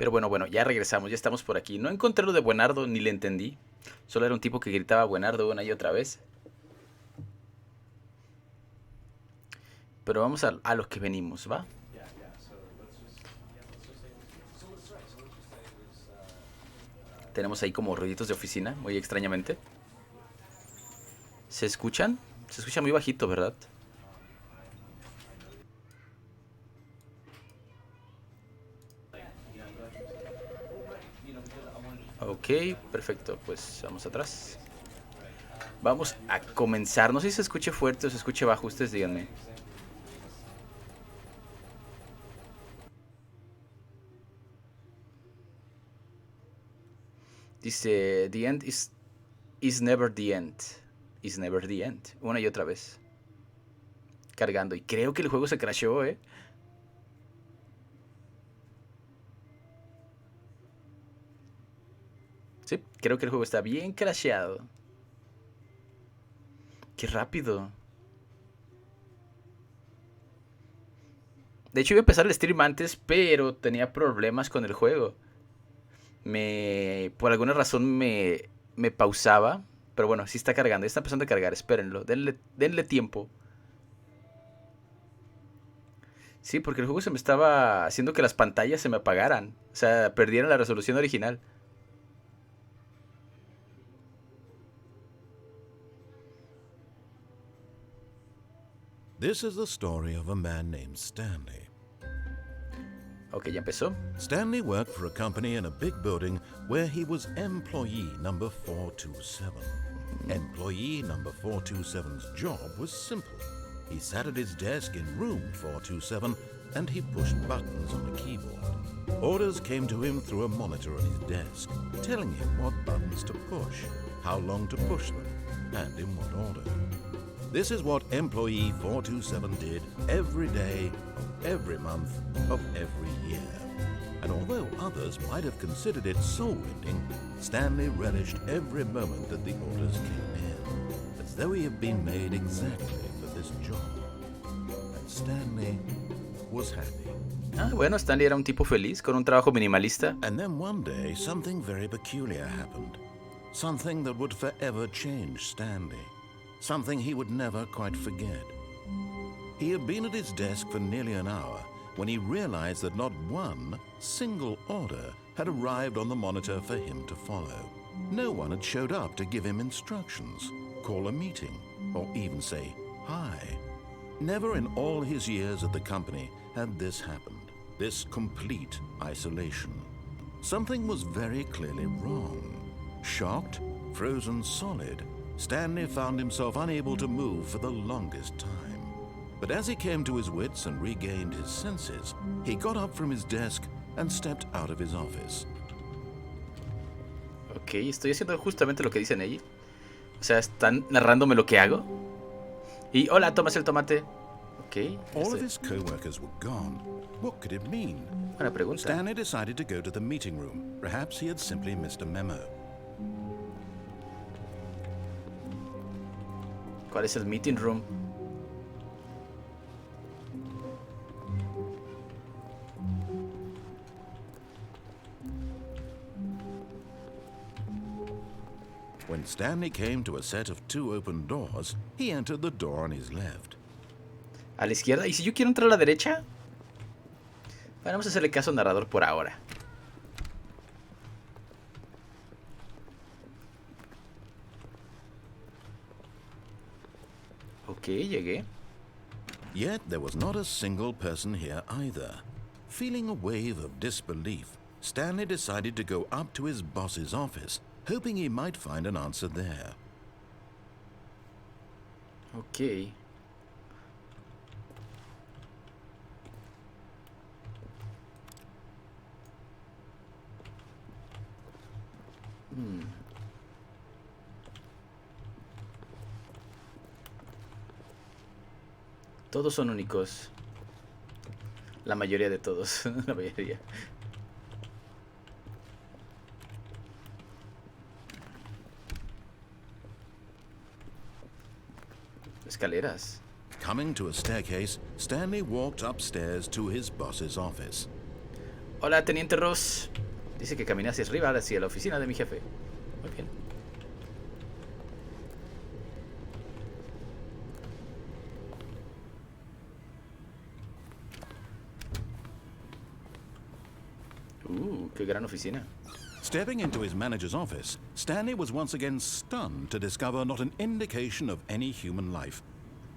Pero bueno, ya regresamos, ya estamos por aquí. No encontré lo de buenardo, ni le entendí. Solo era un tipo que gritaba buenardo una y otra vez. Pero vamos a lo que venimos, ¿va? Tenemos ahí como ruiditos de oficina, muy extrañamente. ¿Se escuchan? Se escucha muy bajito, ¿verdad? Ok, perfecto, pues vamos atrás. Vamos a comenzar. No sé si se escuche fuerte o se escuche bajo, ustedes díganme. Dice, the end is never the end. Is never the end. Una y otra vez. Cargando. Y creo que el juego se crasheó, ¿eh? Sí, creo que el juego está bien crasheado. Qué rápido. De hecho iba a empezar el stream antes, pero tenía problemas con el juego. Por alguna razón me pausaba. Pero bueno, sí está cargando, ya está empezando a cargar, espérenlo, denle tiempo. Sí, porque el juego se me estaba haciendo que las pantallas se me apagaran. O sea, perdieran la resolución original. This is the story of a man named Stanley. Ok, ya empezó. Stanley worked for a company in a big building where he was employee number 427. Employee number 427's job was simple. He sat at his desk in room 427 and he pushed buttons on a keyboard. Orders came to him through a monitor on his desk, telling him what buttons to push, how long to push them, and in what order. This is what employee 427 did every day of every month of every year. And although others might have considered it soul-winning, Stanley relished every moment that the orders came in, as though he had been made exactly for this job. And Stanley was happy. Ah, bueno, Stanley era un tipo feliz con un trabajo minimalista. And then one day, something very peculiar happened. Something that would forever change Stanley. Something he would never quite forget. He had been at his desk for nearly an hour when he realized that not one single order had arrived on the monitor for him to follow. No one had showed up to give him instructions, call a meeting, or even say hi. Never in all his years at the company had this happened, this complete isolation. Something was very clearly wrong. Shocked, frozen solid, Stanley found himself unable to move for the longest time. But as he came to his wits and regained his senses, he got up from his desk and stepped out of his office. Ok, estoy haciendo justamente lo que dicen ellos. O sea, están narrándome lo que hago. Y hola, tomas el tomate. Ok. All of his co-workers were gone. What could it mean? Buena pregunta. Stanley decided to go to the meeting room. Perhaps he had simply missed a memo. ¿Cuál es el meeting room? When Stanley came to a set of two open doors, he entered the door on his left. A la izquierda. ¿Y si yo quiero entrar a la derecha? Bueno, vamos a hacerle caso al narrador por ahora. Ok, llegué. Yet there was not a single person here either. Feeling a wave of disbelief, Stanley decided to go up to his boss's office, hoping he might find an answer there. Ok. Todos son únicos. La mayoría de todos. La mayoría. Escaleras. Coming to a staircase, Stanley walked upstairs to his boss's office. Hola, Teniente Ross. Dice que camine hacia arriba, hacia la oficina de mi jefe. Muy bien. Qué gran oficina. Stepping into his manager's office, Stanley was once again stunned to discover not an indication of any human life.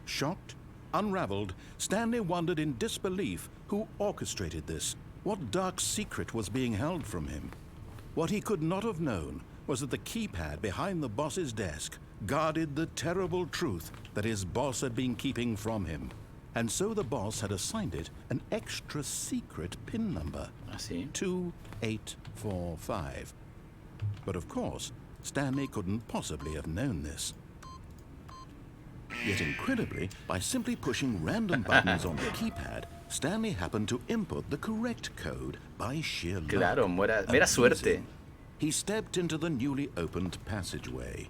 Shocked, unraveled, Stanley wondered in disbelief who orchestrated this, what dark secret was being held from him. What he could not have known was that the keypad behind the boss's desk guarded the terrible truth that his boss had been keeping from him. And so the boss had assigned it an extra secret PIN number. ¿Ah, sí? 2845. But of course, Stanley couldn't possibly have known this. Yet incredibly, by simply pushing random buttons on the keypad, Stanley happened to input the correct code by sheer luck. Claro, mera suerte. He stepped into the newly opened passageway.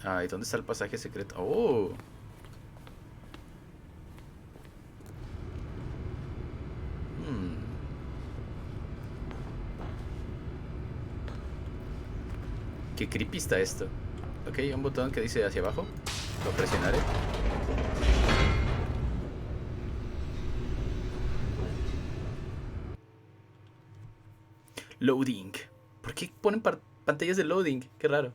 Ay, ¿dónde está el pasaje secreto? Oh. Qué creepy está esto. Ok, un botón que dice hacia abajo. Lo presionaré. Loading. ¿Por qué ponen pantallas de loading? Qué raro.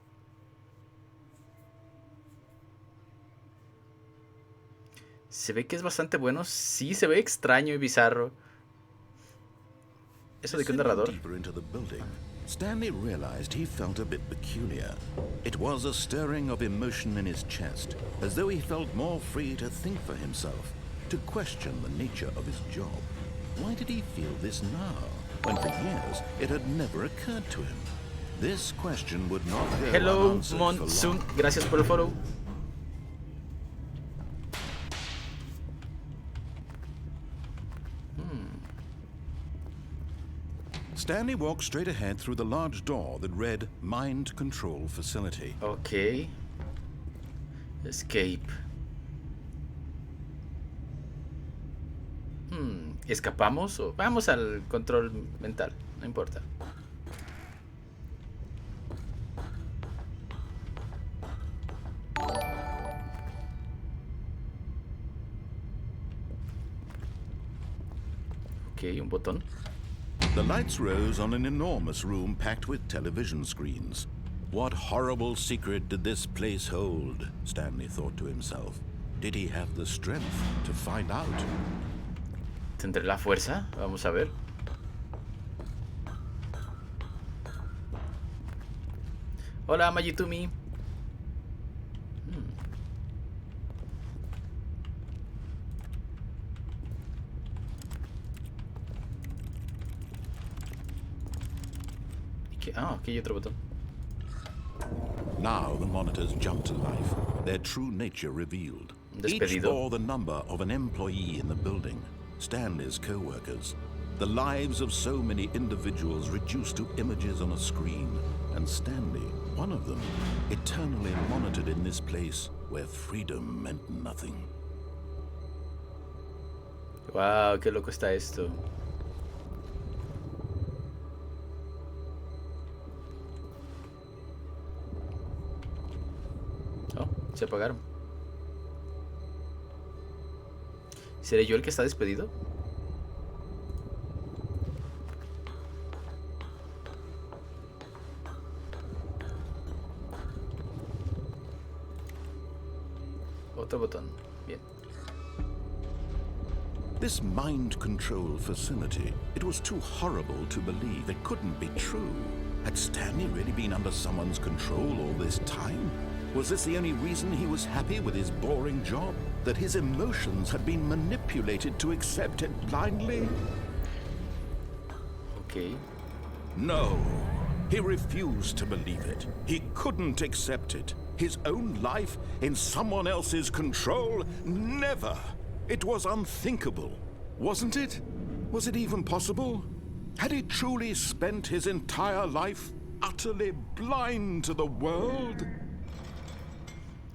Se ve que es bastante bueno. Sí, se ve extraño y bizarro. Eso de que un narrador. Stanley realized he felt a bit peculiar. It was a stirring of emotion in his chest, as though he felt more free to think for himself, to question the nature of his job. Why did he feel this now, when for years it had never occurred to him? This question would not go Hello, unanswered for Monsoon. long. Gracias por el follow. Stanley walked straight ahead through the large door that read Mind Control Facility. Ok. Escape. ¿Escapamos o vamos al control mental? No importa. Ok, un botón. The lights rose on an enormous room packed with television screens. What horrible secret did this place hold? Stanley thought to himself. Did he have the strength to find out? ¿Tendré la fuerza? Vamos a ver. Hola, Mayutumi. Aquí hay otro botón. Now the monitors jumped to life, their true nature revealed. Each Despedido. bore the number of an employee in the building, Stanley's co-workers. The lives of so many individuals reduced to images on a screen, and Stanley, one of them, eternally monitored in this place where freedom meant nothing. Wow, qué loco está esto. Oh, se apagaron. ¿Seré yo el que está despedido? Otro botón. Bien. This mind control facility, it was too horrible to believe. It couldn't be true. Had Stanley really been under someone's control all this time? Was this the only reason he was happy with his boring job? That his emotions had been manipulated to accept it blindly? Ok. No. He refused to believe it. He couldn't accept it. His own life in someone else's control? Never. It was unthinkable. Wasn't it? Was it even possible? Had he truly spent his entire life utterly blind to the world?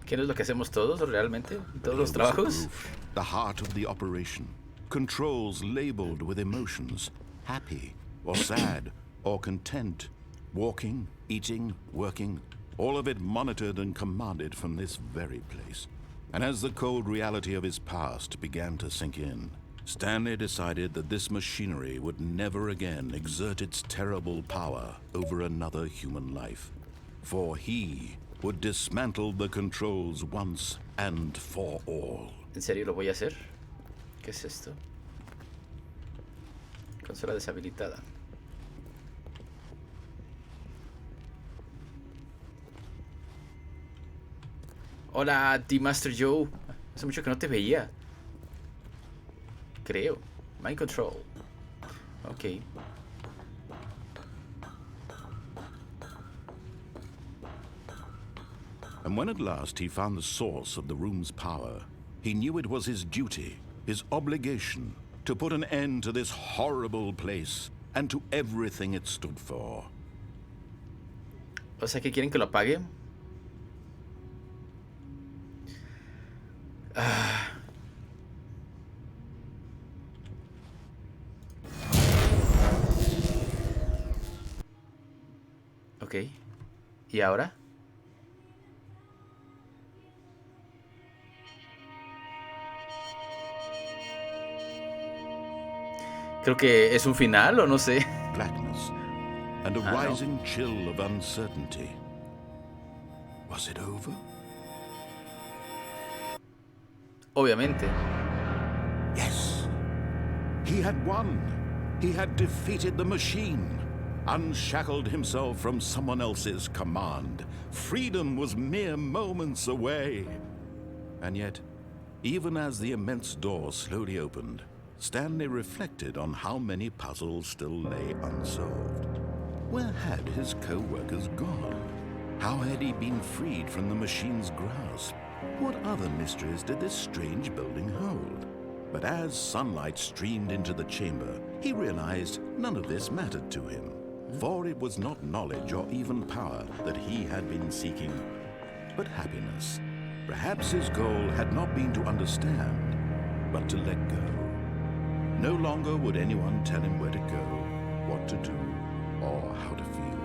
¿Qué no es lo que hacemos todos realmente? ¿Todos los There was the trabajos? proof, the heart of the operation. controls labeled with emotions, happy or sad or content, walking, eating, working, all of it monitored and commanded from this very place. And as the cold reality of his past began to sink in, Stanley decided that this machinery would never again exert its terrible power over another human life. For he would dismantle the controls once and for all. ¿En serio lo voy a hacer? ¿Qué es esto? Consola deshabilitada. Hola, T-Master Joe. Hace mucho que no te veía. Creo. Mind Control. Ok. And when at last he found the source of the room's power, he knew it was his duty, his obligation, to put an end to this horrible place and to everything it stood for. O sea, que quieren que lo apague. Ok. ¿Y ahora? Creo que es un final, o no sé. Blackness and a rising chill of uncertainty. Was it over? Obviamente. Yes. He had won. He had defeated the machine, unshackled himself from someone else's command. Freedom was mere moments away. And yet, even as the immense door slowly opened, Stanley reflected on how many puzzles still lay unsolved. Where had his co-workers gone? How had he been freed from the machine's grasp? What other mysteries did this strange building hold? But as sunlight streamed into the chamber, he realized none of this mattered to him. For it was not knowledge or even power that he had been seeking, but happiness. Perhaps his goal had not been to understand, but to let go. No longer would anyone tell him where to go, what to do, or how to feel.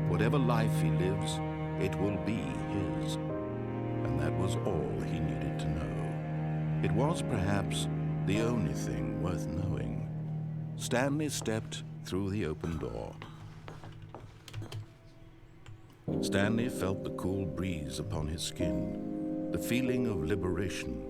Whatever life he lives, it will be his. And that was all he needed to know. It was perhaps the only thing worth knowing. Stanley stepped through the open door. Stanley felt the cool breeze upon his skin, the feeling of liberation,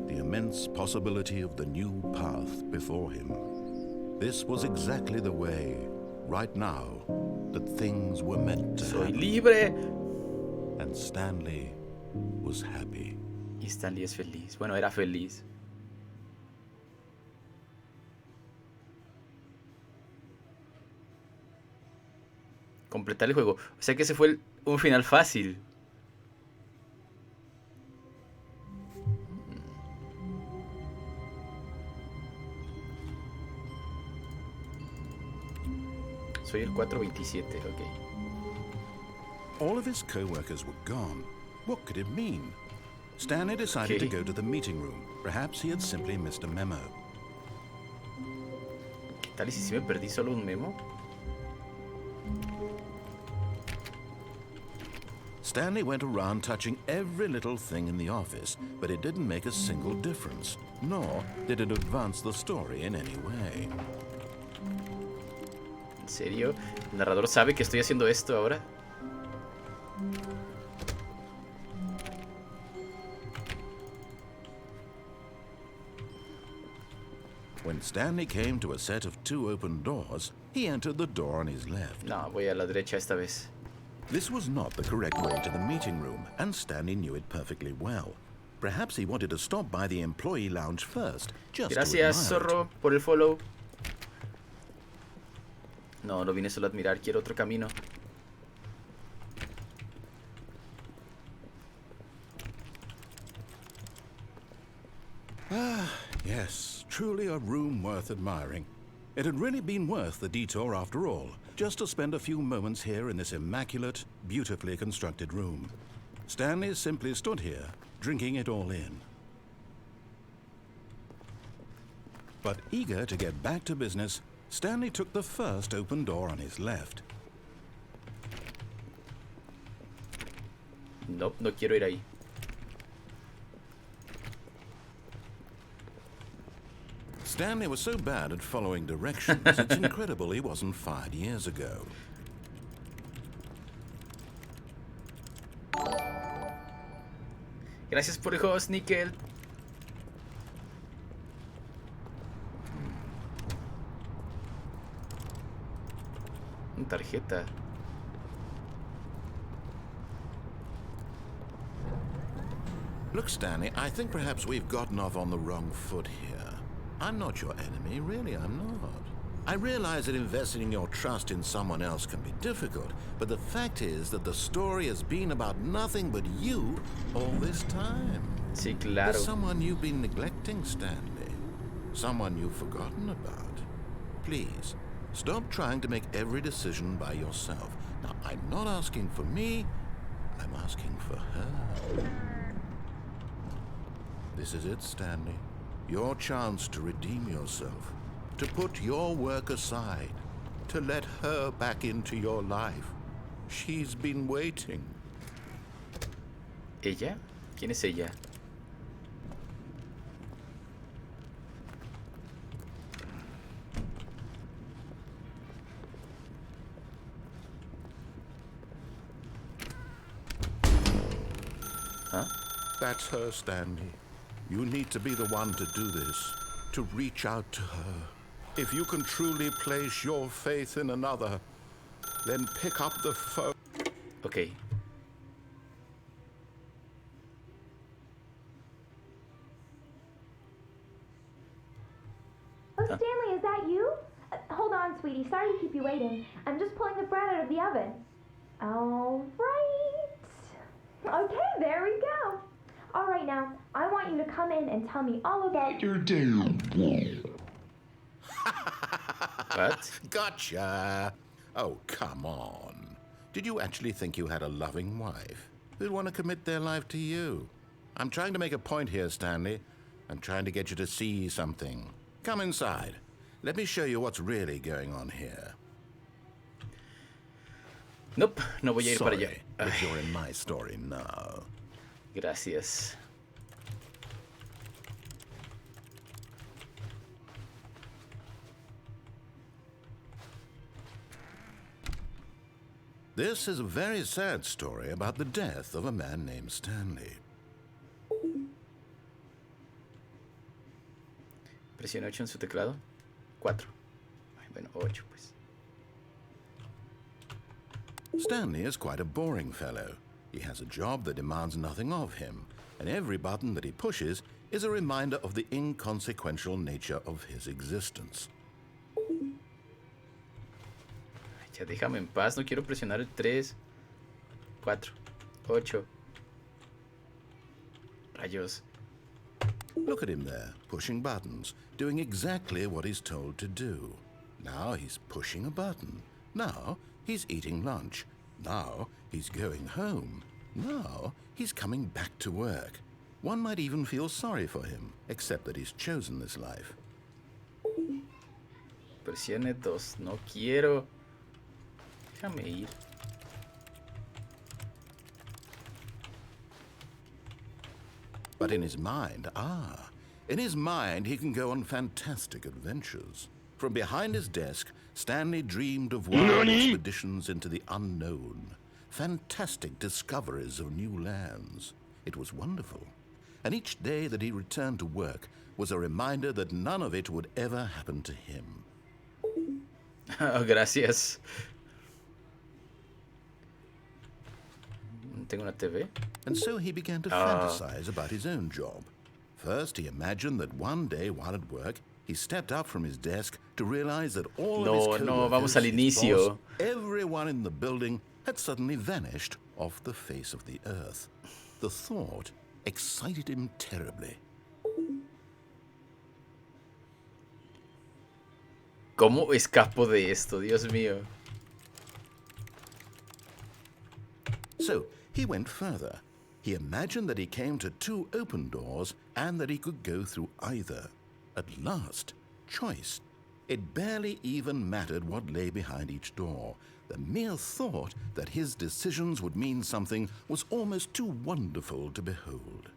the immense possibility of the new path before him. This was exactly the way, right now, that things were meant to Soy happen. libre. And Stanley was happy. Y Stanley es feliz. Bueno, era feliz. Completar el juego. O sea que ese fue un final fácil. Soy el 427, ok. All of his co-workers were gone. What could it mean? Stanley decided to go to the meeting room. Perhaps he had simply missed a memo. ¿Qué tal y si me perdí solo un memo? Stanley went around touching every little thing in the office, but it didn't make a single difference, nor did it advance the story in any way. ¿En serio? ¿El narrador sabe que estoy haciendo esto ahora? When Stanley came to a set of 2 open doors, he entered the door on his left. No, voy a la derecha esta vez. This was not the correct way to the meeting room, and Stanley knew it perfectly well. Perhaps he wanted to stop by the employee lounge first, just Gracias, to admire zorro, por el follow. No, no vine solo a admirar, quiero otro camino. Yes, truly a room worth admiring. It had really been worth the detour after all, just to spend a few moments here in this immaculate, beautifully constructed room. Stanley simply stood here, drinking it all in. But eager to get back to business, Stanley took the first open door on his left. No, no quiero ir ahí. Stanley was so bad at following directions, it's incredible he wasn't fired years ago. Gracias por el host, Nickel. Una tarjeta. Look, Stanley, I think perhaps we've gotten off on the wrong foot here. I'm not your enemy, really, I'm not. I realize that investing your trust in someone else can be difficult, but the fact is that the story has been about nothing but you all this time. Sí, claro. There's someone you've been neglecting, Stanley. Someone you've forgotten about. Please, stop trying to make every decision by yourself. Now, I'm not asking for me, I'm asking for her. This is it, Stanley. Your chance to redeem yourself, to put your work aside, to let her back into your life. She's been waiting. ¿Ella? ¿Quién es ella? ¿Ah? That's her, Stanley. You need to be the one to do this, to reach out to her. If you can truly place your faith in another, then pick up the phone. Ok. Oh, Stanley, is that you? Hold on, sweetie. Sorry to keep you waiting. I'm just pulling the bread out of the oven. All right. Okay, there we go. All right, now, I want you to come in and tell me all about your day. What? Gotcha. Oh, come on. Did you actually think you had a loving wife who'd want to commit their life to you? I'm trying to make a point here, Stanley. I'm trying to get you to see something. Come inside. Let me show you what's really going on here. Nope, no voy a ir para allá. Sorry, but you're in my story now. Gracias. This is a very sad story about the death of a man named Stanley. Presiona 8 en su teclado. 4. Bueno, 8 pues. Stanley is quite a boring fellow. He has a job that demands nothing of him, and every button that he pushes is a reminder of the inconsequential nature of his existence. Ya déjame en paz, no quiero presionar el 3, 4, 8. Rayos. Look at him there, pushing buttons, doing exactly what he's told to do. Now he's pushing a button. Now he's eating lunch. Now he's going home. Now he's coming back to work. One might even feel sorry for him, except that he's chosen this life. Presione 2, no quiero. Déjame ir. But in his mind, in his mind he can go on fantastic adventures. From behind his desk, Stanley dreamed of wild expeditions into the unknown, fantastic discoveries of new lands. It was wonderful. And each day that he returned to work was a reminder that none of it would ever happen to him. Oh, gracias. Tengo una TV. And so he began to fantasize about his own job. First, he imagined that one day while at work, he stepped up from his desk to realize that all of his coworkers, vamos al his inicio. boss, everyone in the building had suddenly vanished off the face of the earth. The thought excited him terribly. ¿Cómo escapo de esto? Dios mío. So he went further. He imagined that he came to 2 open doors and that he could go through either. At last, choice. It barely even mattered what lay behind each door. The mere thought that his decisions would mean something was almost too wonderful to behold.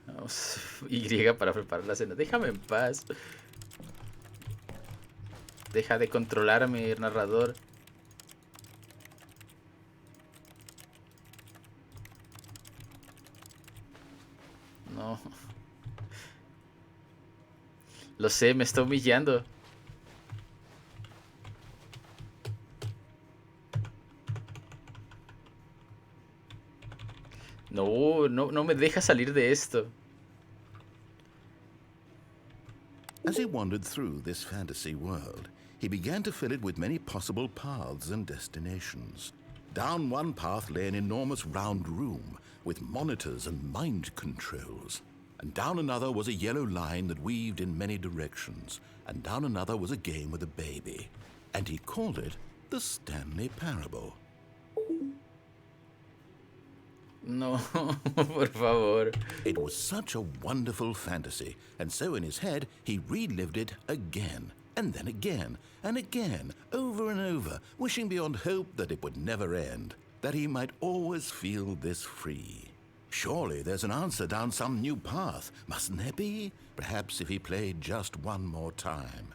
Vamos, Y para preparar la cena. Déjame en paz. Deja de controlarme, narrador. No. Lo sé, me está humillando. No me deja salir de esto. As he wandered through this fantasy world, he began to fill it with many possible paths and destinations. Down one path lay an enormous round room with monitors and mind controls. And down another was a yellow line that weaved in many directions. And down another was a game with a baby. And he called it the Stanley Parable. No, por favor. It was such a wonderful fantasy, and so in his head he relived it again, and then again, and again, over and over, wishing beyond hope that it would never end, that he might always feel this free. Surely there's an answer down some new path, mustn't there be? Perhaps if he played just one more time.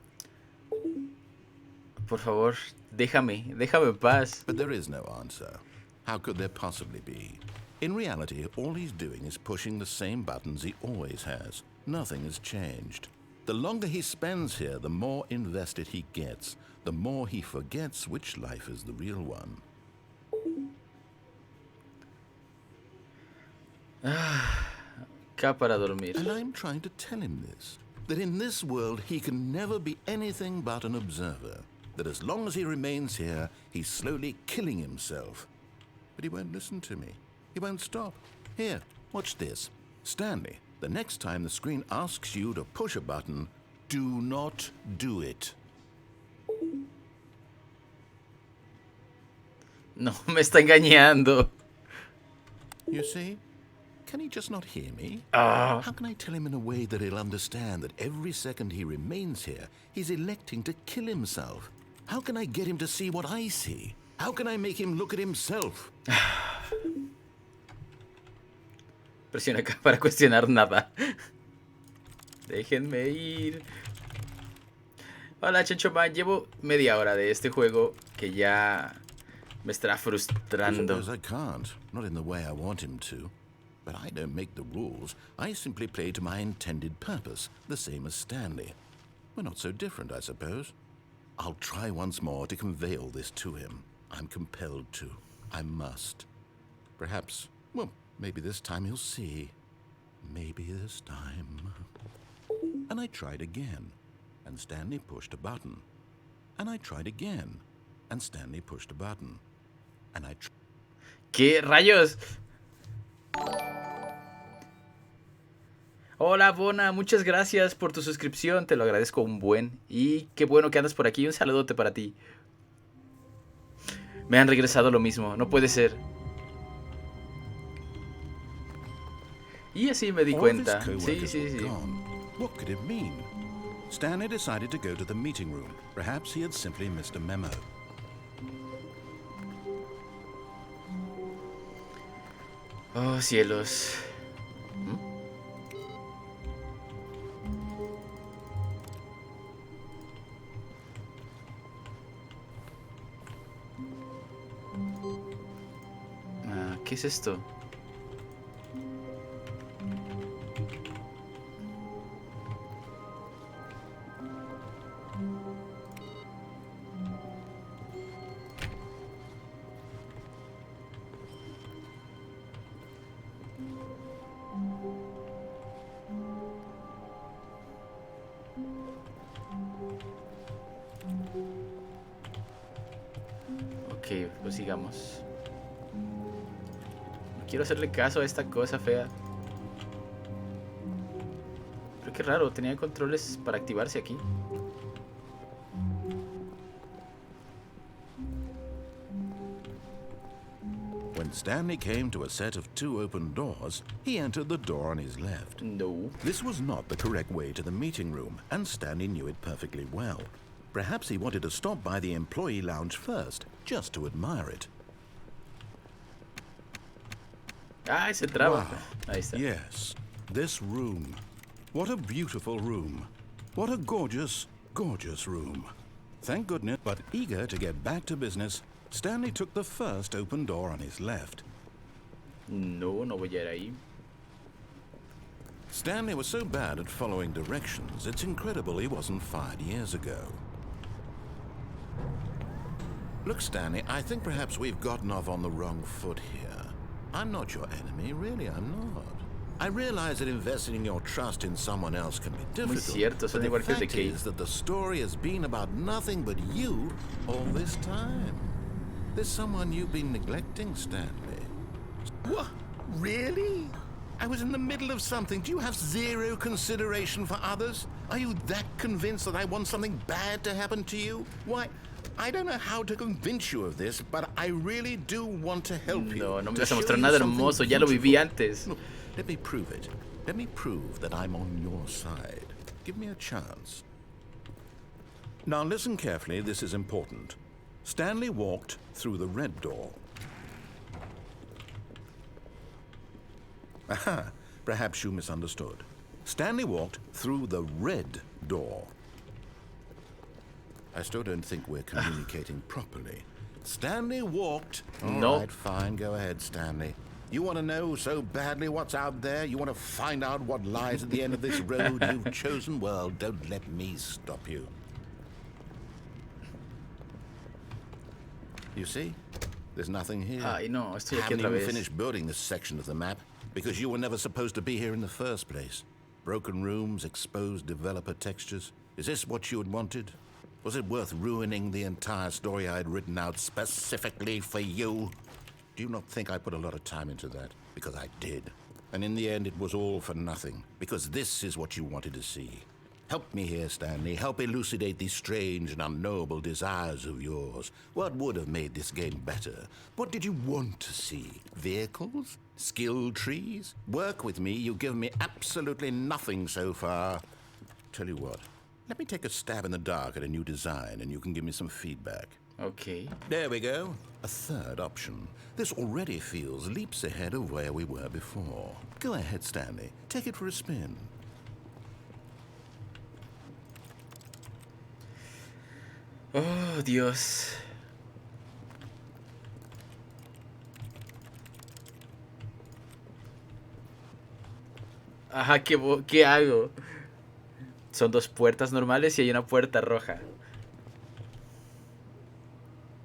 Por favor, déjame en paz. But there is no answer. How could there possibly be? In reality, all he's doing is pushing the same buttons he always has. Nothing has changed. The longer he spends here, the more invested he gets, the more he forgets which life is the real one. Acá para dormir. And I'm trying to tell him this, that in this world he can never be anything but an observer, that as long as he remains here, he's slowly killing himself. But he won't listen to me. He won't stop. Here, watch this. Stanley, the next time the screen asks you to push a button, do not do it. No, me está engañando. You see? Can he just not hear me? Ah. How can I tell him in a way that he'll understand that every second he remains here, he's electing to kill himself? How can I get him to see what I see? How can I make him look at himself? Presiona acá para cuestionar nada. Déjenme ir. Hola, Chencho Man. Llevo media hora de este juego que ya me estará frustrando. I can't. Not in the way I want him to. But I don't make the rules. I simply play to my intended purpose, the same as Stanley. We're not so different, I suppose. I'll try once more to convey all this to him. I'm compelled to. I must. Perhaps, well, maybe this time he'll see. Maybe this time. And I tried again, and Stanley pushed a button. And I tried again, and Stanley pushed a button. And I ¿Qué rayos? Hola, Bona, muchas gracias por tu suscripción, te lo agradezco un buen. Y qué bueno que andas por aquí, un saludote para ti. Me han regresado lo mismo, no puede ser. Y así me di cuenta. Sí. What could it mean? Stanley decided to go to the meeting room. Perhaps he had simply missed a memo. Oh, cielos. ¿Qué es esto? Ok, pues sigamos. No quiero hacerle caso a esta cosa fea. Pero qué raro, tenía controles para activarse aquí. When when Stanley came to a set of 2 open doors, he entered the door on his left. No. This was not the correct way to the meeting room, and Stanley knew it perfectly well. Perhaps he wanted to stop by the employee lounge first, just to admire it. Ah, ese traba. Wow. Ahí está. Yes, this room. What a beautiful room. What a gorgeous, gorgeous room. Thank goodness, but eager to get back to business, Stanley took the first open door on his left. No, no voy a ir ahí. Stanley was so bad at following directions, it's incredible he wasn't fired years ago. Look, Stanley, I think perhaps we've gotten off on the wrong foot here. I'm not your enemy, really, I'm not. I realize that investing your trust in someone else can be Muy difficult, cierto, but son the igual que el de fact Kate. is that the story has been about nothing but you all this time. There's someone you've been neglecting, Stanley. What? Really? I was in the middle of something. Do you have zero consideration for others? Are you that convinced that I want something bad to happen to you? Why, I don't know how to convince you of this, but I really do want to help you. No, no me to vas a show mostrar you nada something hermoso, ya lo viví beautiful. antes. Look, let me prove it. Let me prove that I'm on your side. Give me a chance. Now listen carefully, this is important. Stanley walked through the red door. Aha, perhaps you misunderstood. Stanley walked through the red door. I still don't think we're communicating properly. Stanley walked... No. All right, fine, go ahead, Stanley. You want to know so badly what's out there? You want to find out what lies at the end of this road you've chosen? Well, don't let me stop you. You see? There's nothing here. Ay, no, estoy I aquí haven't otra even vez. finished building this section of the map because you were never supposed to be here in the first place. Broken rooms, exposed developer textures. Is this what you had wanted? Was it worth ruining the entire story I had written out specifically for you? Do you not think I put a lot of time into that? Because I did. And in the end, it was all for nothing. Because this is what you wanted to see. Help me here, Stanley. Help elucidate these strange and unknowable desires of yours. What would have made this game better? What did you want to see? Vehicles? Skill trees? Work with me. You've given me absolutely nothing so far. Tell you what. Let me take a stab in the dark at a new design, and you can give me some feedback. Ok. There we go. A third option. This already feels leaps ahead of where we were before. Go ahead, Stanley. Take it for a spin. Oh, Dios. Ajá, ¿qué hago? Son 2 puertas normales y hay una puerta roja.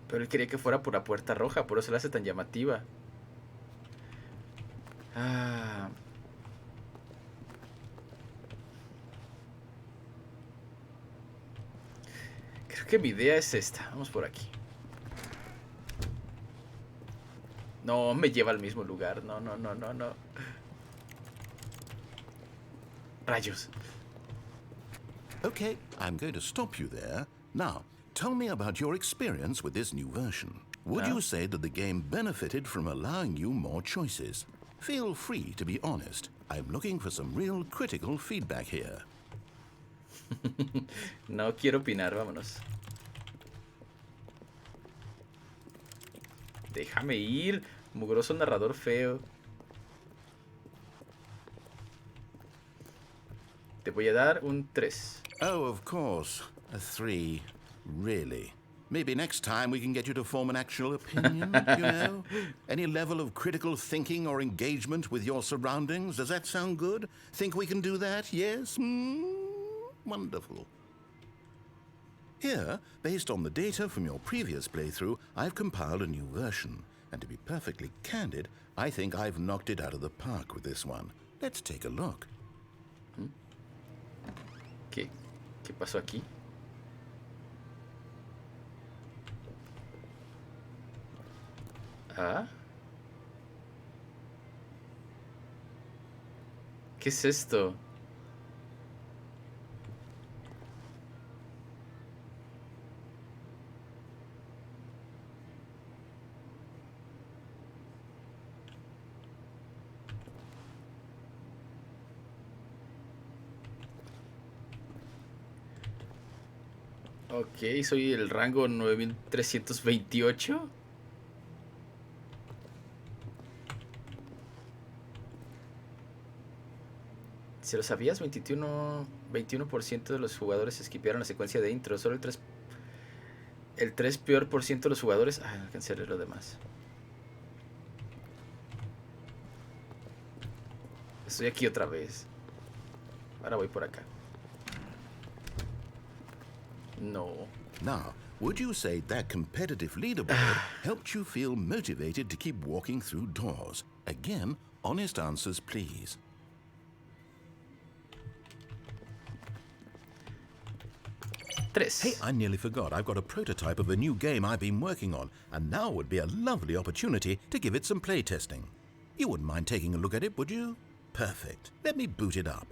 Pero él quería que fuera por la puerta roja, por eso la hace tan llamativa. Ah. Creo que mi idea es esta. Vamos por aquí. No, me lleva al mismo lugar. No, no, no, no, no. Rayos. Okay, I'm going to stop you there. Now, tell me about your experience with this new version. Would you say that the game benefited from allowing you more choices? Feel free to be honest. I'm looking for some real critical feedback here. No quiero opinar, vámonos. Déjame ir, mugroso narrador feo. Te voy a dar un 3. Oh, of course. A 3. Really? Maybe next time we can get you to form an actual opinion, you know? Any level of critical thinking or engagement with your surroundings? Does that sound good? Think we can do that? Yes? Wonderful. Here, based on the data from your previous playthrough, I've compiled a new version. And to be perfectly candid, I think I've knocked it out of the park with this one. Let's take a look. ¿Qué pasó aquí? ¿Ah? ¿Qué es esto? Ok, soy el rango 9328. Si lo sabías, 21% de los jugadores esquipearon la secuencia de intro. Solo el 3 peor por ciento de los jugadores... Ah, no alcancé a leer lo demás. Estoy aquí otra vez. Ahora voy por acá. No. Now, would you say that competitive leaderboard helped you feel motivated to keep walking through doors? Again, honest answers, please. 3. Hey, I nearly forgot. I've got a prototype of a new game I've been working on, and now would be a lovely opportunity to give it some playtesting. You wouldn't mind taking a look at it, would you? Perfect. Let me boot it up.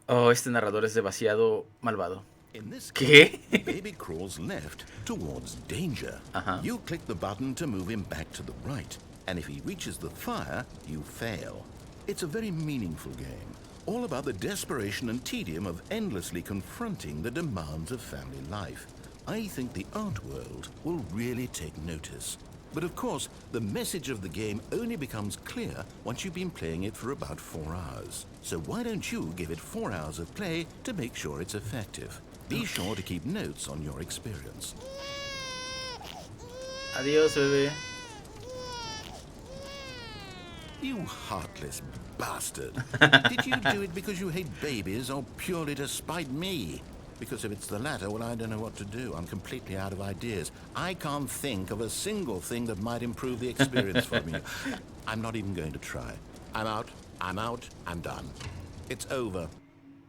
Oh, este narrador es demasiado malvado. In this ¿Qué? case, baby crawls left towards danger. You click the button to move him back to the right, and if he reaches the fire, you fail. It's a very meaningful game, all about the desperation and tedium of endlessly confronting the demands of family life. I think the art world will really take notice. But of course, the message of the game only becomes clear once you've been playing it for about 4 hours. So why don't you give it 4 hours of play to make sure it's effective? Be sure to keep notes on your experience. Adiós, bebé. You heartless bastard. Did you do it because you hate babies or purely to spite me? Because if it's the latter, well, I don't know what to do. I'm completely out of ideas. I can't think of a single thing that might improve the experience for me. I'm not even going to try. I'm out, I'm done. It's over.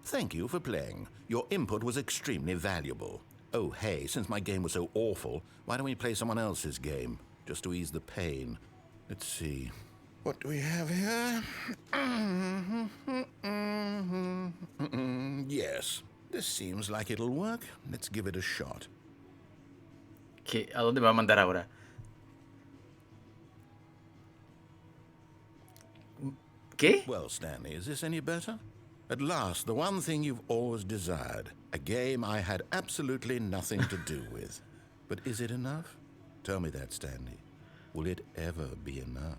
Thank you for playing. Your input was extremely valuable. Oh, hey, since my game was so awful, why don't we play someone else's game? Just to ease the pain. Let's see. What do we have here? Yes. This seems like it'll work. Let's give it a shot. ¿Qué? ¿A dónde me va a mandar ahora? ¿Qué? Well, Stanley, is this any better? At last, the one thing you've always desired. A game I had absolutely nothing to do with. But is it enough? Tell me that, Stanley. Will it ever be enough?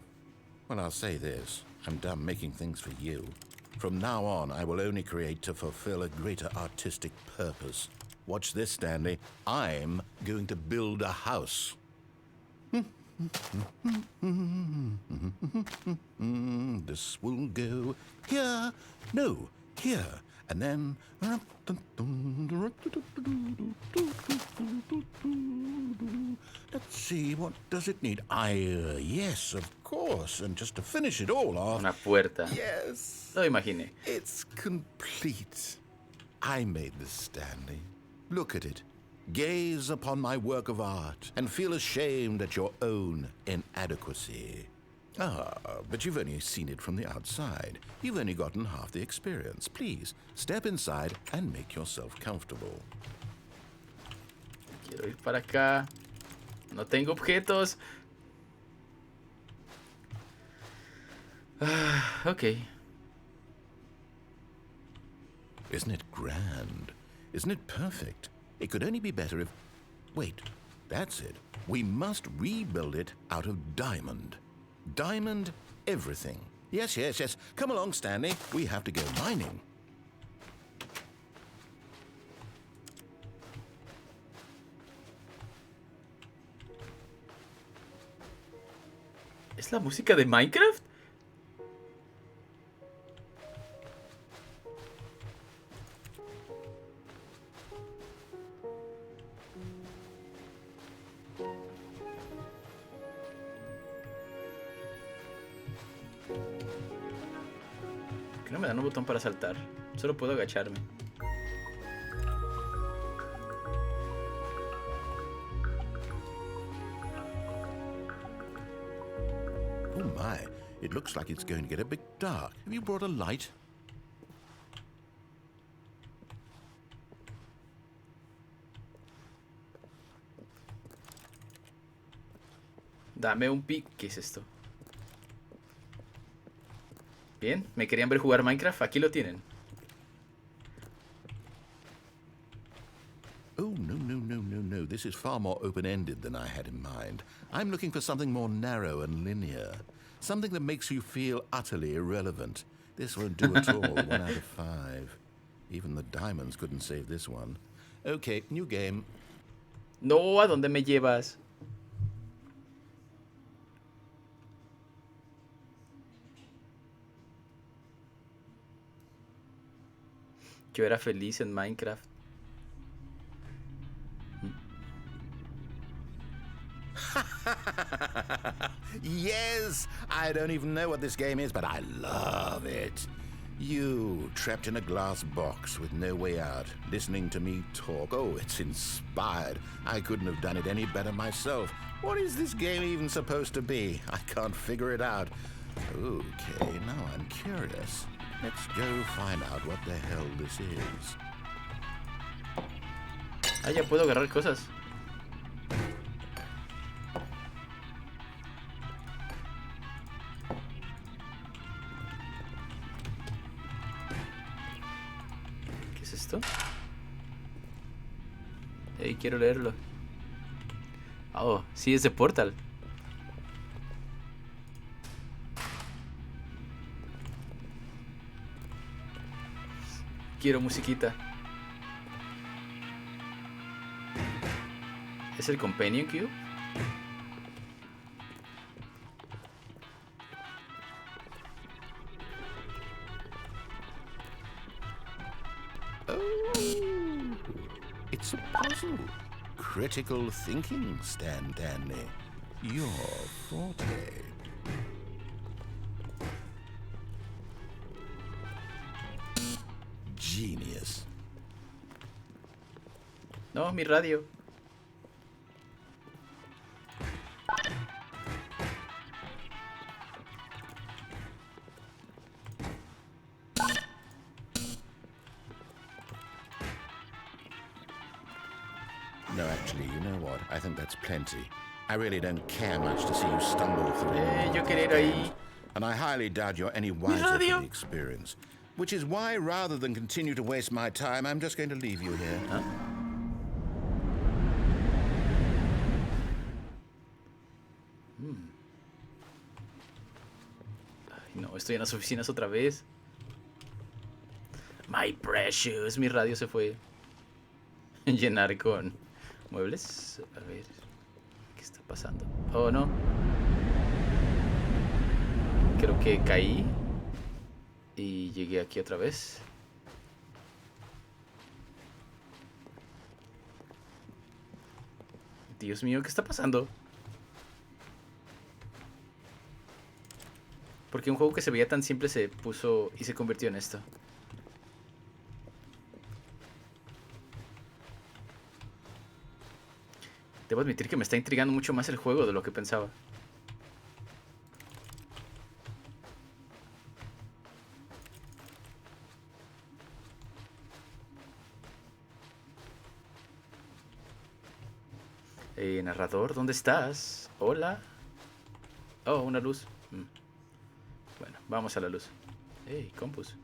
Well, I'll say this. I'm done making things for you. From now on, I will only create to fulfill a greater artistic purpose. Watch this, Stanley. I'm going to build a house. This will go here. No, here. And then... Let's see, what does it need? Yes, of course. And just to finish it all off... Una puerta. Yes. Lo imaginé. It's complete. I made this, Stanley. Look at it. Gaze upon my work of art and feel ashamed at your own inadequacy. Ah, but you've only seen it from the outside. You've only gotten half the experience. Please, step inside and make yourself comfortable. Quiero ir para acá. No tengo objetos. Ok. Isn't it grand? Isn't it perfect? It could only be better if... Wait, that's it. We must rebuild it out of diamond. Diamond everything. Yes, yes, yes. Come along, Stanley. We have to go mining. ¿Es la música de Minecraft? Que no me dan un botón para saltar. Solo puedo agacharme. Oh my, it looks like it's going to get a bit dark. Have you brought a light? Dame un pic. ¿Qué es esto? Bien, me querían ver jugar Minecraft. Aquí lo tienen. No, this is far more open-ended than I had in mind. I'm looking for something more narrow and linear. Something that makes you feel utterly irrelevant. This won't do at all. 1 out of 5. Even the diamonds couldn't save this one. Okay, new game. No, ¿a dónde me llevas? Yo era feliz en Minecraft. Yes! I don't even know what this game is, but I love it. You, trapped in a glass box with no way out, listening to me talk. Oh, it's inspired. I couldn't have done it any better myself. What is this game even supposed to be? I can't figure it out. Okay, now I'm curious. Let's go find out what the hell this is. Ah, ya puedo agarrar cosas. ¿Qué es esto? Hey, quiero leerlo. Oh, sí, es de Portal. Quiero musiquita. ¿Es el Companion Cube? Oh, it's a puzzle. Critical thinking, Stanley. Your forte. Genius. No, mi radio. No, actually, you know what? I think that's plenty. I really don't care much to see you stumble through. Yo quería ir ahí. And I highly doubt you're any wiser for radio. the experience. Which is why, rather than continue to waste my time, I'm just going to leave you here. ¿Ah? Ay, no, estoy en las oficinas otra vez. My precious. Mi radio se fue. Llenar con muebles. A ver. ¿Qué está pasando? Oh, no. Creo que caí. Y llegué aquí otra vez. Dios mío, ¿qué está pasando? Porque un juego que se veía tan simple se puso y se convirtió en esto. Debo admitir que me está intrigando mucho más el juego de lo que pensaba. Narrador, ¿dónde estás? Hola. Oh, una luz. Bueno, vamos a la luz. Hey, compus.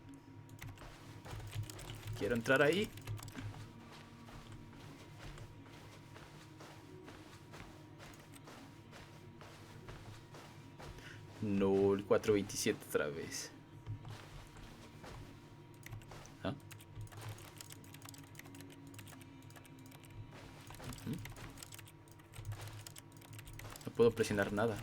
Quiero entrar ahí. No, el 427 otra vez. ¿Ah? No puedo presionar nada.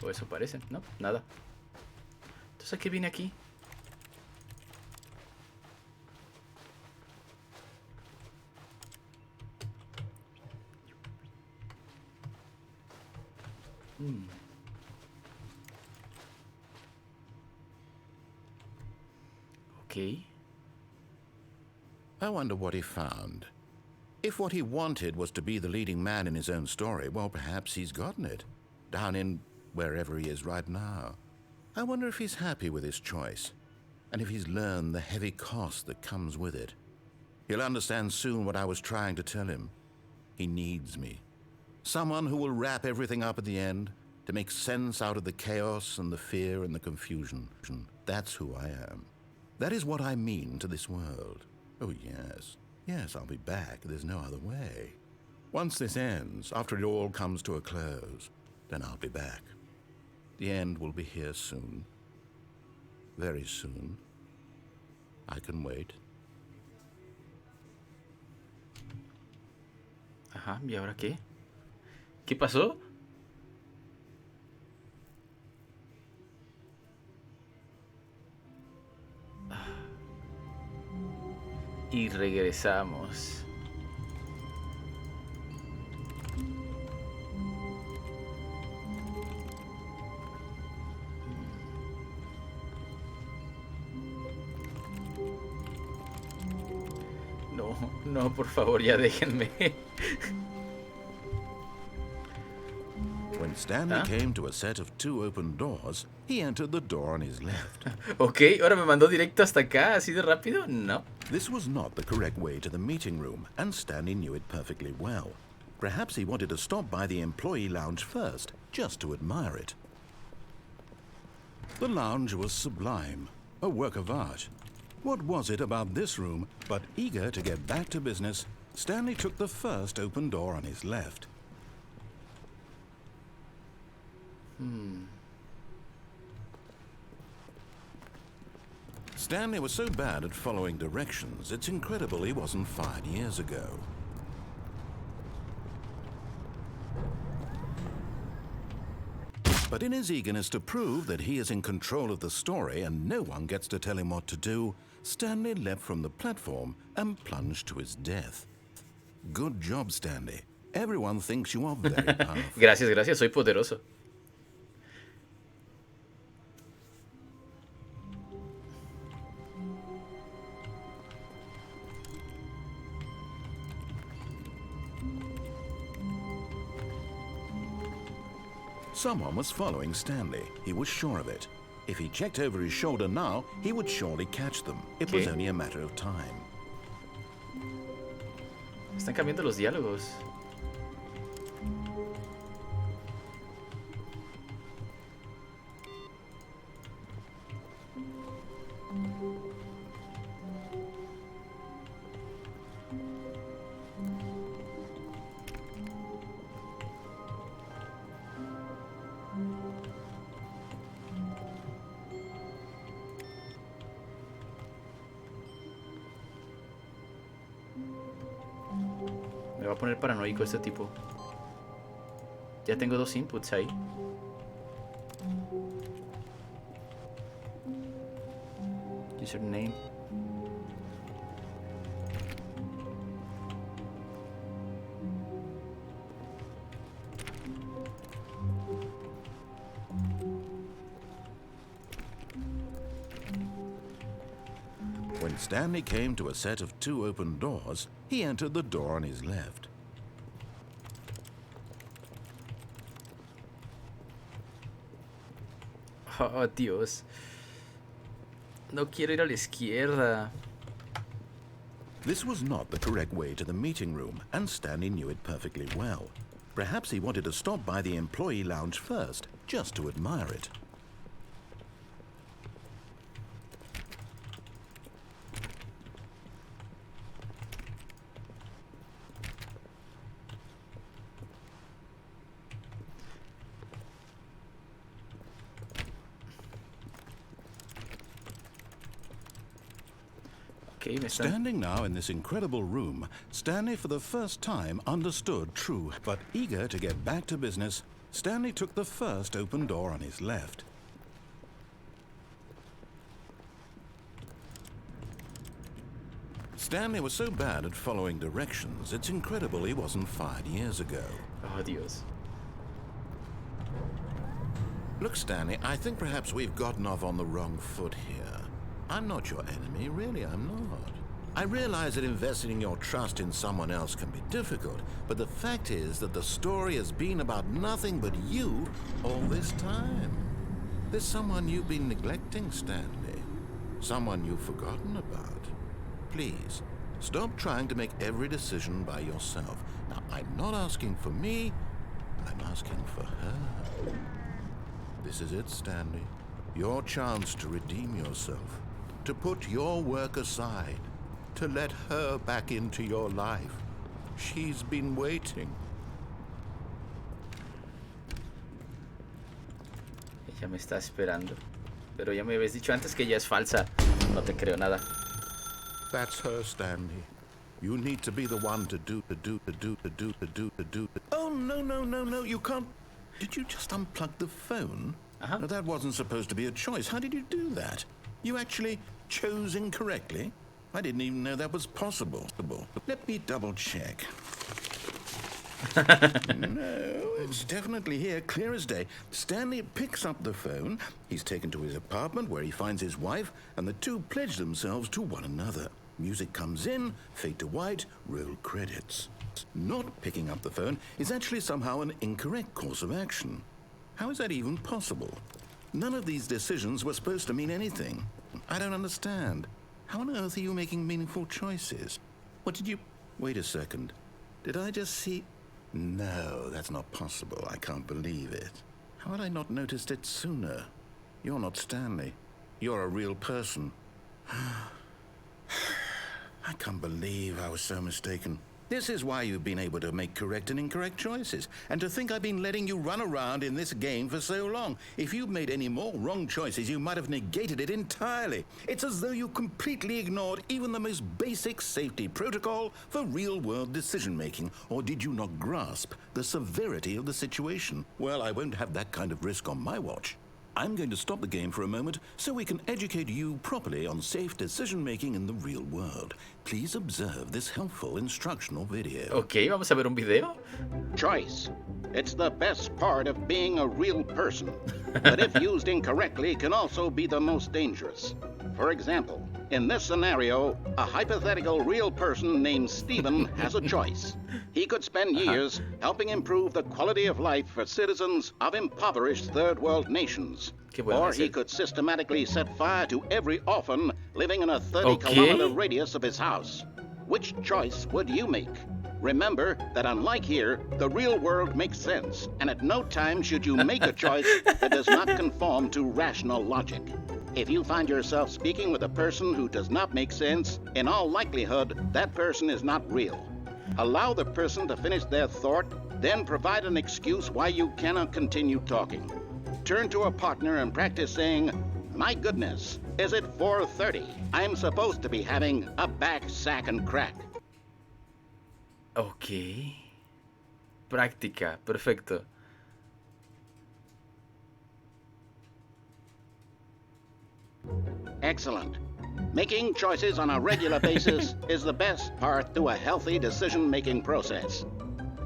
O eso parece, ¿no? Nada. Entonces, ¿a qué viene aquí? Okay. I wonder what he found. If what he wanted was to be the leading man in his own story, well, perhaps he's gotten it. Down in wherever he is right now. I wonder if he's happy with his choice, and if he's learned the heavy cost that comes with it. He'll understand soon what I was trying to tell him. He needs me. Someone who will wrap everything up at the end, to make sense out of the chaos and the fear and the confusion. That's who I am. That is what I mean to this world. Oh, yes. Yes, I'll be back. There's no other way. Once this ends, after it all comes to a close, then I'll be back. The end will be here soon. Very soon. I can wait. Ajá, ¿y ahora qué? ¿Qué pasó? Y regresamos. No, no, por favor, ya déjenme. When Stanley came to a set of 2 open doors, he entered the door on his left. Ok, ahora me mandó directo hasta acá, así de rápido. No. This was not the correct way to the meeting room, and Stanley knew it perfectly well. Perhaps he wanted to stop by the employee lounge first, just to admire it. The lounge was sublime, a work of art. What was it about this room? But eager to get back to business, Stanley took the first open door on his left. Stanley was so bad at following directions, it's incredible he wasn't fired years ago. But in his eagerness to prove that he is in control of the story and no one gets to tell him what to do, Stanley leapt from the platform and plunged to his death. Good job, Stanley. Everyone thinks you are very powerful. Gracias, gracias, soy poderoso. Someone was following Stanley. He was sure of it. If he checked over his shoulder now, he would surely catch them. It was only a matter of time. Están cambiando los diálogos. Me va a poner paranoico este tipo. Ya tengo 2 inputs ahí. Username. When Stanley came to a set of 2 open doors, he entered the door on his left. Oh, Dios. No quiero ir a la izquierda. This was not the correct way to the meeting room, and Stanley knew it perfectly well. Perhaps he wanted to stop by the employee lounge first, just to admire it. Standing now in this incredible room, Stanley for the first time understood true. But eager to get back to business, Stanley took the first open door on his left. Stanley was so bad at following directions, it's incredible he wasn't fired years ago. Oh, Dios. Look, Stanley, I think perhaps we've gotten off on the wrong foot here. I'm not your enemy, really, I'm not. I realize that investing your trust in someone else can be difficult, but the fact is that the story has been about nothing but you all this time. There's someone you've been neglecting, Stanley. Someone you've forgotten about. Please, stop trying to make every decision by yourself. Now, I'm not asking for me, I'm asking for her. This is it, Stanley. Your chance to redeem yourself. to put your work aside, to let her back into your life. She's been waiting. Ella me está esperando. Pero ya me habías dicho antes que ella es falsa. No te creo nada. That's her, Stanley. You need to be the one to do. Oh, no, you can't. Did you just unplug the phone? Uh-huh. No, that wasn't supposed to be a choice. How did you do that? You actually chose incorrectly? I didn't even know that was possible. Let me double check. No, it's definitely here, clear as day. Stanley picks up the phone. He's taken to his apartment where he finds his wife, and the two pledge themselves to one another. Music comes in, fade to white, roll credits. Not picking up the phone is actually somehow an incorrect course of action. How is that even possible? None of these decisions were supposed to mean anything. I don't understand. How on earth are you making meaningful choices? What did you... Wait a second. Did I just see... No, that's not possible. I can't believe it. How had I not noticed it sooner? You're not Stanley. You're a real person. I can't believe I was so mistaken. This is why you've been able to make correct and incorrect choices. And to think I've been letting you run around in this game for so long. If you'd made any more wrong choices, you might have negated it entirely. It's as though you completely ignored even the most basic safety protocol for real-world decision-making. Or did you not grasp the severity of the situation? Well, I won't have that kind of risk on my watch. I'm going to stop the game for a moment so we can educate you properly on safe decision-making in the real world. Please observe this helpful instructional video. Ok, vamos a ver un video. Choice. It's the best part of being a real person, but if used incorrectly can also be the most dangerous. For example, in this scenario, a hypothetical real person named Stephen has a choice. He could spend years helping improve the quality of life for citizens of impoverished third world nations. Or he could systematically set fire to every orphan living in a 30-kilometer radius of his house. Which choice would you make? Remember that unlike here, the real world makes sense, and at no time should you make a choice that does not conform to rational logic. If you find yourself speaking with a person who does not make sense, in all likelihood, that person is not real. Allow the person to finish their thought, then provide an excuse why you cannot continue talking. Turn to a partner and practice saying, "My goodness, is it 4:30? I'm supposed to be having a back, sack, and crack." Ok. Práctica, perfecto. Excellent. Making choices on a regular basis is the best path to a healthy decision-making process.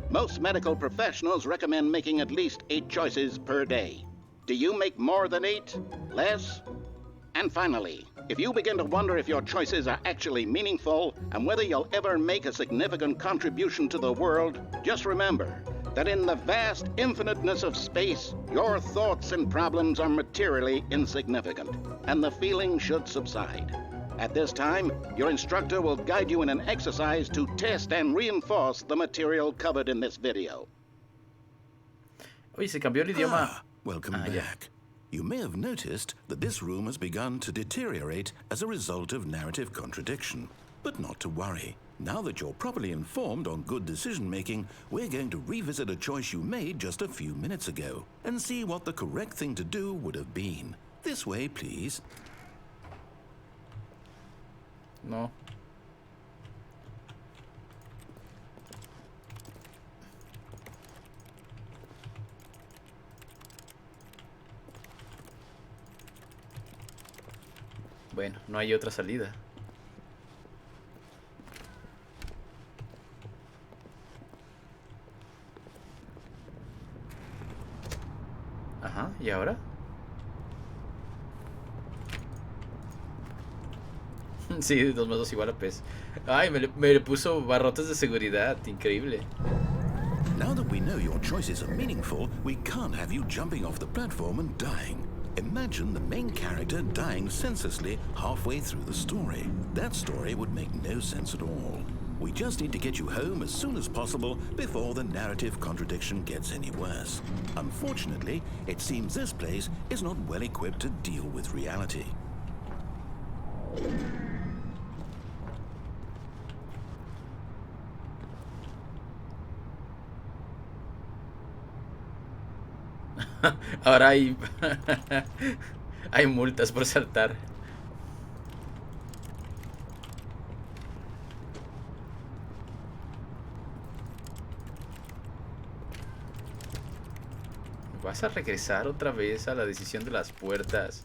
Most medical professionals recommend making at least 8 choices per day. Do you make more than 8? Less? And finally, if you begin to wonder if your choices are actually meaningful and whether you'll ever make a significant contribution to the world, just remember that in the vast infiniteness of space, your thoughts and problems are materially insignificant, and the feeling should subside. At this time, your instructor will guide you in an exercise to test and reinforce the material covered in this video. Oye, se cambió el idioma. Welcome back. You may have noticed that this room has begun to deteriorate as a result of narrative contradiction. But not to worry. Now that you're properly informed on good decision-making, we're going to revisit a choice you made just a few minutes ago and see what the correct thing to do would have been. This way, please. No. Bueno, no hay otra salida. Ajá, ¿y ahora? Sí, 2 más 2 igual a pez. Ay, me le puso barrotes de seguridad. Increíble. Now that we know your choices are meaningful, we can't have you jumping off the platform and dying. Imagine the main character dying senselessly halfway through the story. That story would make no sense at all. We just need to get you home as soon as possible before the narrative contradiction gets any worse. Unfortunately, it seems this place is not well equipped to deal with reality. Ahora hay... hay multas por saltar. ¿Vas a regresar otra vez a la decisión de las puertas?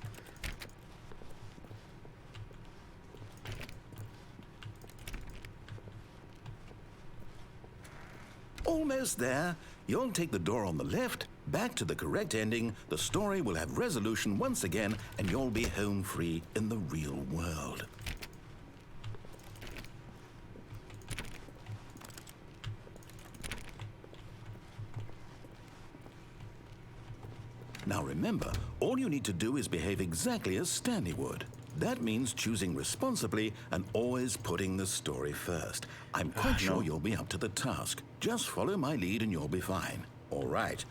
Almost there. You'll take the door on the left, back to the correct ending, the story will have resolution once again, and you'll be home free in the real world. Now remember, all you need to do is behave exactly as Stanley would. That means choosing responsibly and always putting the story first. I'm quite sure you'll be up to the task. Just follow my lead and you'll be fine. All right.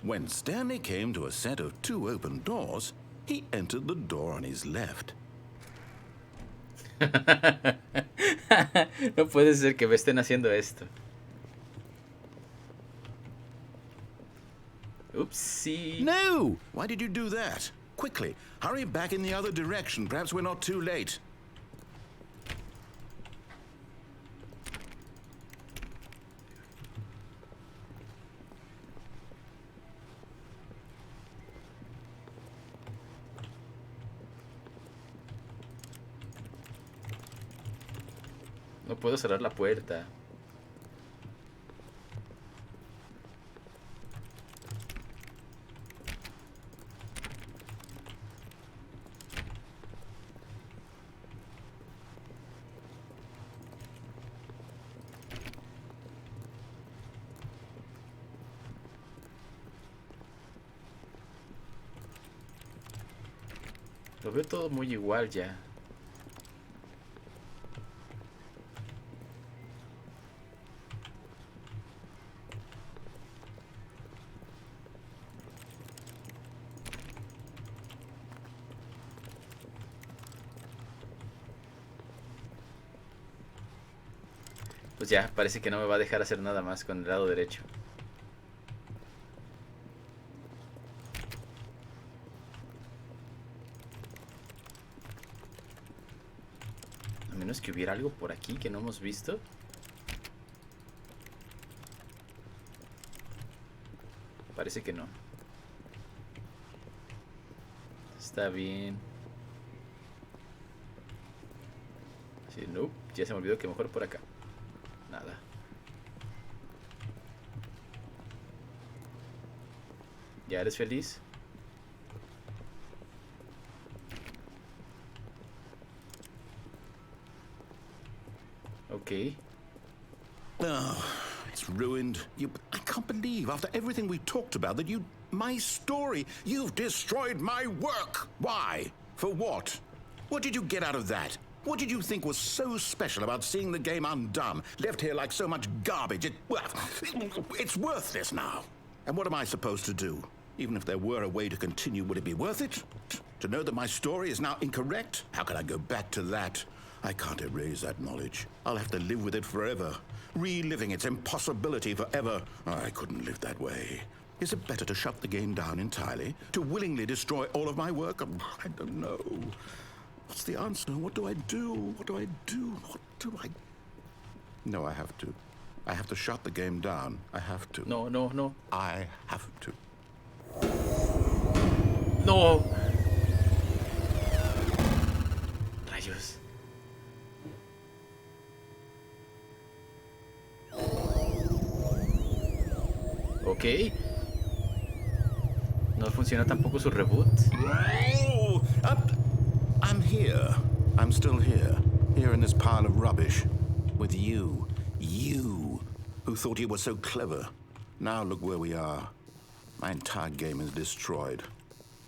When Stanley came to a set of 2 open doors, he entered the door on his left. No puede ser que me estén haciendo esto. Oopsie. No! Why did you do that? Quickly, hurry back in the other direction. Perhaps we're not too late. No puedo cerrar la puerta. Lo veo todo muy igual ya. Pues ya, parece que no me va a dejar hacer nada más con el lado derecho. A menos que hubiera algo por aquí que no hemos visto. Parece que no. Está bien. Sí, no, ya se me olvidó que mejor por acá. Nada. ¿Ya eres feliz? Okay. Oh, it's ruined. I can't believe, after everything we talked about, that my story, you've destroyed my work. Why? For what? What did you get out of that? What did you think was so special about seeing the game undone, left here like so much garbage? It's worthless now. And what am I supposed to do? Even if there were a way to continue, would it be worth it? To know that my story is now incorrect? How can I go back to that? I can't erase that knowledge. I'll have to live with it forever, reliving its impossibility forever. I couldn't live that way. Is it better to shut the game down entirely? To willingly destroy all of my work? I don't know. What's the answer? What do I do? What do I do? What do I... No, I have to. I have to shut the game down. I have to. No, no, no. I have to. No. Rayos. Ok. No funciona tampoco su reboot. Oh, I'm here. I'm still here. Here in this pile of rubbish. With you. You. Who thought you were so clever. Now look where we are. My entire game is destroyed.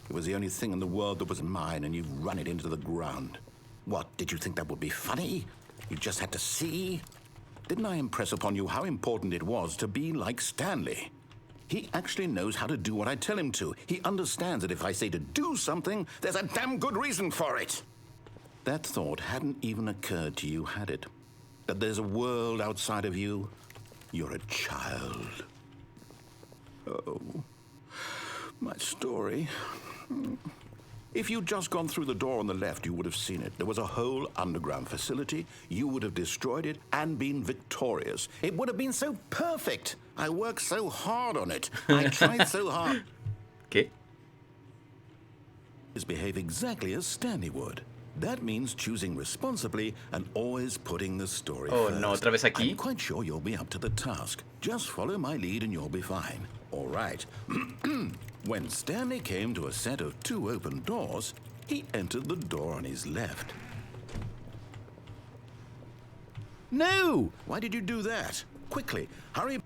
It was the only thing in the world that was mine, and you've run it into the ground. What, did you think that would be funny? You just had to see? Didn't I impress upon you how important it was to be like Stanley? He actually knows how to do what I tell him to. He understands that if I say to do something, there's a damn good reason for it. That thought hadn't even occurred to you, had it? That there's a world outside of you? You're a child. Oh, my story. If you'd just gone through the door on the left, you would have seen it. There was a whole underground facility. You would have destroyed it and been victorious. It would have been so perfect. I worked so hard on it. I tried so hard. ¿Qué? Behave exactly as Stanley would. That means choosing responsibly and always putting the story first. No, otra vez aquí. I'm quite sure you'll be up to the task. Just follow my lead and you'll be fine. All right. When Stanley came to a set of 2 open doors, he entered the door on his left. No! Why did you do that? Quickly, hurry.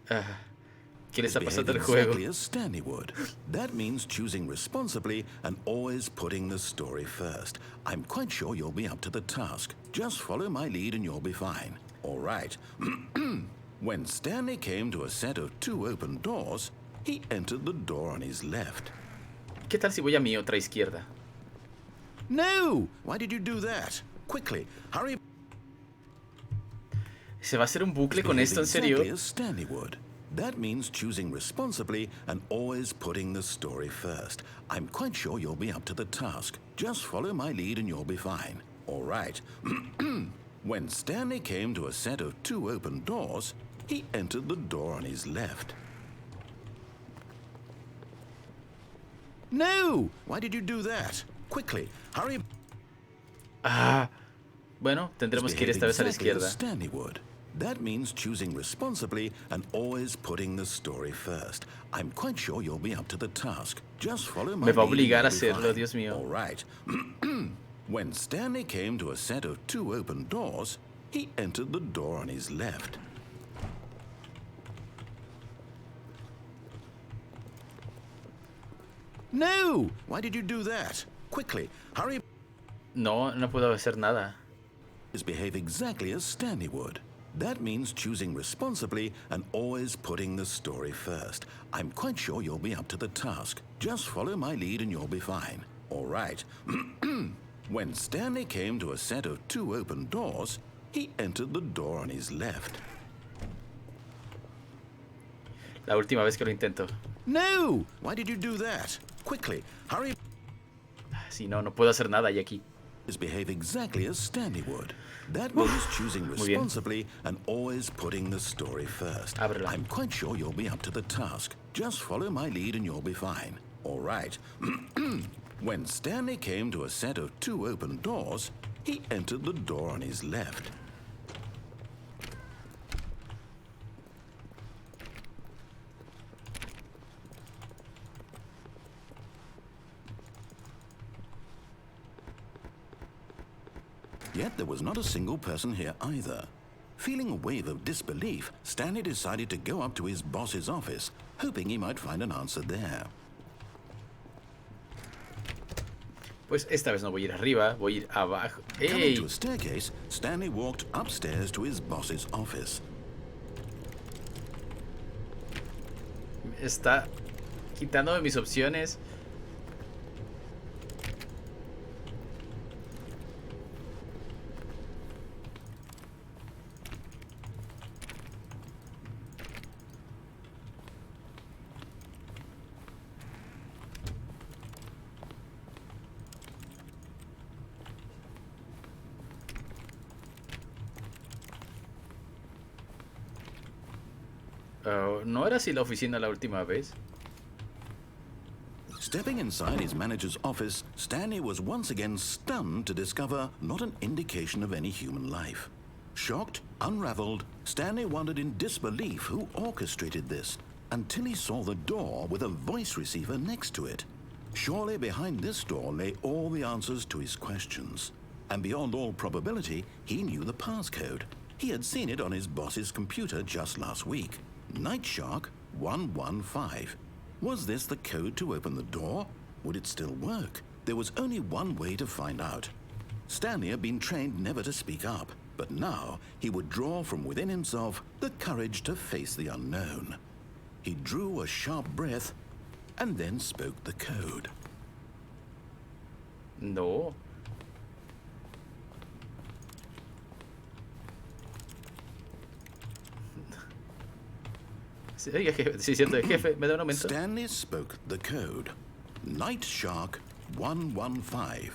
¿Qué le está pasando al Behave juego? exactly as Stanley would. That means choosing responsibly and always putting the story first. I'm quite sure you'll be up to the task. Just follow my lead and you'll be fine. All right. When Stanley came to a set of 2 open doors, he entered the door on his left. ¿Qué tal si voy a mi otra izquierda? No! Why did you do that? Quickly, hurry. ¿Se va a hacer un bucle con Behave esto, en serio? exactly as Stanley would. That means choosing responsibly and always putting the story first. I'm quite sure you'll be up to the task. Just follow my lead and you'll be fine. All right. When Stanley came to a set of 2 open doors, he entered the door on his left. No! Why did you do that? Quickly, hurry. Bueno, tendremos que ir esta vez a la Exactly as izquierda. Stanley would. That means choosing responsibly and always putting the story first. I'm quite sure you'll be up to the task. Just follow my Me va a lead and obligar a you'll be hacerlo, fine. Dios mío. All right. When Stanley came to a set of 2 open doors, he entered the door on his left. No! Why did you do that? Quickly, hurry. No, no puedo hacer nada. Behave exactly as Stanley would. That means choosing responsibly and always putting the story first. I'm quite sure you'll be up to the task. Just follow my lead and you'll be fine. All right. When Stanley came to a set of 2 open doors, he entered the door on his left. La última vez que lo intento. No! Why did you do that? Quickly, hurry. Si no, no puedo hacer nada y aquí. Behave exactly as Stanley would. That means choosing responsibly and always putting the story first. Ábrela. I'm quite sure you'll be up to the task. Just follow my lead and you'll be fine. All right. When Stanley came to a set of 2 open doors, he entered the door on his left. Yet there was not a single person here either. Feeling a wave of disbelief, Stanley decided to go up to his boss's office, hoping he might find an answer there. Pues esta vez no voy a ir arriba, voy a ir abajo. Coming ¡Ey! to a staircase, Stanley walked upstairs to his boss's office. Está quitándome mis opciones. ¿No era así la oficina la última vez? Stepping inside his manager's office, Stanley was once again stunned to discover not an indication of any human life. Shocked, unraveled, Stanley wondered in disbelief who orchestrated this, until he saw the door with a voice receiver next to it. Surely behind this door lay all the answers to his questions. And beyond all probability, he knew the passcode. He had seen it on his boss's computer just last week. Nightshark 115. Was this the code to open the door? Would it still work? There was only one way to find out. Stanley had been trained never to speak up, but now he would draw from within himself the courage to face the unknown. He drew a sharp breath and then spoke the code. No. Oiga, jefe, sí, cierto, jefe, me da un aumento. Stanley spoke the code. Night Shark 115.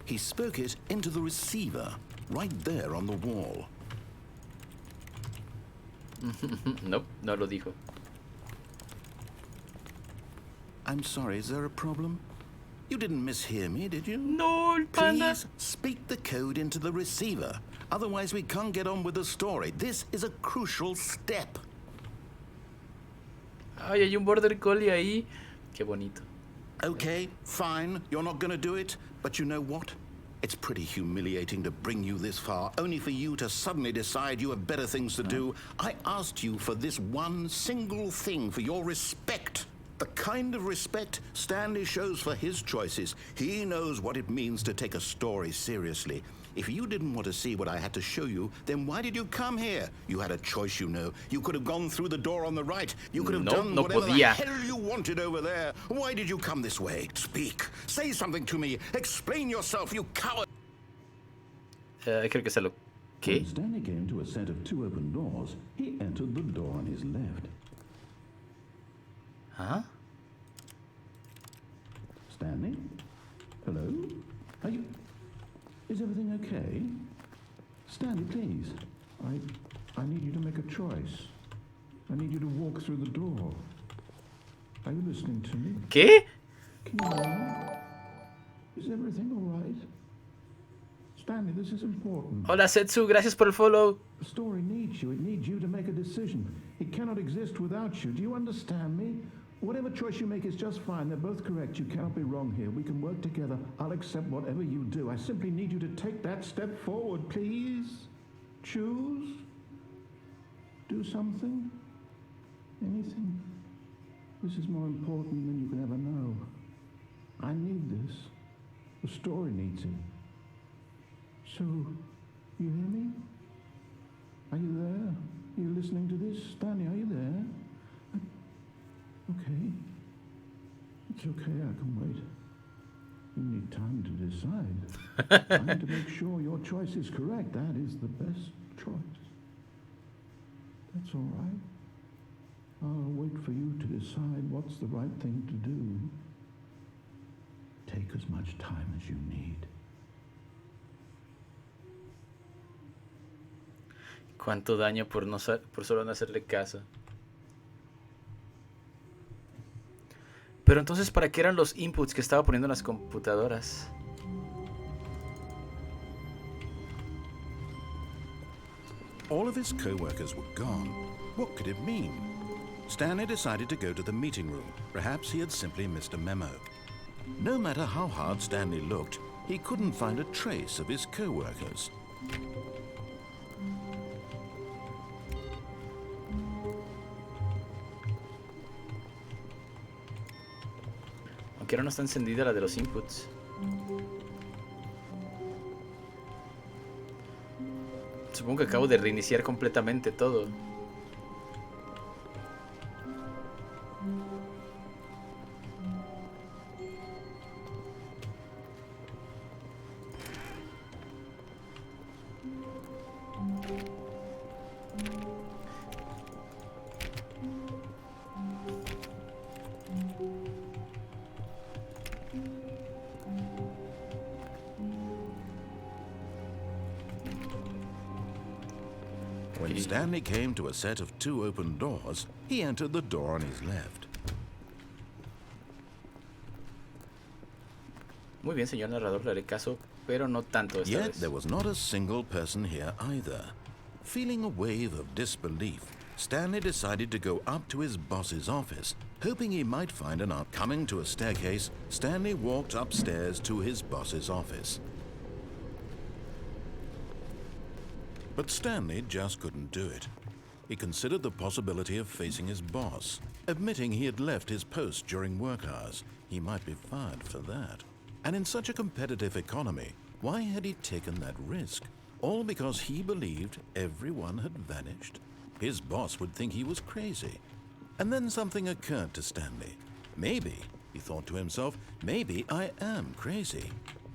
He spoke it into the receiver, right there on the wall. Nope, no lo dijo. I'm sorry, is there a problem? You didn't mishear me, did you? No, el panda. Please speak the code into the receiver. Otherwise, we can't get on with the story. This is a crucial step. Ay, hay un border collie ahí. Qué bonito. Okay, fine. You're not going to do it. But you know what? It's pretty humiliating to bring you this far, only for you to suddenly decide you have better things to do. I asked you for this one single thing, for your respect. The kind of respect Stanley shows for his choices. He knows what it means to take a story seriously. If you didn't want to see what I had to show you, then why did you come here? You had a choice, you know. You could have gone through the door on the right. You could have done whatever the hell you wanted over there. Why did you come this way? Speak. Say something to me. Explain yourself, you coward. Creo que se lo... ¿Qué? When Stanley came to a set of 2 open doors, he entered the door on his left. ¿Ah? Stanley? Hello? Are you... Is everything okay? Stanley, please. I need you to make a choice. I need you to walk through the door. Are you listening to me? ¿Qué? Can you hear me? Is everything all right? Stanley, this is important. Hola, Setsu, gracias por el follow. The story needs you. It needs you to make a decision. It cannot exist without you. Do you understand me? Whatever choice you make is just fine. They're both correct. You cannot be wrong here. We can work together. I'll accept whatever you do. I simply need you to take that step forward, please. Choose. Do something. Anything. This is more important than you can ever know. I need this. The story needs it. So, you hear me? Are you there? Are you listening to this? Stanley, are you there? Okay. It's okay, I can wait. You need time to decide. Time to make sure your choice is correct. That is the best choice. That's all right. I'll wait for you to decide what's the right thing to do. Take as much time as you need. Cuánto daño por solo no hacerle caso. Pero entonces, ¿para qué eran los inputs que estaba poniendo en las computadoras? All of his co-workers were gone. What could it mean? Stanley decided to go to the meeting room. Perhaps he had simply missed a memo. No matter how hard Stanley looked, he couldn't find a trace of his co-workers. Aunque ahora no está encendida la de los inputs. Supongo que acabo de reiniciar completamente todo. When Stanley came to a set of 2 open doors, he entered the door on his left. Muy bien, señor narrador, le haré caso, pero no tanto esta Yet vez. there was not a single person here either. Feeling a wave of disbelief, Stanley decided to go up to his boss's office, hoping he might find an out. Coming to a staircase, Stanley walked upstairs to his boss's office. But Stanley just couldn't do it. He considered the possibility of facing his boss, admitting he had left his post during work hours. He might be fired for that. And in such a competitive economy, why had he taken that risk? All because he believed everyone had vanished? His boss would think he was crazy. And then something occurred to Stanley. Maybe, he thought to himself, maybe I am crazy.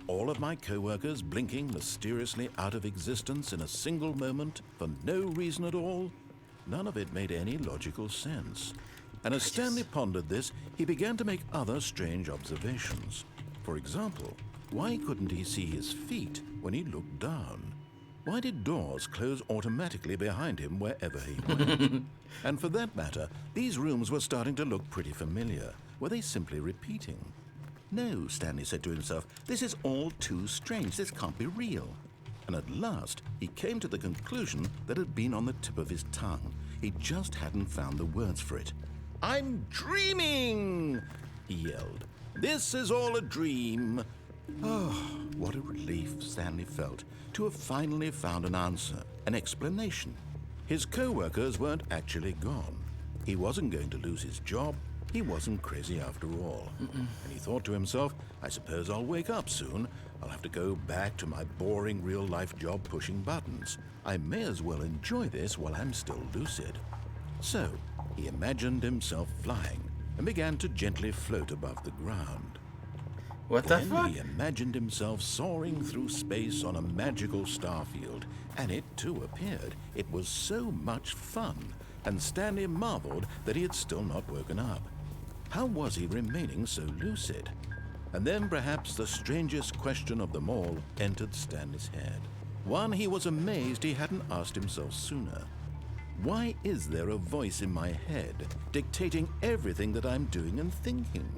All of my co-workers blinking mysteriously out of existence in a single moment for no reason at all? none of it made any logical sense. And as Stanley pondered this, he began to make other strange observations. For example, why couldn't he see his feet when he looked down? Why did doors close automatically behind him wherever he went? And for that matter, these rooms were starting to look pretty familiar. Were they simply repeating? No, Stanley said to himself, this is all too strange. This can't be real. And at last, he came to the conclusion that had been on the tip of his tongue. He just hadn't found the words for it. "I'm dreaming!" he yelled. "This is all a dream." Oh, what a relief Stanley felt to have finally found an answer, an explanation. His co-workers weren't actually gone. He wasn't going to lose his job. He wasn't crazy after all. And he thought to himself, I suppose I'll wake up soon. I'll have to go back to my boring real-life job pushing buttons. I may as well enjoy this while I'm still lucid. So, he imagined himself flying and began to gently float above the ground. What the Then fuck? he imagined himself soaring through space on a magical starfield, and it too appeared. It was so much fun, and Stanley marveled that he had still not woken up. How was he remaining so lucid? And then perhaps the strangest question of them all entered Stanley's head. One he was amazed he hadn't asked himself sooner. Why is there a voice in my head dictating everything that I'm doing and thinking?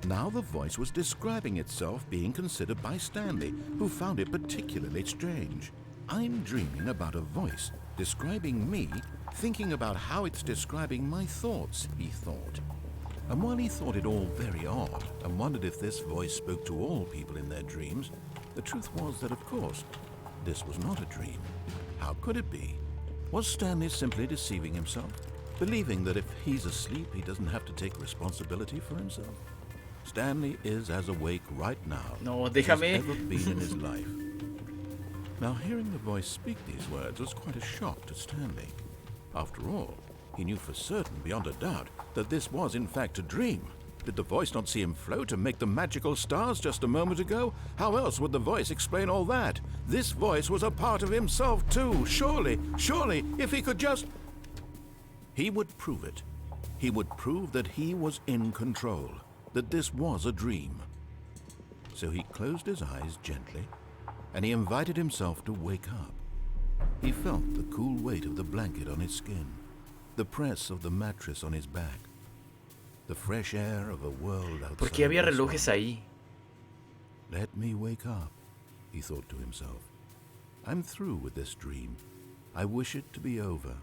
Now the voice was describing itself being considered by Stanley, who found it particularly strange. I'm dreaming about a voice describing me, thinking about how it's describing my thoughts, he thought. And while he thought it all very odd and wondered if this voice spoke to all people in their dreams, the truth was that, of course, this was not a dream. How could it be? Was Stanley simply deceiving himself, believing that if he's asleep, he doesn't have to take responsibility for himself? Stanley is as awake right now No, as he's déjame. ever been in his life. Now, hearing the voice speak these words was quite a shock to Stanley. After all, he knew for certain, beyond a doubt, that this was in fact a dream. Did the voice not see him float and make the magical stars just a moment ago? How else would the voice explain all that? This voice was a part of himself too. Surely, if he could just... He would prove it. He would prove that he was in control, that this was a dream. So he closed his eyes gently, and he invited himself to wake up. He felt the cool weight of the blanket on his skin, the press of the mattress on his back, the fresh air of a world outside. ¿Por qué había this relojes one. ahí? Let me wake up, he thought to himself. I'm through with this dream. I wish it to be over.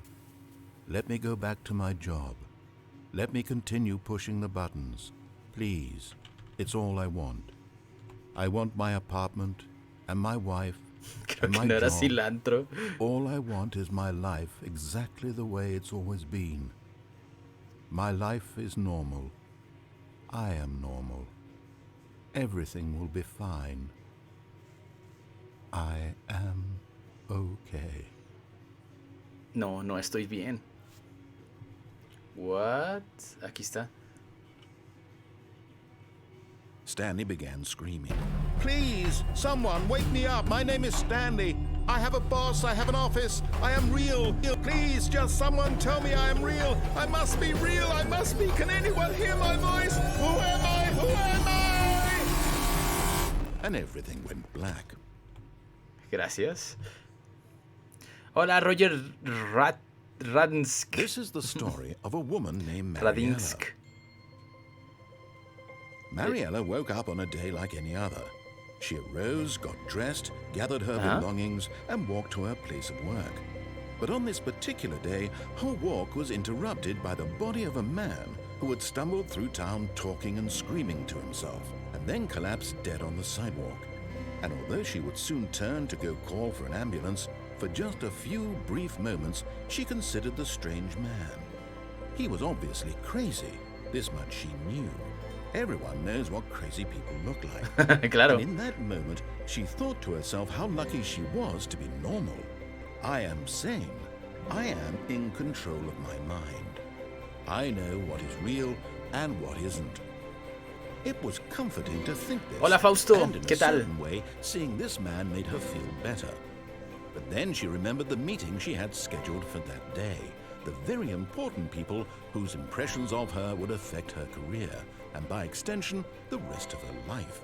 Let me go back to my job. Let me continue pushing the buttons. Please, it's all I want. I want my apartment and my wife Creo and que my no era job. cilantro. All I want is my life exactly the way it's always been. My life is normal. I am normal. Everything will be fine. I am okay. No, no estoy bien. What? Aquí está. Stanley began screaming. Please, someone, wake me up. My name is Stanley. I have a boss. I have an office. I am real. Please, just someone tell me I am real. I must be real. I must be. Can anyone hear my voice? Who am I? Who am I? And everything went black. Gracias. Hola, Roger Radinsk. This is the story of a woman named Mariella. Radinsk. Mariella woke up on a day like any other. She arose, got dressed, gathered her belongings, and walked to her place of work. But on this particular day, her walk was interrupted by the body of a man who had stumbled through town talking and screaming to himself, and then collapsed dead on the sidewalk. And although she would soon turn to go call for an ambulance, for just a few brief moments, she considered the strange man. He was obviously crazy. This much she knew. Everyone knows what crazy people look like. Claro. And in that moment, she thought to herself how lucky she was to be normal. I am sane. I am in control of my mind. I know what is real and what isn't. It was comforting to think this. Hola, Fausto. And in ¿Qué a tal? certain way, seeing this man made her feel better. But then she remembered the meeting she had scheduled for that day. the very important people whose impressions of her would affect her career, and by extension, the rest of her life.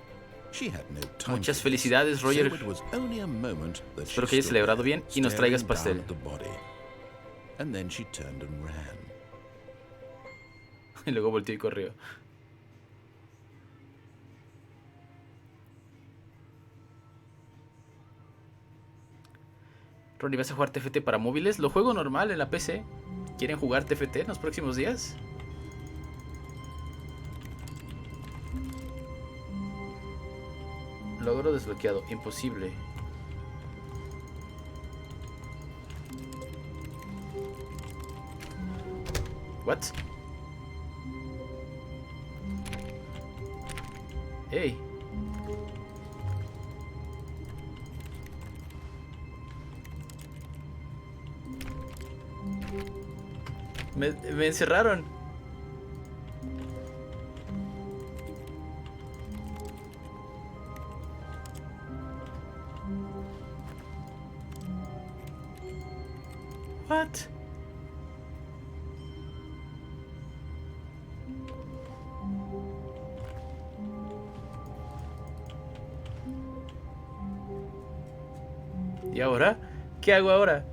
She had no time. Muchas felicidades, Roger. So it was only a moment that Espero she que hayas stood celebrado there, bien y nos traigas staring pastel. down at the body. And then she turned and ran. Y luego volteó y corrió. Ronnie, ¿vas a jugar TFT para móviles? Lo juego normal en la PC. ¿Quieren jugar TFT en los próximos días? Logro desbloqueado. Imposible. What? Hey. Me encerraron. What? ¿Y ahora? ¿Qué hago ahora?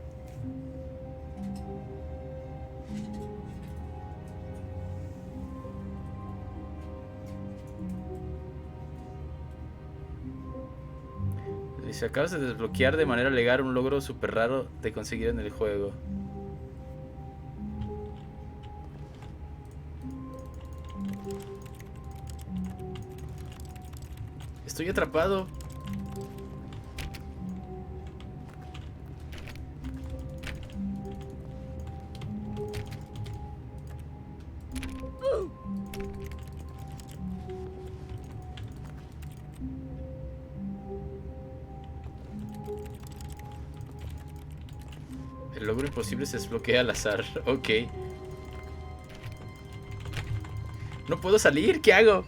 Dice, acabas de desbloquear de manera legal un logro súper raro de conseguir en el juego. Estoy atrapado. El logro imposible se desbloquea al azar. Ok. No puedo salir. ¿Qué hago?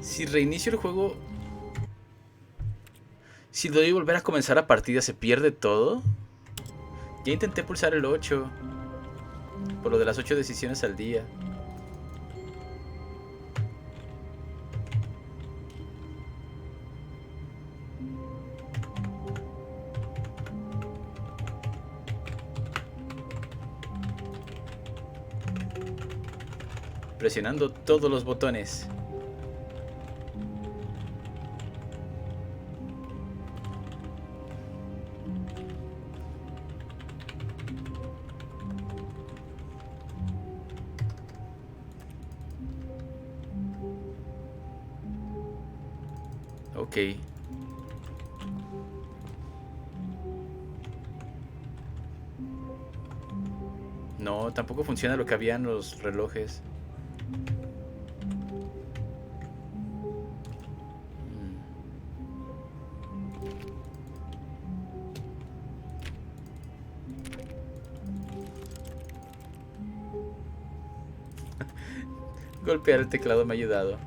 Si reinicio el juego, si doy volver a comenzar la partida, ¿se pierde todo? Ya intenté pulsar el 8 por lo de las 8 decisiones al día. Presionando todos los botones. Ok. No, tampoco funciona lo que había en los relojes. Golpear el teclado me ha ayudado.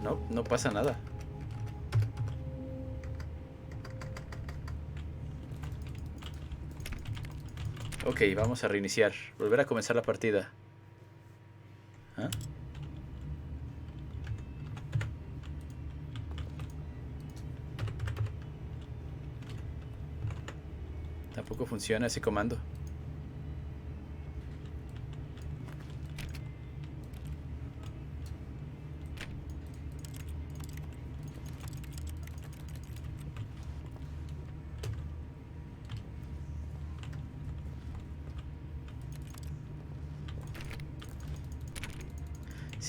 No, no pasa nada. Ok, vamos a reiniciar. Volver a comenzar la partida. ¿Ah? Tampoco funciona ese comando.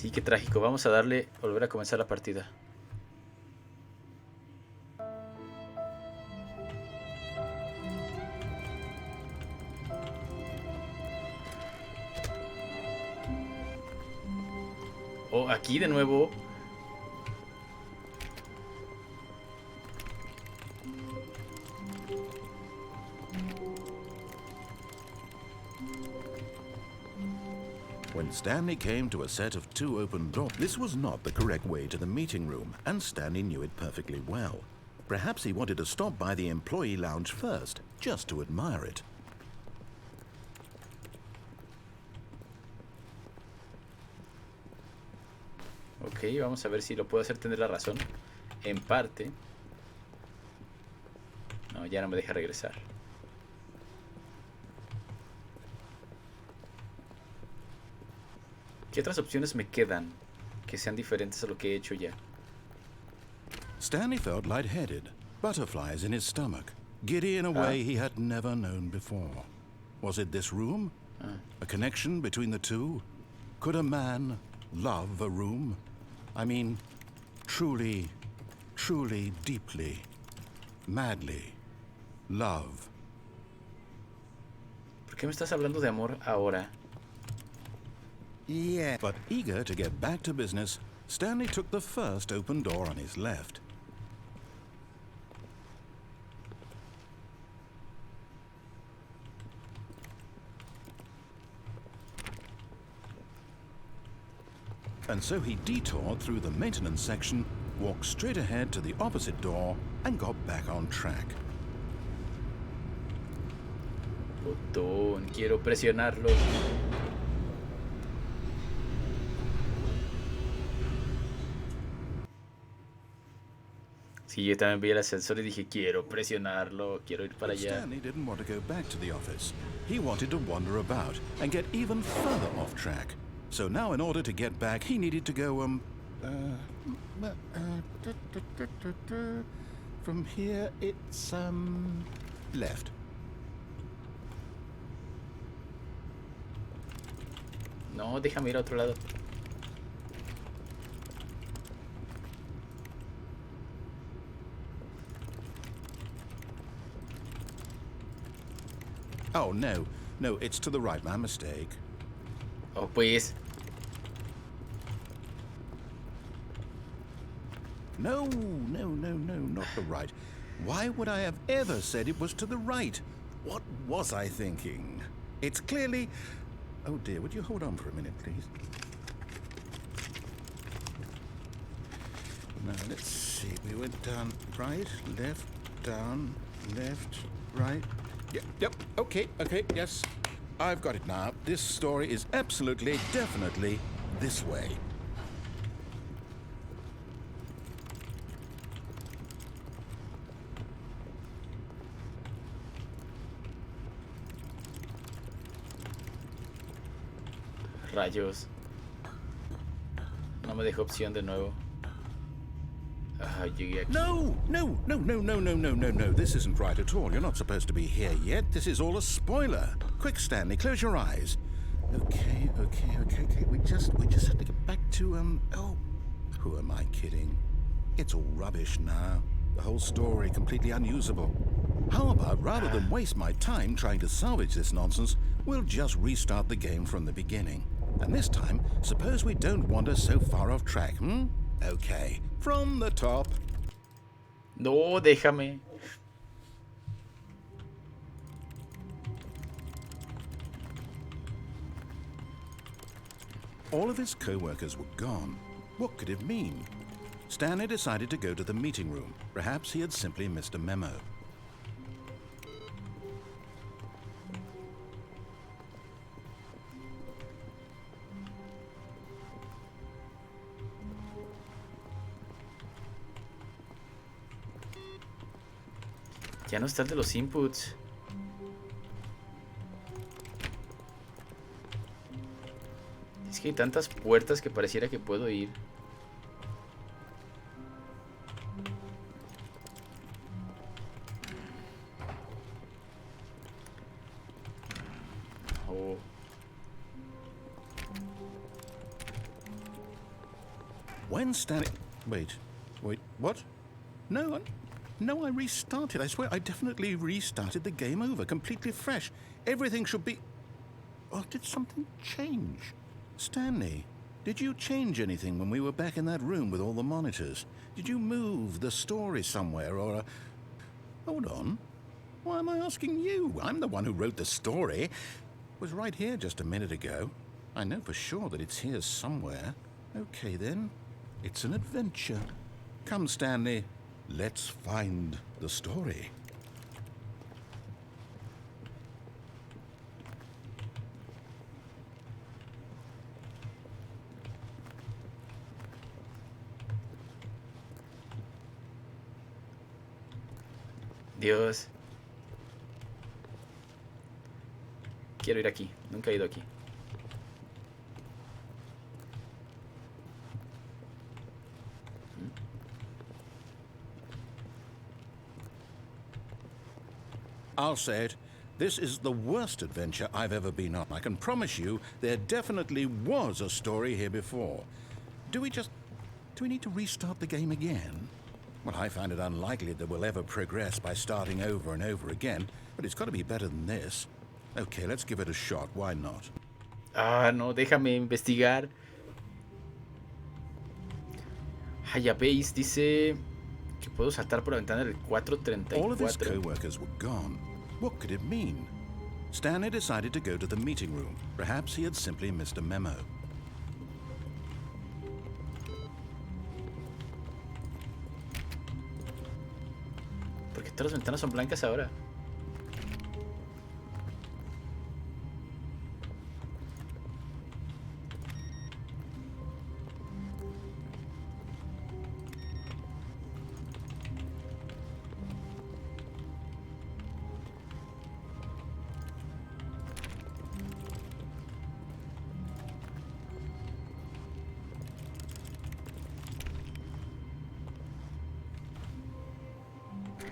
Sí, qué trágico. Vamos a darle, volver a comenzar la partida. Oh, aquí de nuevo. When Stanley came to a set of 2 open doors, this was not the correct way to the meeting room, and Stanley knew it perfectly well. Perhaps he wanted to stop by the employee lounge first, just to admire it. Ok, vamos a ver si lo puedo hacer tener la razón. En parte. No, ya no me deja regresar. ¿Qué otras opciones me quedan que sean diferentes a lo que he hecho ya? Stanley felt lightheaded, butterflies in his stomach, giddy in a way he had never known before. Was it this room? A connection between the two? Could a man love a room? I mean, truly, truly, deeply, madly, love. ¿Por qué me estás hablando de amor ahora? Yeah. But eager to get back to business, Stanley took the first open door on his left. And so he detoured through the maintenance section, walked straight ahead to the opposite door, and got back on track. Botón, quiero presionarlo. Sí, yo también vi el ascensor y dije, quiero presionarlo, quiero ir para But allá. Stanley didn't want to go back to the office. He wanted to wander about and get even further off track. So now in order to get back, he needed to go, from here it's, left. No, déjame ir a otro lado. Oh, no. No, it's to the right. My mistake. Oh, pues. No, not the right. Why would I have ever said it was to the right? What was I thinking? It's clearly... Oh dear, would you hold on for a minute, please? Now, let's see. We went down right, left, down, left, right. Yep, okay, yes. I've got it now. This story is absolutely, definitely this way. Rayos. No me dejó opción de nuevo. Ah, llegué aquí. No. This isn't right at all. You're not supposed to be here yet. This is all a spoiler. Quick, Stanley, close your eyes. Okay. We just have to get back to, oh, who am I kidding? It's all rubbish now. The whole story completely unusable. How about, rather than waste my time trying to salvage this nonsense, we'll just restart the game from the beginning. And this time, suppose we don't wander so far off track, Okay, from the top. No, déjame. All of his co-workers were gone. What could it mean? Stanley decided to go to the meeting room. Perhaps he had simply missed a memo. Ya no está el de los inputs. Es que hay tantas puertas que pareciera que puedo ir. Oh. When Stanley... Wait, what? No, I restarted. I swear, I definitely restarted the game over, completely fresh. Everything should be... Oh, did something change? Stanley, did you change anything when we were back in that room with all the monitors? Did you move the story somewhere, or... Hold on. Why am I asking you? I'm the one who wrote the story. It was right here just a minute ago. I know for sure that it's here somewhere. Okay, then. It's an adventure. Come, Stanley. Let's find the story. Dios. Quiero ir aquí. Nunca he ido aquí. I'll say it. This is the worst adventure I've ever been on. I can promise you there definitely was a story here before. Do we need to restart the game again? Well, I find it unlikely that we'll ever progress by starting over and over again, but it's got to be better than this. Okay, let's give it a shot. Why not? Ah, no, déjame investigar. Ah, ya veis, dice que puedo saltar por la ventana del All of his 434. co-workers were gone. What could it mean? Stanley decided to go to the meeting room. Perhaps he had simply missed a memo. Porque todas las ventanas son blancas ahora.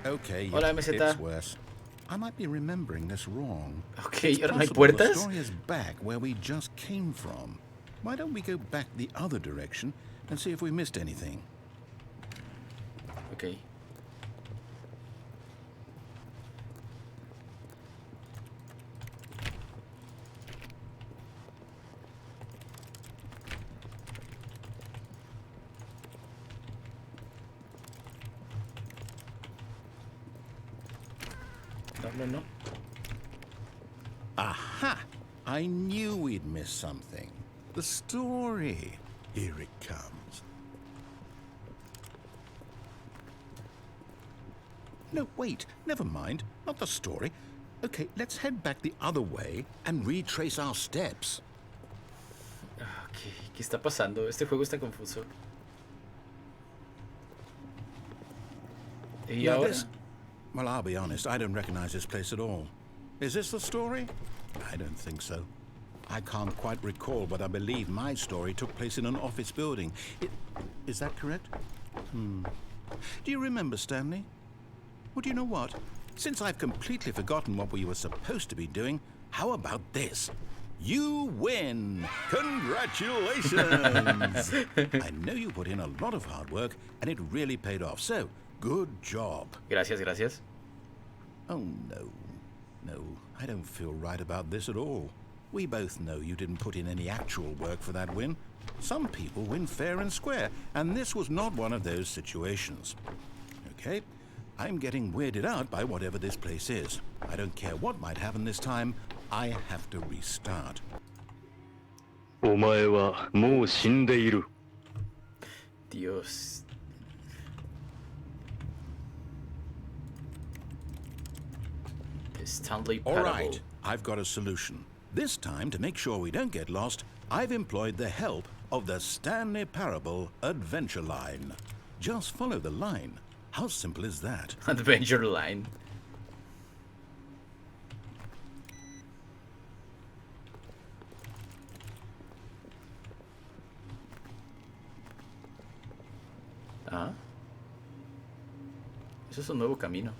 Okay, Hola, yes, MZ. it's worse. I might be remembering this wrong. Ok, It's ahora no hay possible the puertas. story is back where we just came from. Why don't we go back the other direction and see if we missed anything? Ok. No. Aha! I knew we'd miss something. The story. Here it comes. No, wait. Never mind. Not the story. Okay, let's head back the other way and retrace our steps. Ok, ¿qué está pasando? Este juego está confuso. ¿Y Now ahora? this... Well, I'll be honest, I don't recognize this place at all. Is this the story? I don't think so. I can't quite recall, but I believe my story took place in an office building. Is that correct? Do you remember, Stanley? Well, do you know what? Since I've completely forgotten what we were supposed to be doing, how about this? You win! Congratulations! I know you put in a lot of hard work, and it really paid off, so good job. Gracias. Oh, no, I don't feel right about this at all. We both know you didn't put in any actual work for that win. Some people win fair and square, and this was not one of those situations. Okay, I'm getting weirded out by whatever this place is. I don't care what might happen this time, I have to restart. お前はもう死んでいる。 Dios. Stanley All Parable. right, I've got a solution. This time, to make sure we don't get lost, I've employed the help of the Stanley Parable Adventure Line. Just follow the line. How simple is that? Adventure Line. Ah. Eso es un nuevo camino.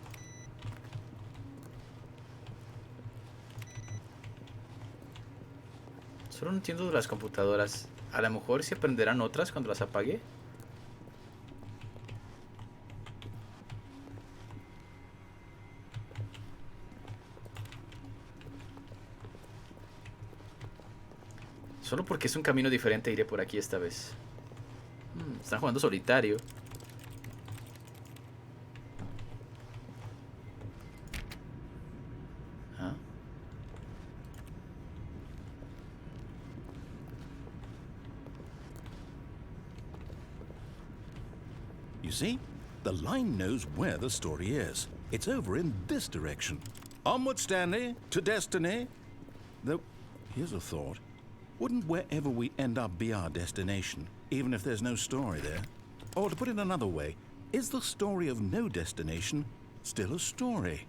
Solo no entiendo de las computadoras. A lo mejor se aprenderán otras cuando las apague. Solo porque es un camino diferente iré por aquí esta vez. Están jugando solitario. ¿Ah? You see? The line knows where the story is. It's over in this direction. Onward, Stanley, to destiny. Though, here's a thought. Wouldn't wherever we end up be our destination, even if there's no story there? Or to put it another way, is the story of no destination still a story?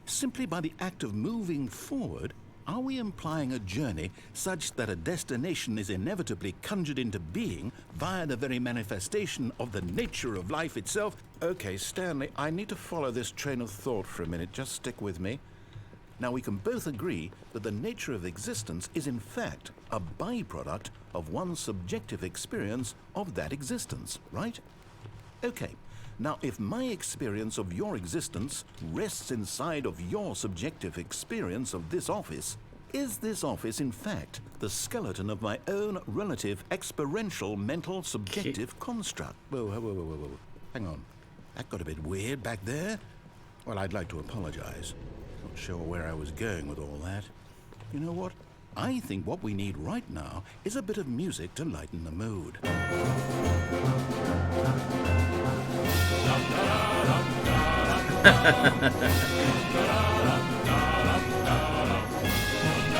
Simply by the act of moving forward, are we implying a journey such that a destination is inevitably conjured into being via the very manifestation of the nature of life itself? Okay, Stanley, I need to follow this train of thought for a minute. Just stick with me. Now, we can both agree that the nature of existence is in fact a byproduct of one's subjective experience of that existence, right? Okay. Now, if my experience of your existence rests inside of your subjective experience of this office, is this office, in fact, the skeleton of my own relative experiential mental subjective construct? Whoa. Hang on. That got a bit weird back there. Well, I'd like to apologize. Not sure where I was going with all that. You know what? I think what we need right now is a bit of music to lighten the mood.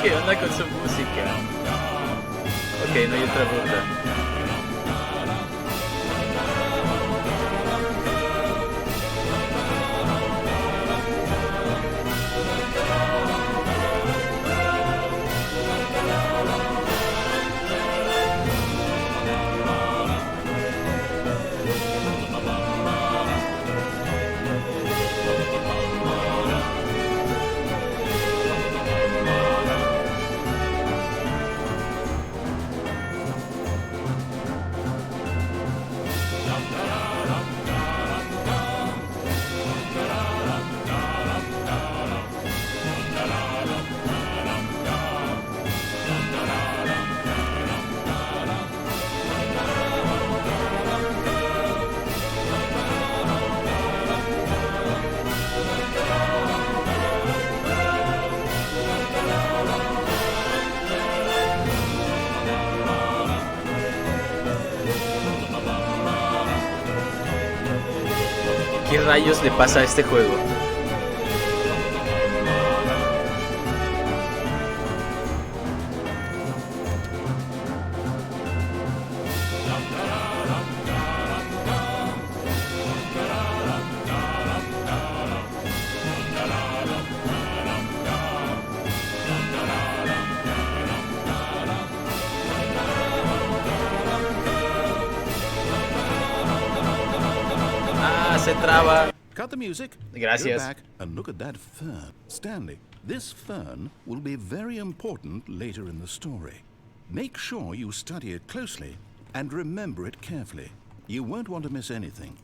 ¿Qué onda con su música? Ok, no hay otra ruta. ¿Qué rayos le pasa a este juego? Se traba. Cut the music. Gracias. Go back and look at that fern. Stanley, this fern will be very important later in the story. Make sure you study it closely and remember it carefully. You won't want to miss anything.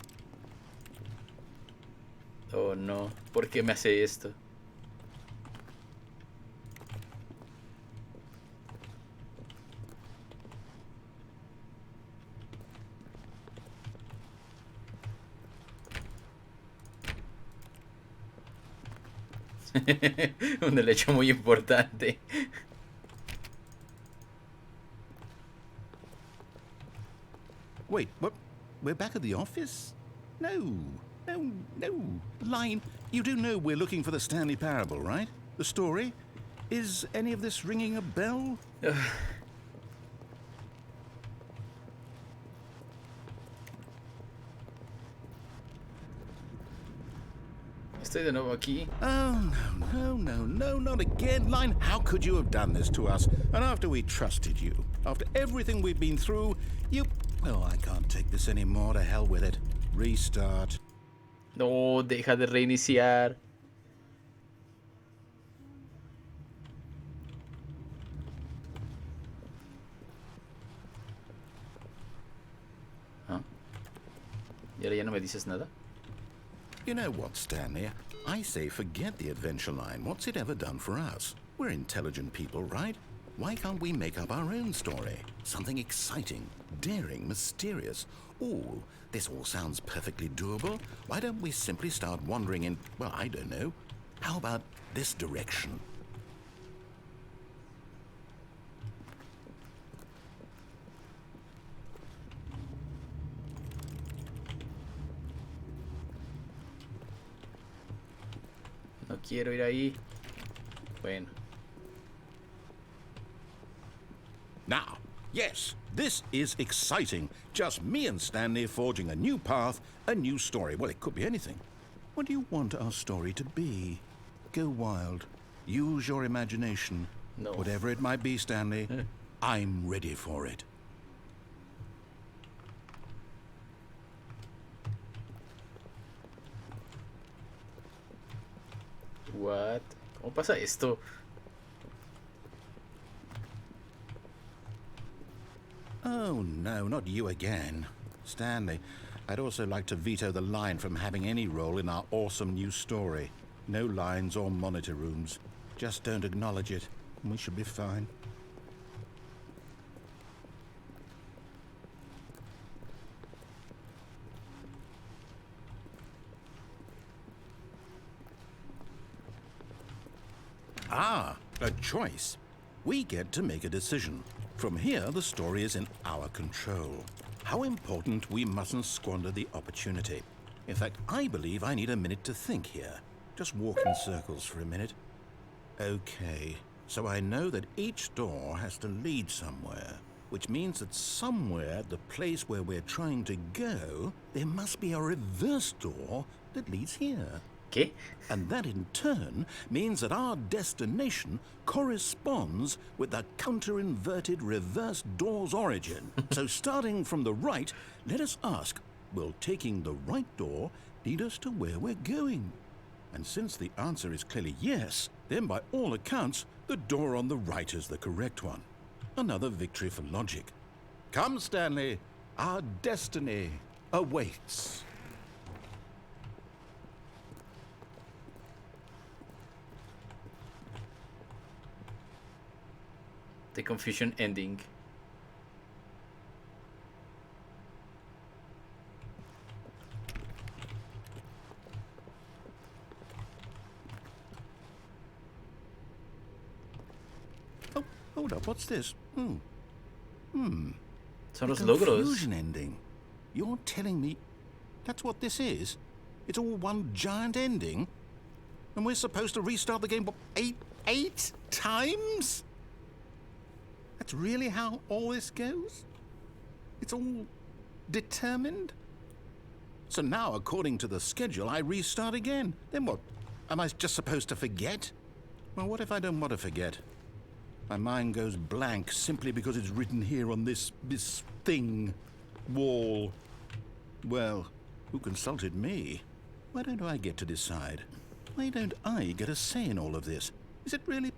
Oh no, ¿por qué me hace esto? Un helecho muy importante. Wait, what? We're back at the office? No. Line, you do know we're looking for the Stanley Parable, right? The story? Is any of this ringing a bell? Estoy de nuevo aquí. Oh, no, not again. Line, how could you have done this to us? And after we trusted you, after everything we've been through, you... Oh, I can't take this anymore. To hell with it. Restart. No, deja de reiniciar. ¿Ah? ¿Y ahora ya no me dices nada? You know what, Stanley? I say forget the adventure line. What's it ever done for us? We're intelligent people, right? Why can't we make up our own story? Something exciting, daring, mysterious. Ooh, this all sounds perfectly doable. Why don't we simply start wandering in, well, I don't know. How about this direction? No quiero ir ahí. Bueno. Now, yes, this is exciting. Just me and Stanley forging a new path, a new story. Well, it could be anything. What do you want our story to be? Go wild. Use your imagination. No. Whatever it might be, Stanley, I'm ready for it. What? ¿Cómo pasa esto? Oh, no, not you again. Stanley, I'd also like to veto the line from having any role in our awesome new story. No lines or monitor rooms. Just don't acknowledge it, and we should be fine. Ah, a choice. We get to make a decision. From here, the story is in our control. How important we mustn't squander the opportunity. In fact, I believe I need a minute to think here. Just walk in circles for a minute. Okay, so I know that each door has to lead somewhere, which means that somewhere at the place where we're trying to go, there must be a reverse door that leads here. ¿Qué? And that in turn means that our destination corresponds with the counter-inverted reverse door's origin. So starting from the right, let us ask, will taking the right door lead us to where we're going? And since the answer is clearly yes, then by all accounts, the door on the right is the correct one. Another victory for logic. Come, Stanley, our destiny awaits. The confusion ending. Oh, hold up, what's this? Son los The logros. confusion ending. You're telling me that's what this is? It's all one giant ending? And we're supposed to restart the game, what, eight times? That's really how all this goes? It's all determined? So now, according to the schedule, I restart again. Then what? Am I just supposed to forget? Well, what if I don't want to forget? My mind goes blank simply because it's written here on this thing, wall. Well, who consulted me? Why don't I get to decide? Why don't I get a say in all of this? Is it really?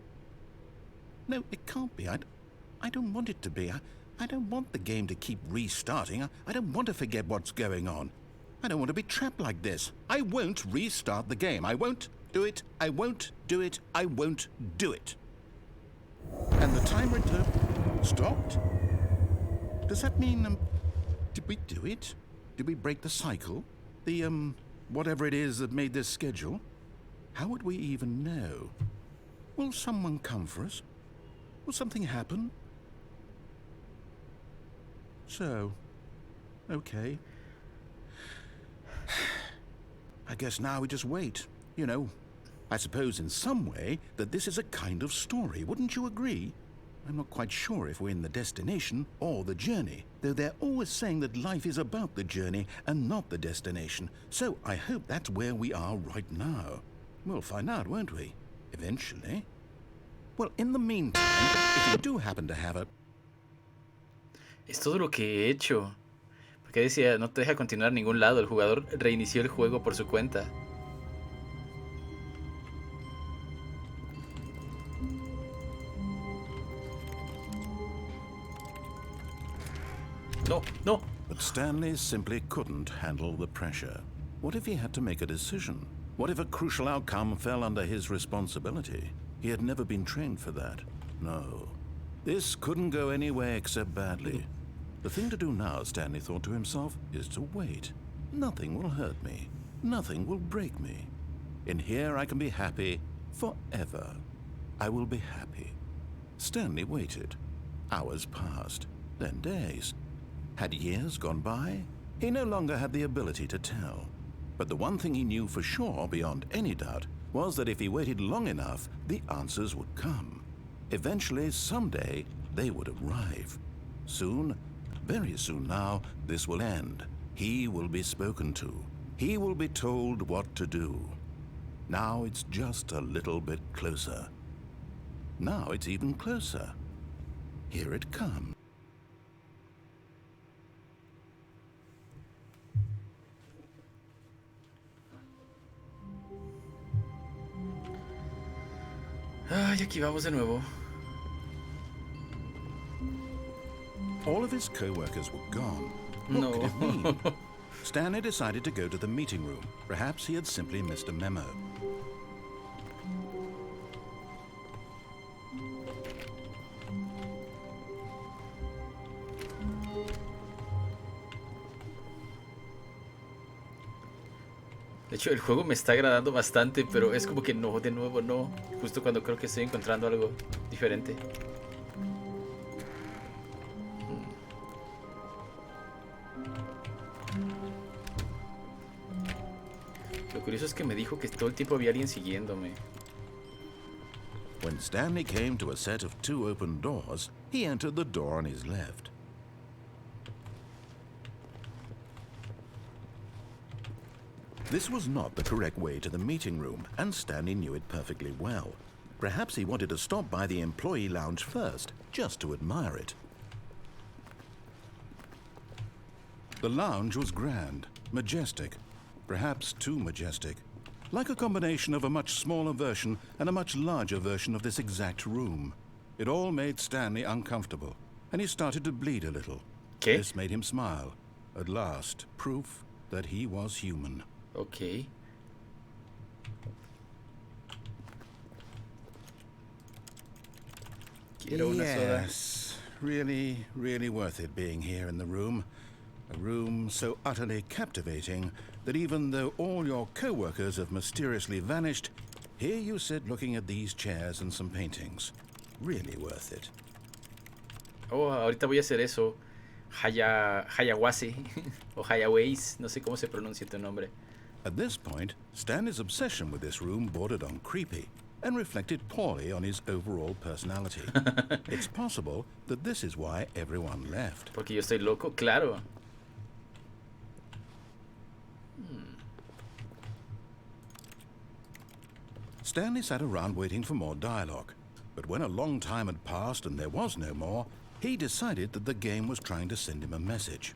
No, it can't be. I don't want it to be. I don't want the game to keep restarting. I don't want to forget what's going on. I don't want to be trapped like this. I won't restart the game. I won't do it. I won't do it. I won't do it. And the timer stopped? Does that mean, did we do it? Did we break the cycle? The, whatever it is that made this schedule? How would we even know? Will someone come for us? Will something happen? So, okay. I guess now we just wait. You know, I suppose in some way that this is a kind of story, wouldn't you agree? I'm not quite sure if we're in the destination or the journey, though they're always saying that life is about the journey and not the destination. So I hope that's where we are right now. We'll find out, won't we? Eventually. Well, in the meantime, if you do happen to have a... Es todo lo que he hecho. Porque decía, no te deja continuar a ningún lado. El jugador reinició el juego por su cuenta. No, no. But Stanley simply couldn't handle the pressure. What if he had to make a decision? What if a crucial outcome fell under his responsibility? He had never been trained for that. No. This couldn't go anywhere except badly. The thing to do now, Stanley thought to himself, is to wait. Nothing will hurt me. Nothing will break me. In here I can be happy forever. I will be happy. Stanley waited. Hours passed, then days. Had years gone by? He no longer had the ability to tell. But the one thing he knew for sure, beyond any doubt, was that if he waited long enough, the answers would come. Eventually, someday, they would arrive. Soon, very soon now, this will end. He will be spoken to. He will be told what to do. Now it's just a little bit closer. Now it's even closer. Here it comes. Ay, aquí vamos de nuevo. All of his co-workers were gone. What No. could it mean? Stanley decided to go to the meeting room. Perhaps he had simply missed a memo. De hecho, el juego me está agradando bastante, pero es como que no, de nuevo no. Justo cuando creo que estoy encontrando algo diferente. Lo curioso es que me dijo que todo el tiempo había alguien siguiéndome. When Stanley came to a set of 2 open doors, he entered the door on his left. This was not the correct way to the meeting room, and Stanley knew it perfectly well. Perhaps he wanted to stop by the employee lounge first, just to admire it. The lounge was grand, majestic, perhaps too majestic, like a combination of a much smaller version and a much larger version of this exact room. It all made Stanley uncomfortable, and he started to bleed a little. ¿Qué? This made him smile. At last, proof that he was human. Ok. Quiero una soda. Yes, really, really worth it being here in the room. A room so utterly captivating that even though all your co-workers have mysteriously vanished, here you sit looking at these chairs and some paintings. Really worth it. Oh, ahorita voy a hacer eso. Hayawase o Hayaways, no sé cómo se pronuncia tu nombre. At this point, Stanley's obsession with this room bordered on creepy and reflected poorly on his overall personality. It's possible that this is why everyone left. Porque yo estoy loco, claro. Stanley sat around waiting for more dialogue, but when a long time had passed and there was no more, he decided that the game was trying to send him a message.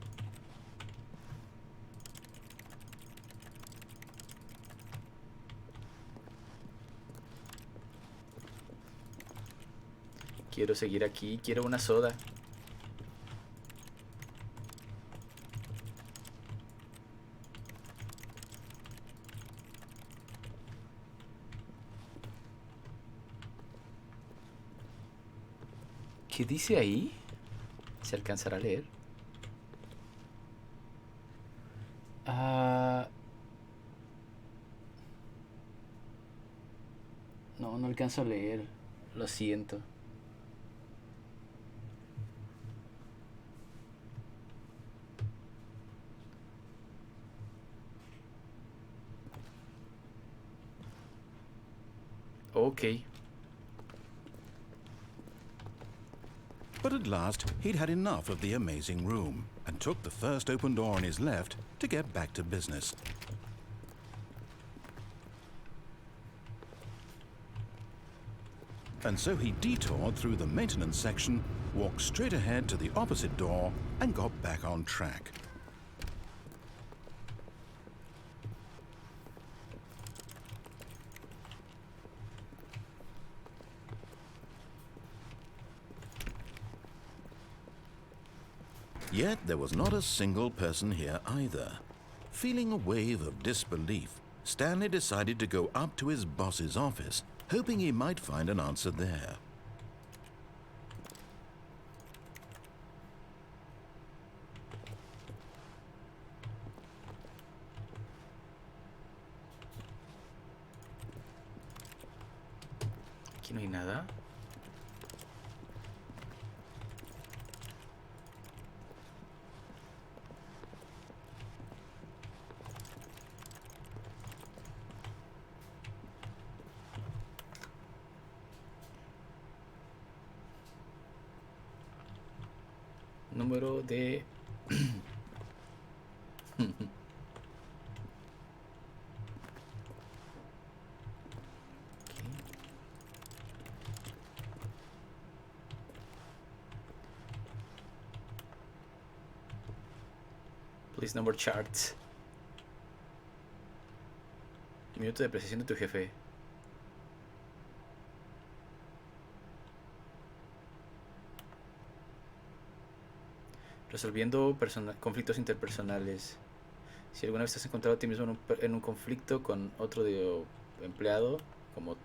Quiero seguir aquí, quiero una soda. ¿Qué dice ahí? ¿Se alcanzará a leer? No, no alcanzo a leer. Lo siento. Ok. But at last, he'd had enough of the amazing room and took the first open door on his left to get back to business. And so he detoured through the maintenance section, walked straight ahead to the opposite door, and got back on track. Yet there was not a single person here either. Feeling a wave of disbelief, Stanley decided to go up to his boss's office, hoping he might find an answer there. Aquí no hay nada. Número de... Please number charts. Minuto de apreciación de tu jefe. Resolviendo conflictos interpersonales. Si alguna vez te has encontrado a ti mismo en un conflicto con otro empleado, como...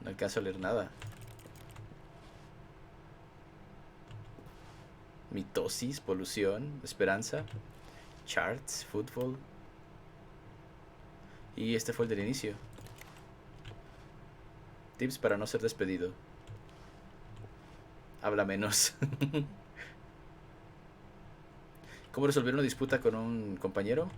no alcanzo a leer nada. Mitosis, polución, esperanza, charts, fútbol. Y este fue el del inicio. Tips para no ser despedido. Habla menos. ¿Cómo resolver una disputa con un compañero?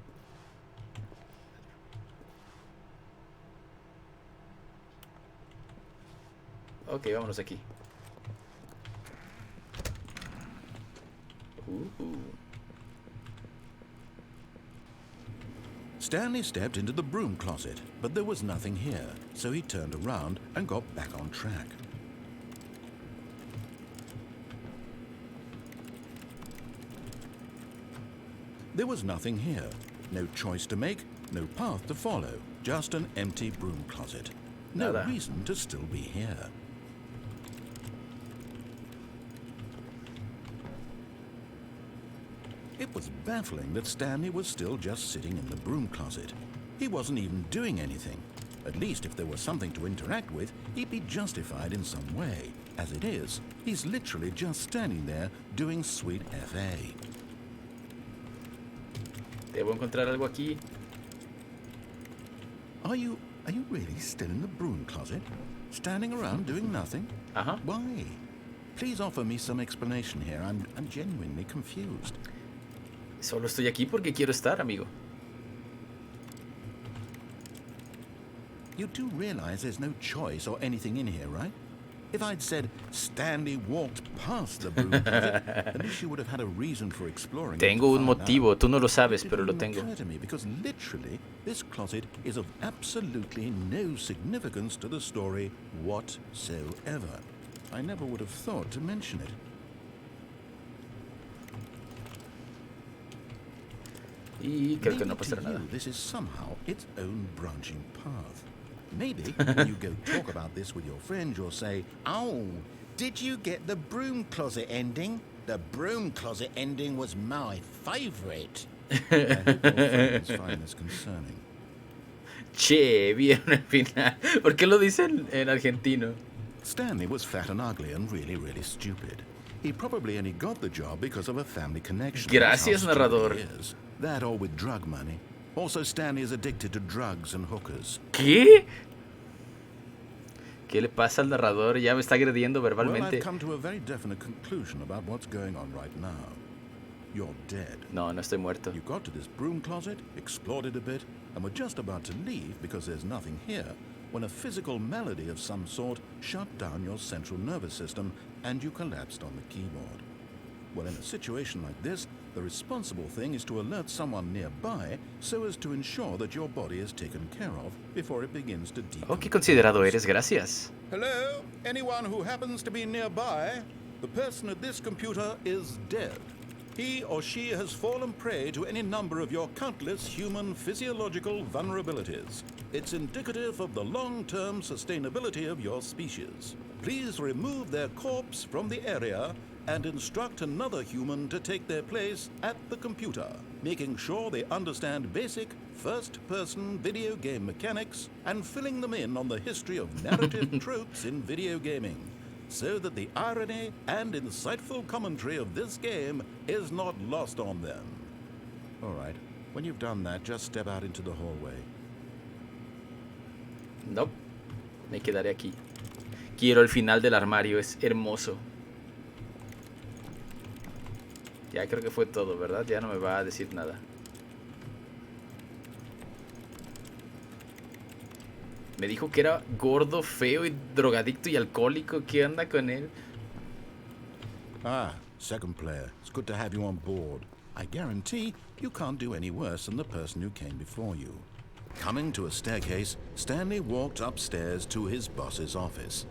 Ok, vámonos de aquí. Stanley stepped into the broom closet, but there was nothing here, so he turned around and got back on track. There was nothing here. No choice to make, no path to follow. Just an empty broom closet. No Nada. reason to still be here. It was baffling that Stanley was still just sitting in the broom closet. He wasn't even doing anything. At least if there was something to interact with, he'd be justified in some way. As it is, he's literally just standing there doing sweet FA. Debo encontrar algo aquí. Are you really still in the broom closet? Standing around doing nothing? Ajá. Why? Please offer me some explanation here. I'm genuinely confused. Solo estoy aquí porque quiero estar, amigo. You do realize there's no choice or anything in here, right? If I'd said Stanley walked past the broom closet, at least you would have had a reason for exploring. Tengo un motivo, tú no lo sabes, pero lo It tengo. didn't occur to me because literally this closet is of absolutely no significance to the story whatsoever. I never would have thought to mention it. Y creo que no Maybe pasará to nada. you, this is somehow its own branching path. Maybe when you go talk about this with your friends, you'll say, "Oh, did you get the broom closet ending? The broom closet ending was my favorite." I hope your friends find this concerning. Che, vieron el final. ¿Por qué lo dicen en argentino? Stanley was fat and ugly and really, really stupid. He probably only got the job because of a family connection. Gracias, That's how stupid narrador. he is. That or with drug money. Also, Stanley is addicted to drugs and hookers. ¿Qué? ¿Qué le pasa al narrador? Ya me está agrediendo Well, verbalmente. I've come to a very definite conclusion about what's going on right now. You're dead. No, no estoy muerto. You got to this broom closet, explored it a bit, and were just about to leave because there's nothing here when a physical malady of some sort shut down your central nervous system and you collapsed on the keyboard. Well, in a situation like this, the responsible thing is to alert someone nearby so as to ensure that your body is taken care of before it begins to decompose. Oh, qué considerado eres, gracias. Hello? Anyone who happens to be nearby? The person at this computer is dead. He or she has fallen prey to any number of your countless human physiological vulnerabilities. It's indicative of the long-term sustainability of your species. Please remove their corpse from the area and instruct another human to take their place at the computer, making sure they understand basic first-person video game mechanics and filling them in on the history of narrative tropes in video gaming, so that the irony and insightful commentary of this game is not lost on them. All right, when you've done that, just step out into the hallway. No, me quedaré aquí. Quiero el final del armario, es hermoso. Ya creo que fue todo, ¿verdad? Ya no me va a decir nada. Me dijo que era gordo, feo y drogadicto y alcohólico. ¿Qué onda con él? Ah, second player. It's good to have you on board. I guarantee you can't do any worse than the person who came before you. Coming to a staircase, Stanley walked upstairs to his boss's office.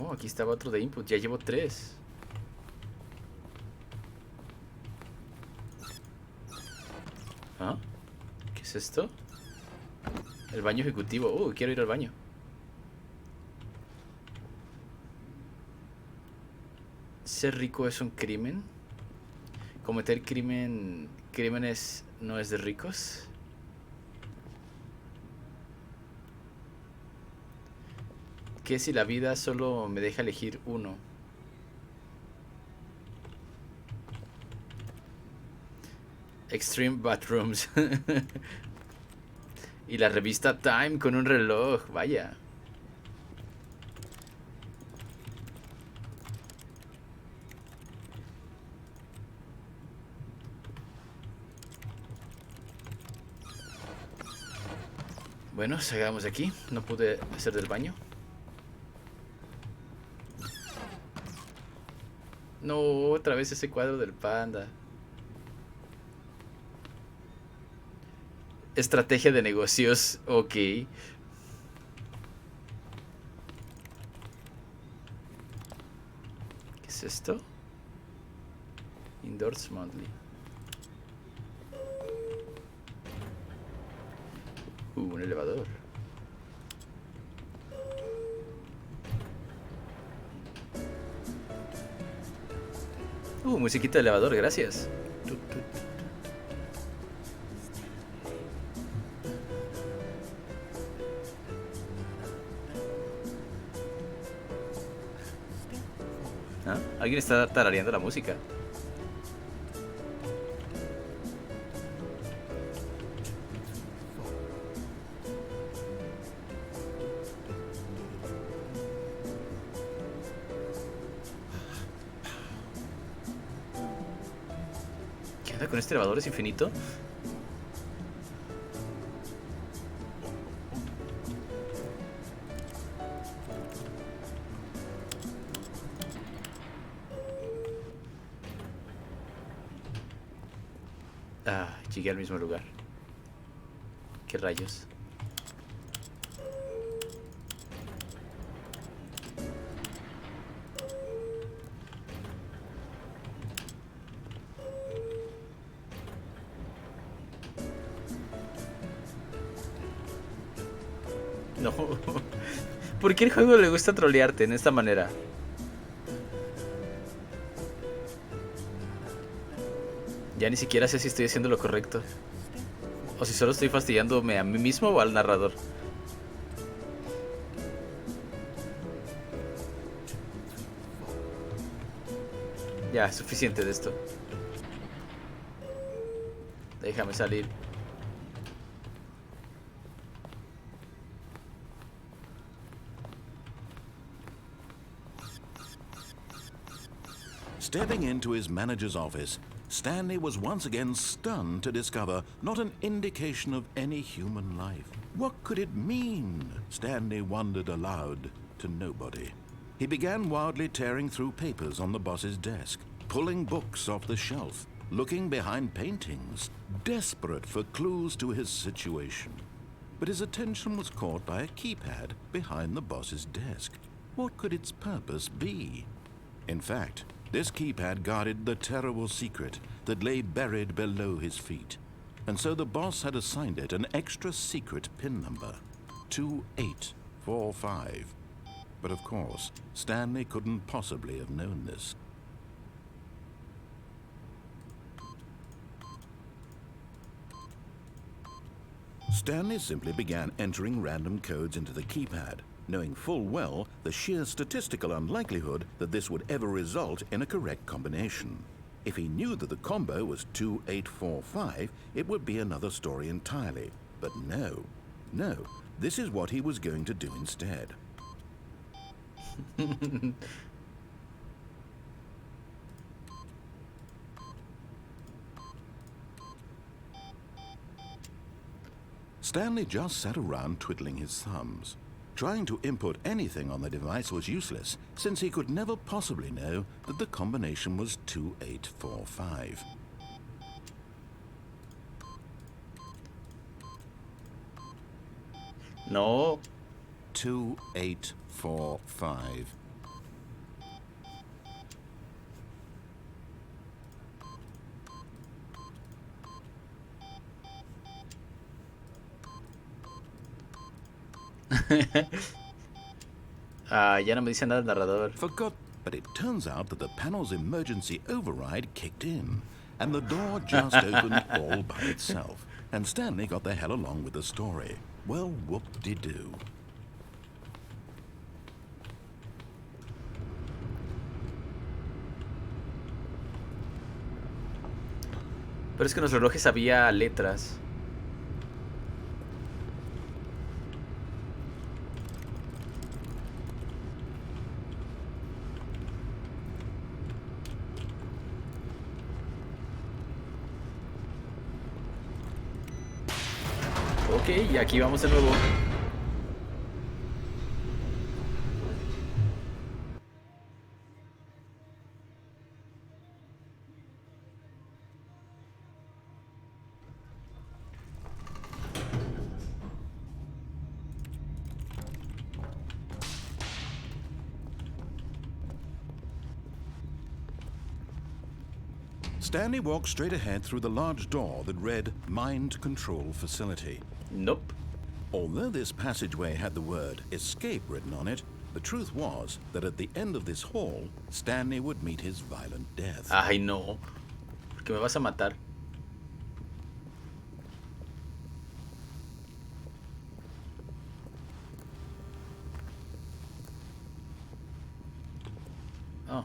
Oh, aquí estaba otro de input. Ya llevo 3. ¿Ah? ¿Qué es esto? El baño ejecutivo. Quiero ir al baño. ¿Ser rico es un crimen? ¿Cometer crímenes no es de ricos? ¿Qué si la vida solo me deja elegir uno? Extreme Bathrooms. Y la revista Time con un reloj. Vaya. Bueno, salgamos de aquí. No pude hacer del baño. No, otra vez ese cuadro del panda. Estrategia de negocios, ok. ¿Qué es esto? Indoors Monthly. Un elevador. Musiquita de elevador, gracias. ¿Ah? Alguien está tarareando la música. ¿Qué onda con este elevador? ¿Es infinito? Llegué al mismo lugar. ¿Qué rayos? No. ¿Por qué el juego le gusta trolearte en esta manera? Ya ni siquiera sé si estoy haciendo lo correcto. O si solo estoy fastidiándome a mí mismo o al narrador. Ya, es suficiente de esto. Déjame salir. Stepping into his manager's office, Stanley was once again stunned to discover not an indication of any human life. What could it mean? Stanley wondered aloud to nobody. He began wildly tearing through papers on the boss's desk, pulling books off the shelf, looking behind paintings, desperate for clues to his situation. But his attention was caught by a keypad behind the boss's desk. What could its purpose be? In fact, this keypad guarded the terrible secret that lay buried below his feet. And so the boss had assigned it an extra secret PIN number, 2845. But of course, Stanley couldn't possibly have known this. Stanley simply began entering random codes into the keypad, knowing full well the sheer statistical unlikelihood that this would ever result in a correct combination. If he knew that the combo was 2845, it would be another story entirely. But no, this is what he was going to do instead. Stanley just sat around twiddling his thumbs. Trying to input anything on the device was useless, since he could never possibly know that the combination was 2845. No. 2845. Ya no me dice nada el narrador. Forgot, but it turns out that the panel's emergency override kicked in, and the door just opened all by itself, and Stanley got the hell along with the story. Well, whoop-de-doo. Pero es que en los relojes había letras. Ok, y aquí vamos de nuevo. Stanley walked straight ahead through the large door that read Mind Control Facility. Nope. Although this passageway had the word escape written on it, the truth was that at the end of this hall, Stanley would meet his violent death. Ay, no. Porque me vas a matar. Oh.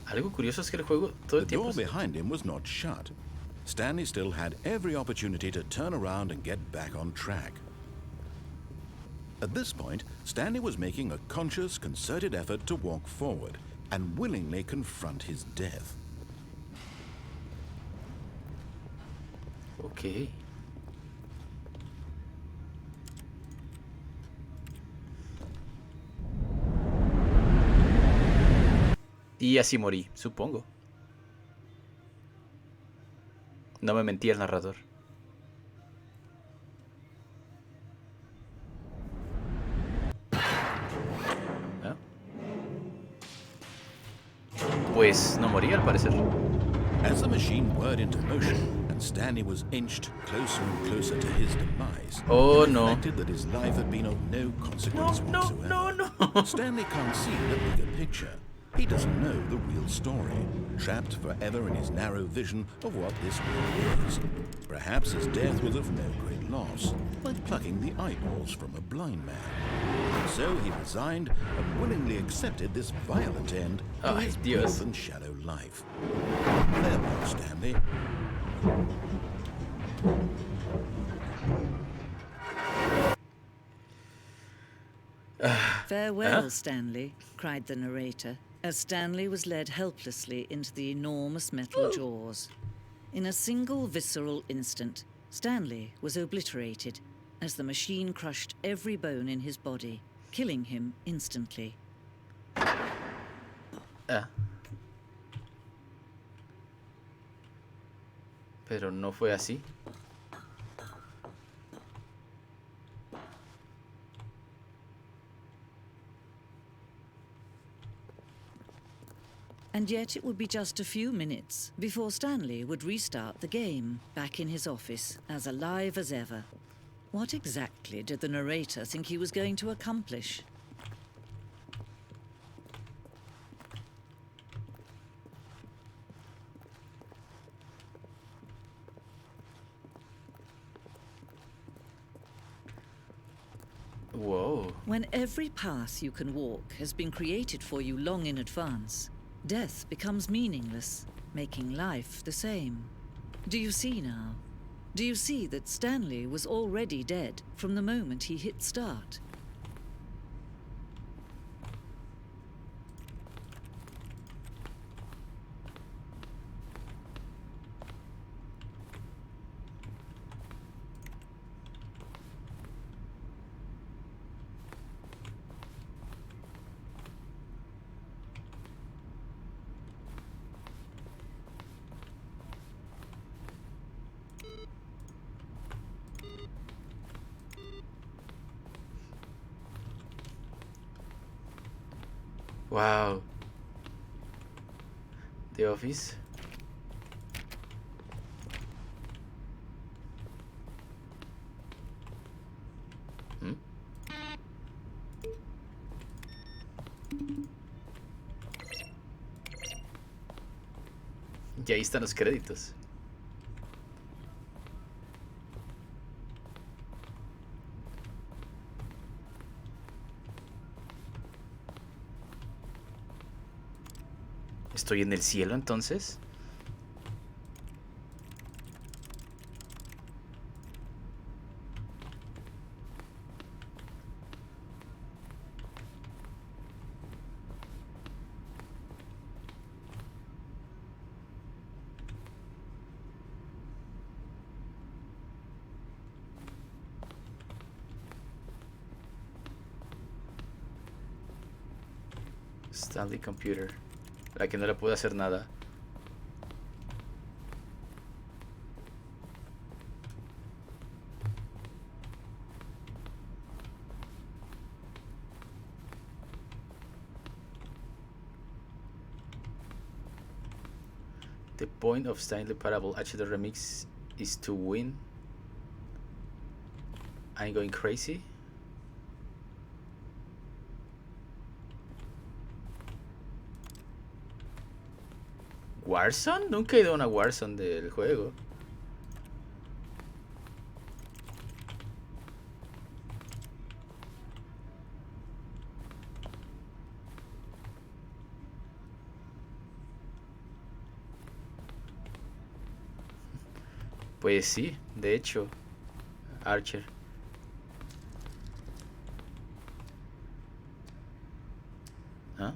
Algo curioso es que el juego todo el The door tiempo... behind him was not shut. Stanley still had every opportunity to turn around and get back on track. At this point, Stanley was making a conscious, concerted effort to walk forward and willingly confront his death. Ok. Y así morí, supongo. No me mentía el narrador. ¿Ah? Pues no morí al parecer. As the machine whirred into motion and Stanley was inched closer and closer to his demise, Oh, he no. reflected that his life had been of no consequence whatsoever. No. Stanley can't see the bigger picture. He doesn't know the real story, trapped forever in his narrow vision of what this world is. Perhaps his death was of no great loss, like plucking the eyeballs from a blind man. So he resigned and willingly accepted this violent end to Ay, his Dios. brief and shallow life. Farewell, Stanley. Farewell, Stanley, cried the narrator, as Stanley was led helplessly into the enormous metal jaws. In a single visceral instant, Stanley was obliterated as the machine crushed every bone in his body, killing him instantly. Ah. Pero no fue así. And yet it would be just a few minutes before Stanley would restart the game, back in his office, as alive as ever. What exactly did the narrator think he was going to accomplish? Whoa. When every path you can walk has been created for you long in advance, death becomes meaningless, making life the same. Do you see now? Do you see that Stanley was already dead from the moment he hit start? Wow. The Office. ¿Mm? Y ahí están los créditos. ¿Estoy en el cielo entonces? Stanley Computer. La que no le pude hacer nada. The point of Stanley Parable HD Remix is to win. I'm going crazy. ¿Warzone? Nunca he ido a una Warzone del juego. Pues sí, de hecho, Archer. ¿Ah?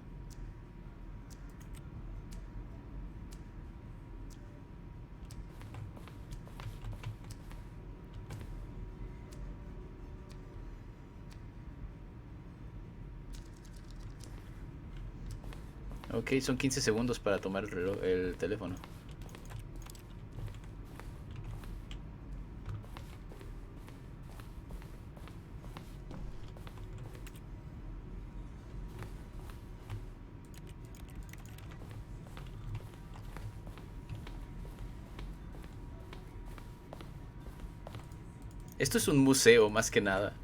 Ok, son 15 segundos para tomar el reloj, el teléfono. Esto es un museo más que nada.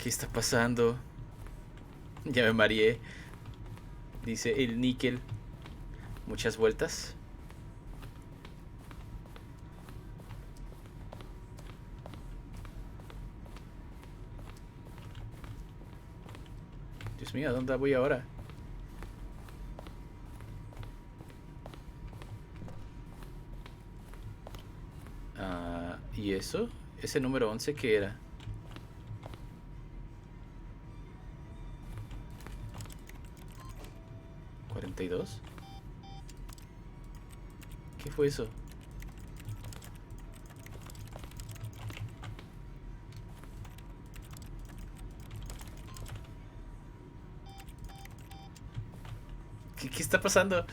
¿Qué está pasando? Ya me mareé. Dice el níquel. Muchas vueltas. Dios mío, ¿a dónde voy ahora? ¿Y eso? ¿Ese número 11 qué era? ¿42? ¿Qué fue eso? ¿Qué está pasando?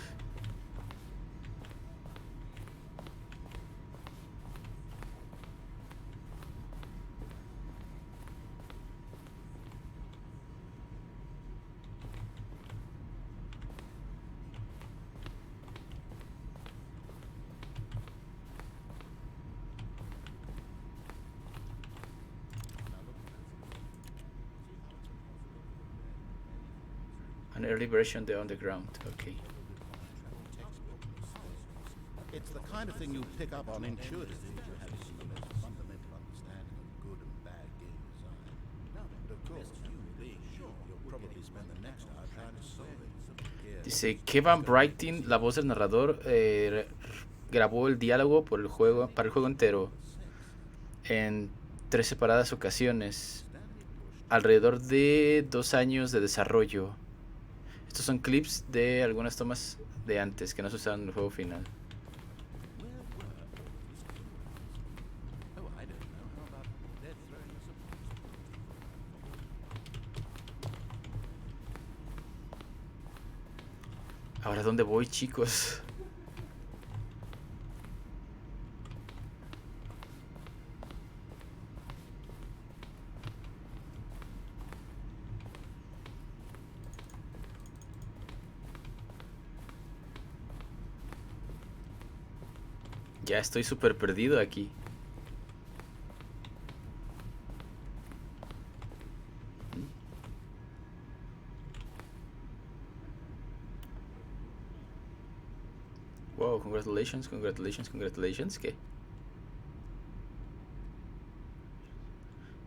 An early version de Underground. Ok. It's the kind of thing you pick up on intuitively if you have even the most fundamental understanding of good and bad game design. And of course, you being you, you'll probably spend the next hour trying to solve it. Dice Kevin Brighton, la voz del narrador, grabó el diálogo por el juego, para el juego entero en 3 separadas ocasiones, alrededor de 2 años de desarrollo. Estos son clips de algunas tomas de antes que no se usaron en el juego final. Ahora, ¿dónde voy, chicos? Ya estoy súper perdido aquí. Wow, congratulations, congratulations, congratulations. ¿Qué?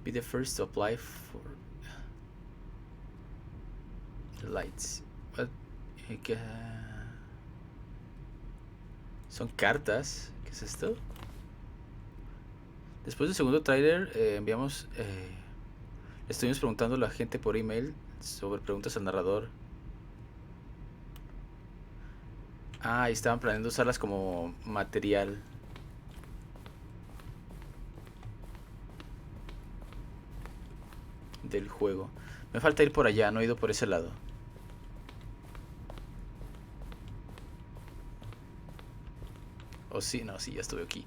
Be the first to apply for the lights. What? Son cartas. ¿Qué es esto? Después del segundo tráiler enviamos... estuvimos preguntando a la gente por email sobre preguntas al narrador. Ah, y estaban planeando usarlas como material. Del juego. Me falta ir por allá, no he ido por ese lado. ¿O sí? No, sí, ya estuve aquí.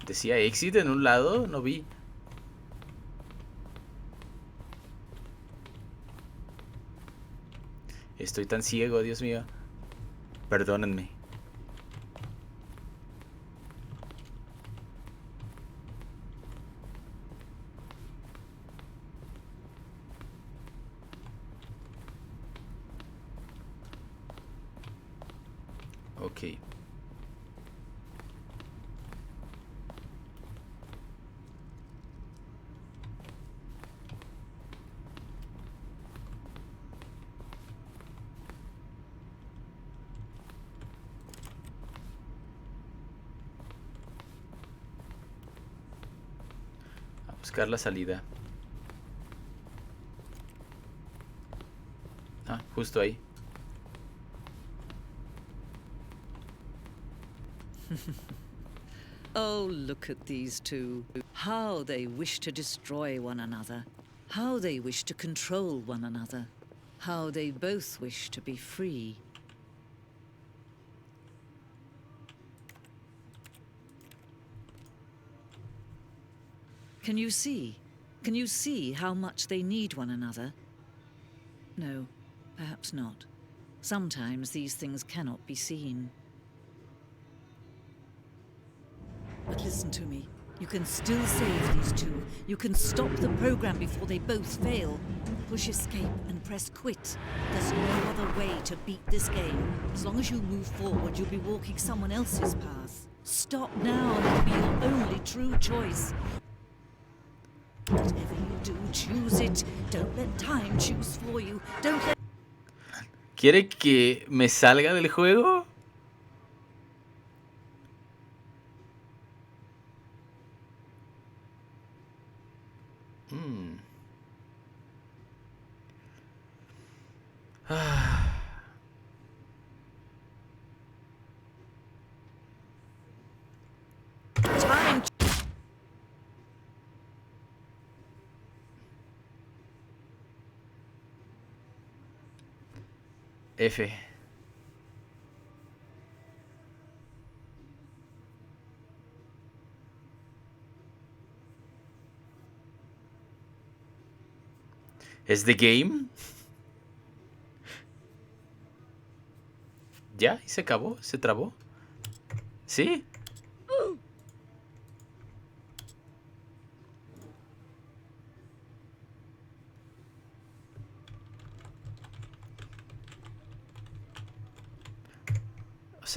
Decía exit en un lado, no vi. Estoy tan ciego, Dios mío. Perdónenme. Ok. Buscar la salida. Ah, justo ahí. Oh, look at these two. How they wish to destroy one another. How they wish to control one another. How they both wish to be free. Can you see? Can you see how much they need one another? No, perhaps not. Sometimes these things cannot be seen. But listen to me. You can still save these two. You can stop the program before they both fail. Push escape and press quit. There's no other way to beat this game. As long as you move forward, you'll be walking someone else's path. Stop now and it'll be your only true choice. Whatever you do, choose it. Don't let time choose for you. Don't let... ¿Quiere que me salga del juego? Time... F. ¿Es the game? ¿Ya? ¿Y se acabó? ¿Se trabó? ¿Sí?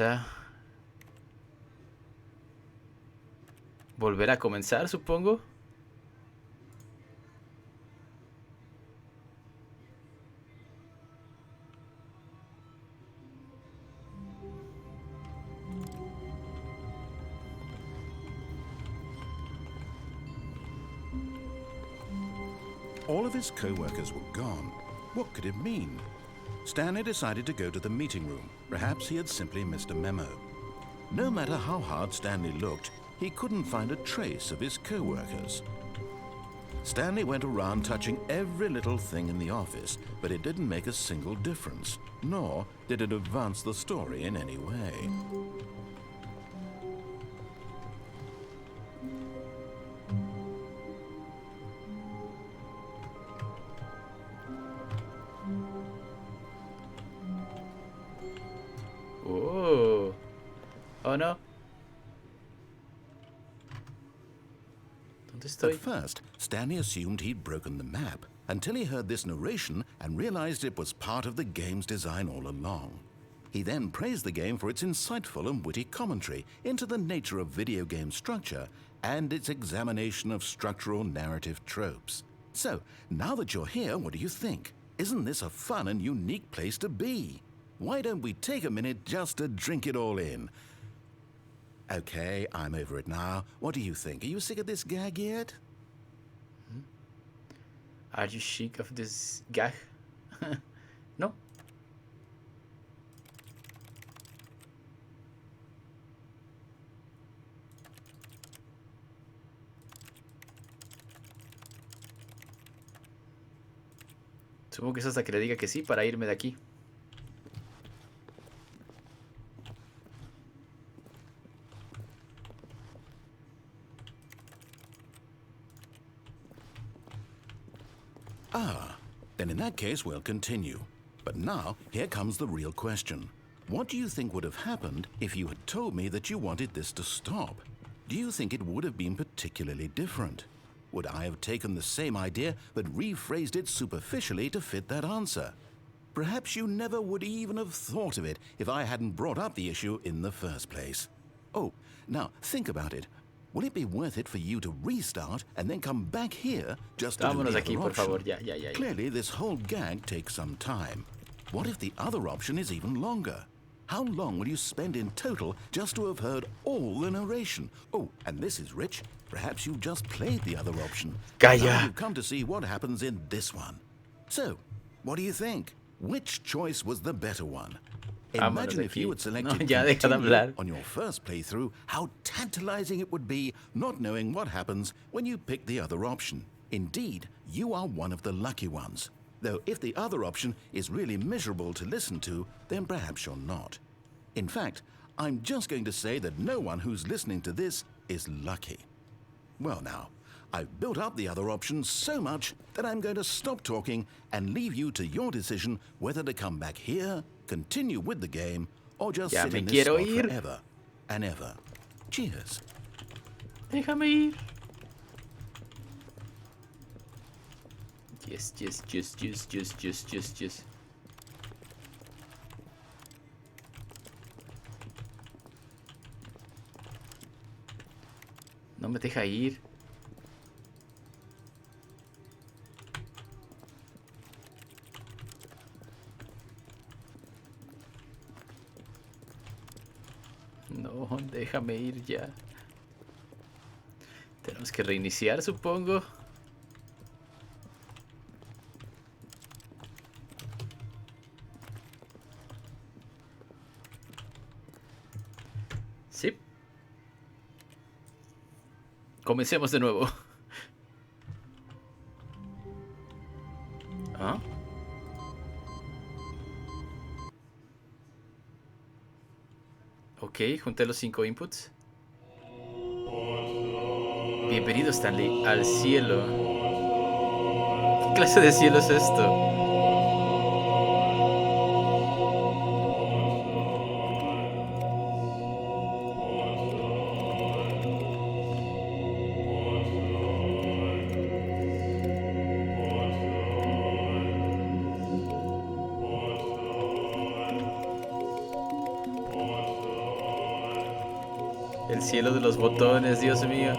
a volver a comenzar, supongo. All of his co-workers were gone. What could it mean? Stanley decided to go to the meeting room. Perhaps he had simply missed a memo. No matter how hard Stanley looked, he couldn't find a trace of his co-workers. Stanley went around touching every little thing in the office, but it didn't make a single difference, nor did it advance the story in any way. Oh no. ¿Dónde estoy? At first, Stanley assumed he'd broken the map until he heard this narration and realized it was part of the game's design all along. He then praised the game for its insightful and witty commentary into the nature of video game structure and its examination of structural narrative tropes. So, now that you're here, what do you think? Isn't this a fun and unique place to be? Why don't we take a minute just to drink it all in? Okay, I'm over it now. What do you think? Are you sick of this gag yet? Are you sick of this gag? No. Supongo que es hasta que le diga que sí para irme de aquí. Then in that case, we'll continue. But now, here comes the real question. What do you think would have happened if you had told me that you wanted this to stop? Do you think it would have been particularly different? Would I have taken the same idea but rephrased it superficially to fit that answer? Perhaps you never would even have thought of it if I hadn't brought up the issue in the first place. Oh, now think about it. Will it be worth it for you to restart and then come back here just to do Vámonos the aquí, other por favor. option? Ya. Clearly, this whole gag takes some time. What if the other option is even longer? How long will you spend in total just to have heard all the narration? Oh, and this is rich. Perhaps you've just played the other option. Calla. Now you've come to see what happens in this one. So, what do you think? Which choice was the better one? Vámonos Imagine de if aquí. you had selected No, ya deja de continue hablar. on your first playthrough, how tantalizing it would be not knowing what happens when you pick the other option. Indeed, you are one of the lucky ones. Though if the other option is really miserable to listen to, then perhaps you're not. In fact, I'm just going to say that no one who's listening to this is lucky. Well now, I've built up the other option so much that I'm going to stop talking and leave you to your decision whether to come back here, continue with the game, or just Ya sit me in this quiero spot ir. forever and ever. Cheers. Déjame ir. Yes. No me deja ir. No, déjame ir ya. Tenemos que reiniciar, supongo. Sí. Comencemos de nuevo. ¿Ah? Ok, junté los 5 inputs. Bienvenido, Stanley, al cielo. ¿Qué clase de cielo es esto? El cielo de los botones, Dios mío.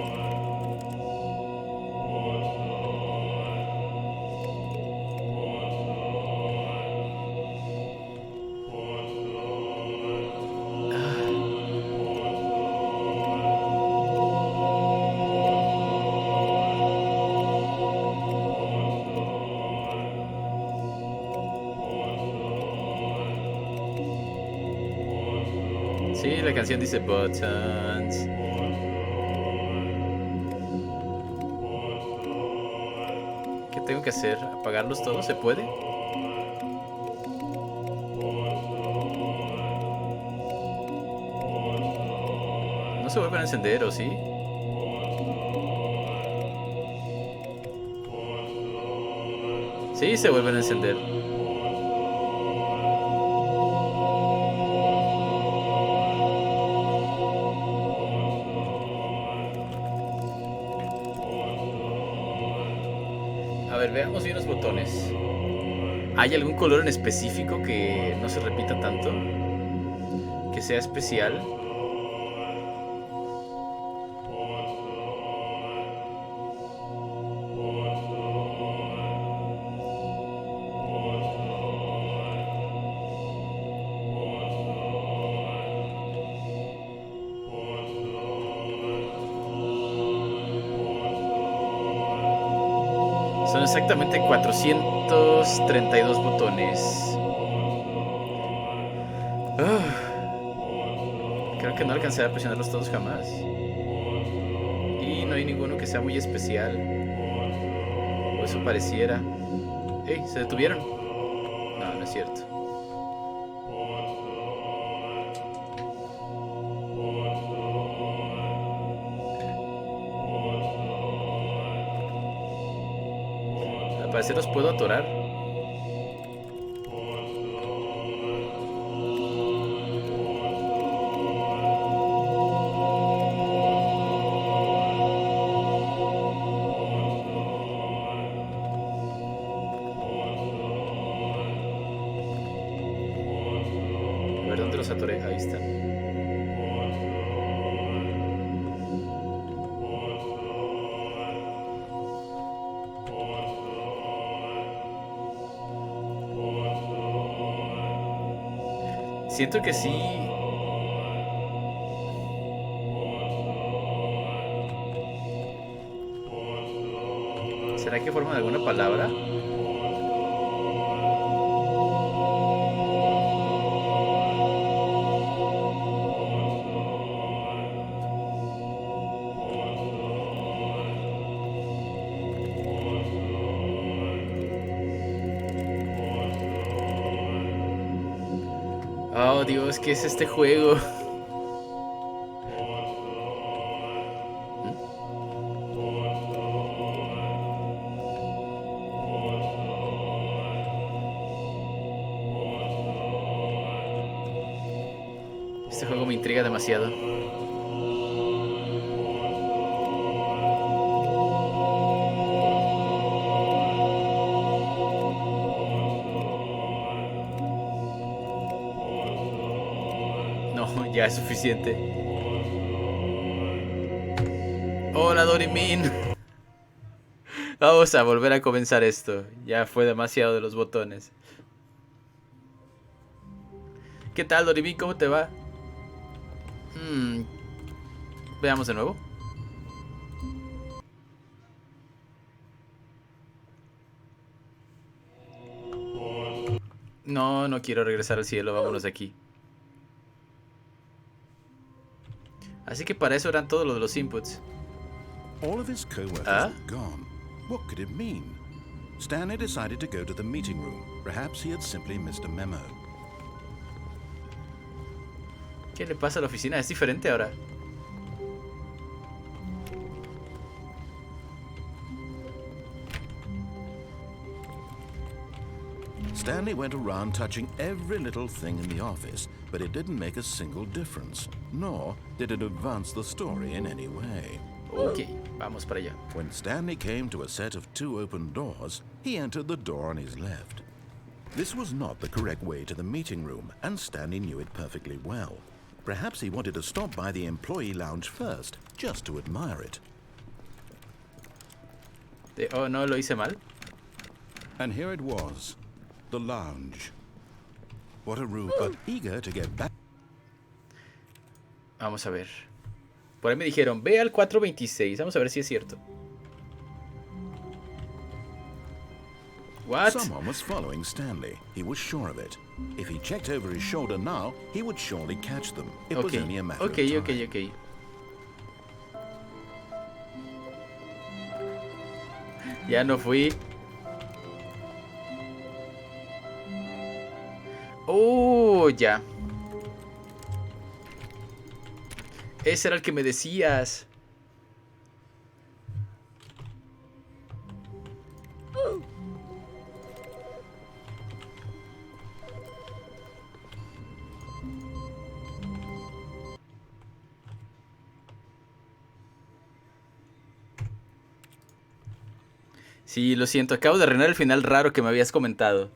Sí, la canción dice buttons. ¿Qué tengo que hacer? ¿Apagarlos todos? ¿Se puede? No se vuelven a encender, ¿o sí? Sí, se vuelven a encender. A ver, veamos bien los botones. ¿Hay algún color en específico que no se repita tanto? ¿Que sea especial? Son exactamente 432 botones. Creo que no alcanzaré a presionarlos todos jamás. Y no hay ninguno que sea muy especial. O eso pareciera. ¡Ey! ¿Se detuvieron? No, no es cierto. Al parecer los puedo atorar. A ver dónde los atoré. Ahí están. Siento que sí. ¿Será que forman alguna palabra? Oh, Dios, ¿qué es este juego? Este juego me intriga demasiado. No, ya es suficiente. Hola, Dorimin. Vamos a volver a comenzar esto. Ya fue demasiado de los botones. ¿Qué tal, Dorimin? ¿Cómo te va? Veamos de nuevo. No, no quiero regresar al cielo. Vámonos de aquí. Así que para eso eran todos los de los inputs. All of his co-workers Huh? were gone. What could it mean? Stanley decided to go to the meeting room. Perhaps he had simply missed a memo. ¿Qué le pasa a la oficina? Es diferente ahora. Stanley went around touching every little thing in the office, but it didn't make a single difference, nor did it advance the story in any way. Ok, vamos para allá. When Stanley came to a set of 2 open doors, he entered the door on his left. This was not the correct way to the meeting room, and Stanley knew it perfectly well. Perhaps he wanted to stop by the employee lounge first, just to admire it. Oh, no, lo hice mal. And here it was, the lounge. What a rude, but eager to get back. Vamos a ver. Por ahí me dijeron, ve al 426. Vamos a ver si es cierto. What? Someone was following Stanley. He was sure of it. If he checked over his shoulder now, he would surely catch them. It was only a matter of time. Ok. Ya no fui. Oh, ya. Ese era el que me decías. Sí, lo siento, acabo de arruinar el final raro que me habías comentado.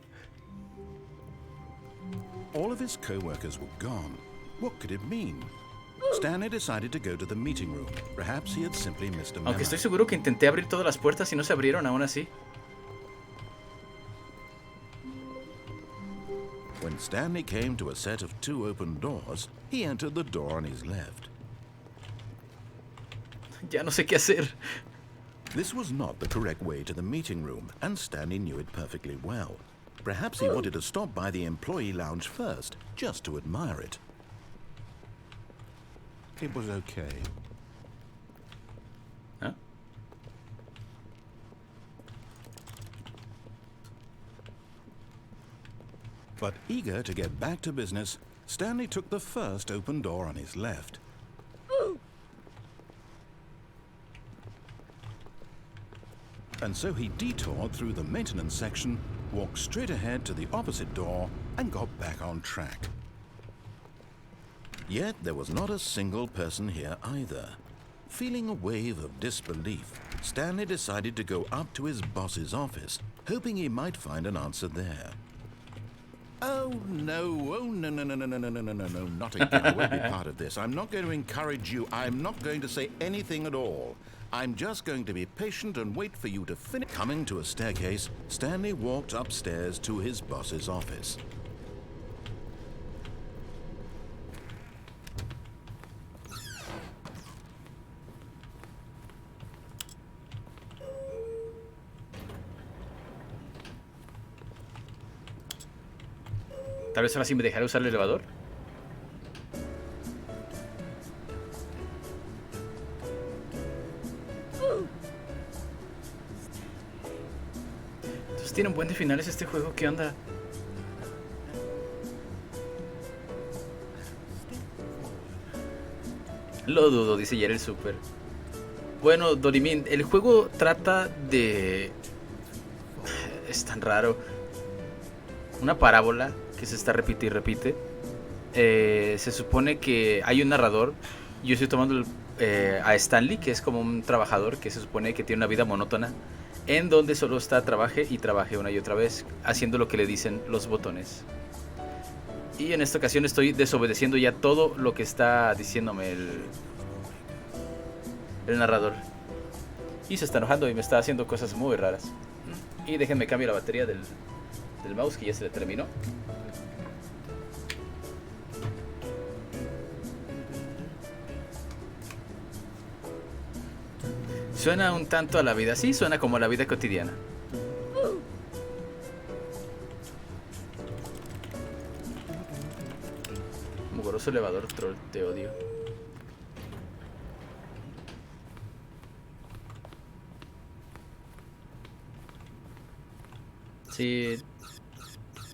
All of his co-workers were gone. What could it mean? Stanley decided to go to the meeting room. Perhaps he had simply missed a memo. Aunque estoy seguro que intenté abrir todas las puertas y no se abrieron aún así. When Stanley came to a set of 2 open doors, he entered the door on his left. Ya no sé qué hacer. This was not the correct way to the meeting room, and Stanley knew it perfectly well. Perhaps he wanted to stop by the employee lounge first, just to admire it. It was okay. ¿Ah? But eager to get back to business, Stanley took the first open door on his left. And so he detoured through the maintenance section, walked straight ahead to the opposite door, and got back on track. Yet there was not a single person here either. Feeling a wave of disbelief, Stanley decided to go up to his boss's office, hoping he might find an answer there. Oh no, not again. I won't be part of this. I'm not going to encourage you. I'm not going to say anything at all. I'm just going to be patient and wait for you to finish. Coming to a staircase, Stanley walked upstairs to his boss's office. Tal vez ahora sí me dejaré usar el elevador. Entonces tiene un buen de finales este juego. ¿Qué onda? Lo dudo, dice Jerry el Super. Bueno, Dorimin, el juego trata de... Es tan raro. Una parábola que se está repite y repite. Se supone que hay un narrador. Yo estoy tomando a Stanley, que es como un trabajador que se supone que tiene una vida monótona, en donde solo está trabaje y trabaje una y otra vez, haciendo lo que le dicen los botones. Y en esta ocasión estoy desobedeciendo ya todo lo que está diciéndome el narrador. Y se está enojando y me está haciendo cosas muy raras. Y déjenme cambiar la batería del mouse, que ya se le terminó. Suena un tanto a la vida, sí, suena como a la vida cotidiana. Mugroso elevador troll, te odio. Sí.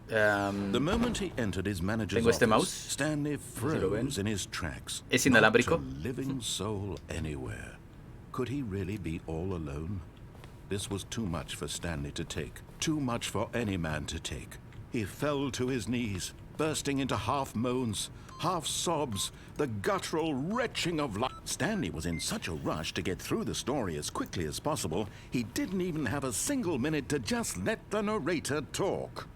The moment he entered his manager's Tengo este office, mouse. Stanley froze in his tracks. Es inalámbrico. Not a living soul anywhere. Could he really be all alone? This was too much for Stanley to take. Too much for any man to take. He fell to his knees, bursting into half moans, half sobs, the guttural retching of life. Stanley was in such a rush to get through the story as quickly as possible, he didn't even have a single minute to just let the narrator talk.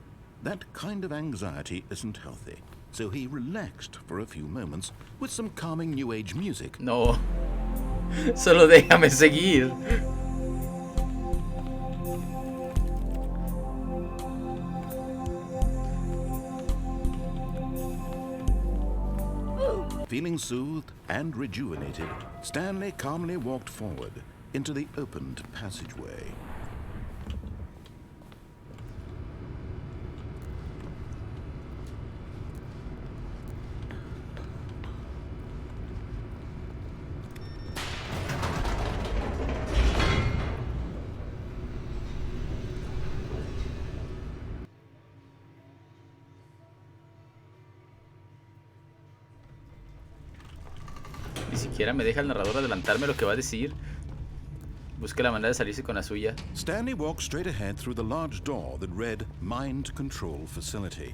That kind of anxiety isn't healthy. so he relaxed for a few moments with some calming New Age music. No. Solo déjame seguir. Feeling soothed and rejuvenated, Stanley calmly walked forward into the opened passageway. Ni siquiera me deja el narrador adelantarme lo que va a decir. Busque la manera de salirse con la suya. Stanley walked straight ahead through the large door that read Mind Control Facility.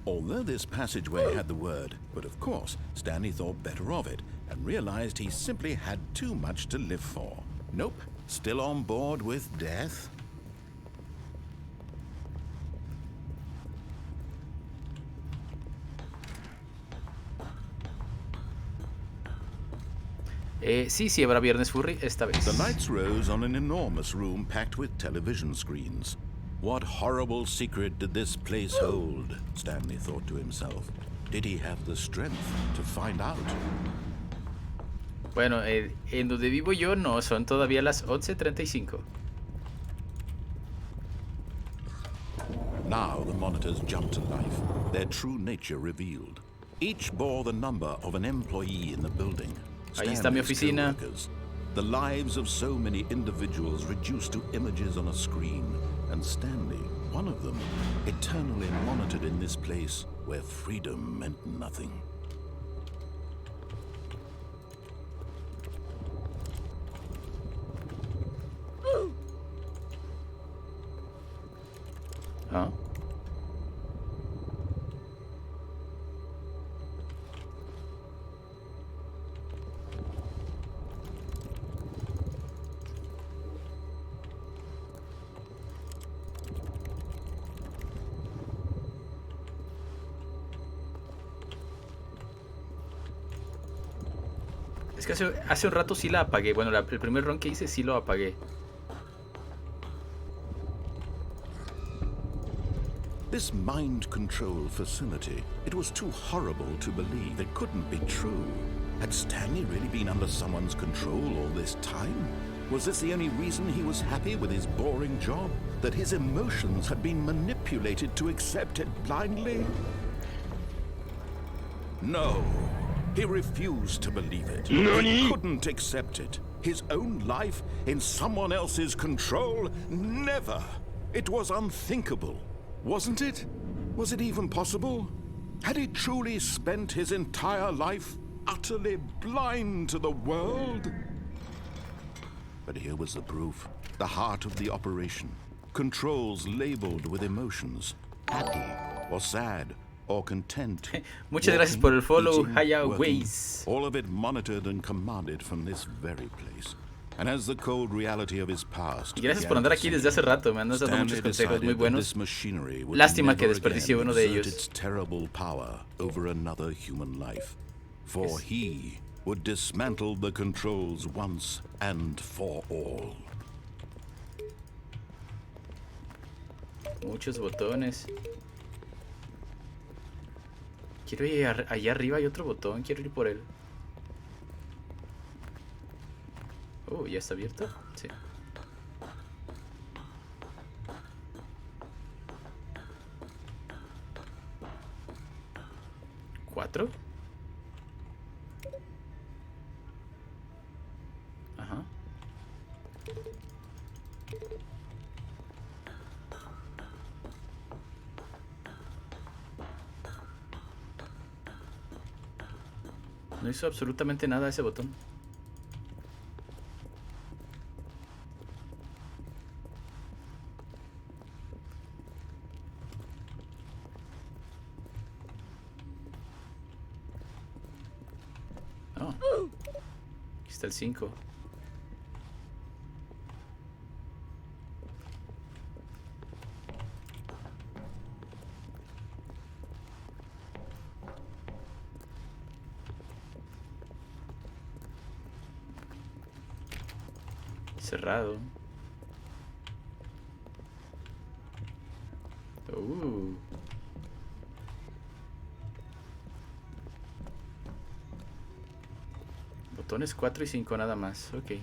Although this passageway had the word, but of course, Stanley thought better of it and realized he simply had too much to live for. Nope, still on board with death? Sí, habrá viernes furry esta vez. The lights rose on an enormous room packed with television screens. What horrible secret did this place hold? Stanley thought to himself. Did he have the strength to find out? Bueno, en donde vivo yo no, son todavía las 11:35. Now the monitors jumped to life, their true nature revealed. Each bore the number of an employee in the building. Ahí está mi oficina. The lives of so many individuals reduced to images on a screen, and Stanley, one of them, eternally monitored in this place where freedom meant nothing. ¿Ah? Es que hace un rato sí la apagué. Bueno, el primer run que hice sí lo apagué. This mind control facility, it was too horrible to believe. It couldn't be true. Had Stanley really been under someone's control all this time? Was this the only reason he was happy with his boring job? That his emotions had been manipulated to accept it blindly? No. He refused to believe it. He couldn't accept it. His own life in someone else's control? Never. It was unthinkable. Wasn't it? Was it even possible? Had he truly spent his entire life utterly blind to the world? But here was the proof. The heart of the operation. Controls labeled with emotions. Happy or sad or content. Muchas gracias por el follow, eating, Haya working, Ways. all of it monitored and commanded from this very place. And as the cold reality of his past Y gracias por andar aquí desde hace rato, me han dado muchos consejos muy buenos. Lástima Lástima que desperdicié uno de ellos. its terrible power over another human life. For he would dismantle the controls once and for all. Muchos botones. Quiero ir allá arriba, hay otro botón, quiero ir por él. Oh, ¿ya está abierto? Sí. ¿4? Ajá. No hizo absolutamente nada ese botón. Oh. Aquí está el 5. Cerrado. Botones 4 y 5 nada más. Ok.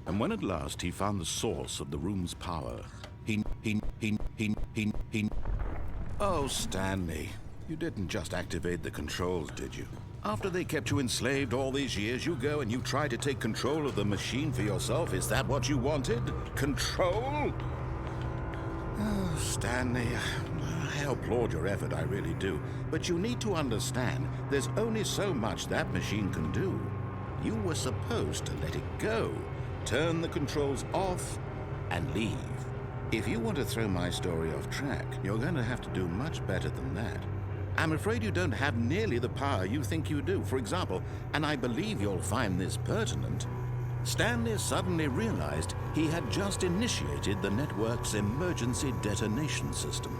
And when at last he found the source of the room's power, he... Oh, Stanley, you didn't just activate the controls, did you? After they kept you enslaved all these years, you go and you try to take control of the machine for yourself. Is that what you wanted? Control? Oh, Stanley, I applaud your effort, I really do. But you need to understand, there's only so much that machine can do. You were supposed to let it go, turn the controls off, and leave. If you want to throw my story off track, you're going to have to do much better than that. I'm afraid you don't have nearly the power you think you do. For example, and I believe you'll find this pertinent, Stanley suddenly realized he had just initiated the network's emergency detonation system.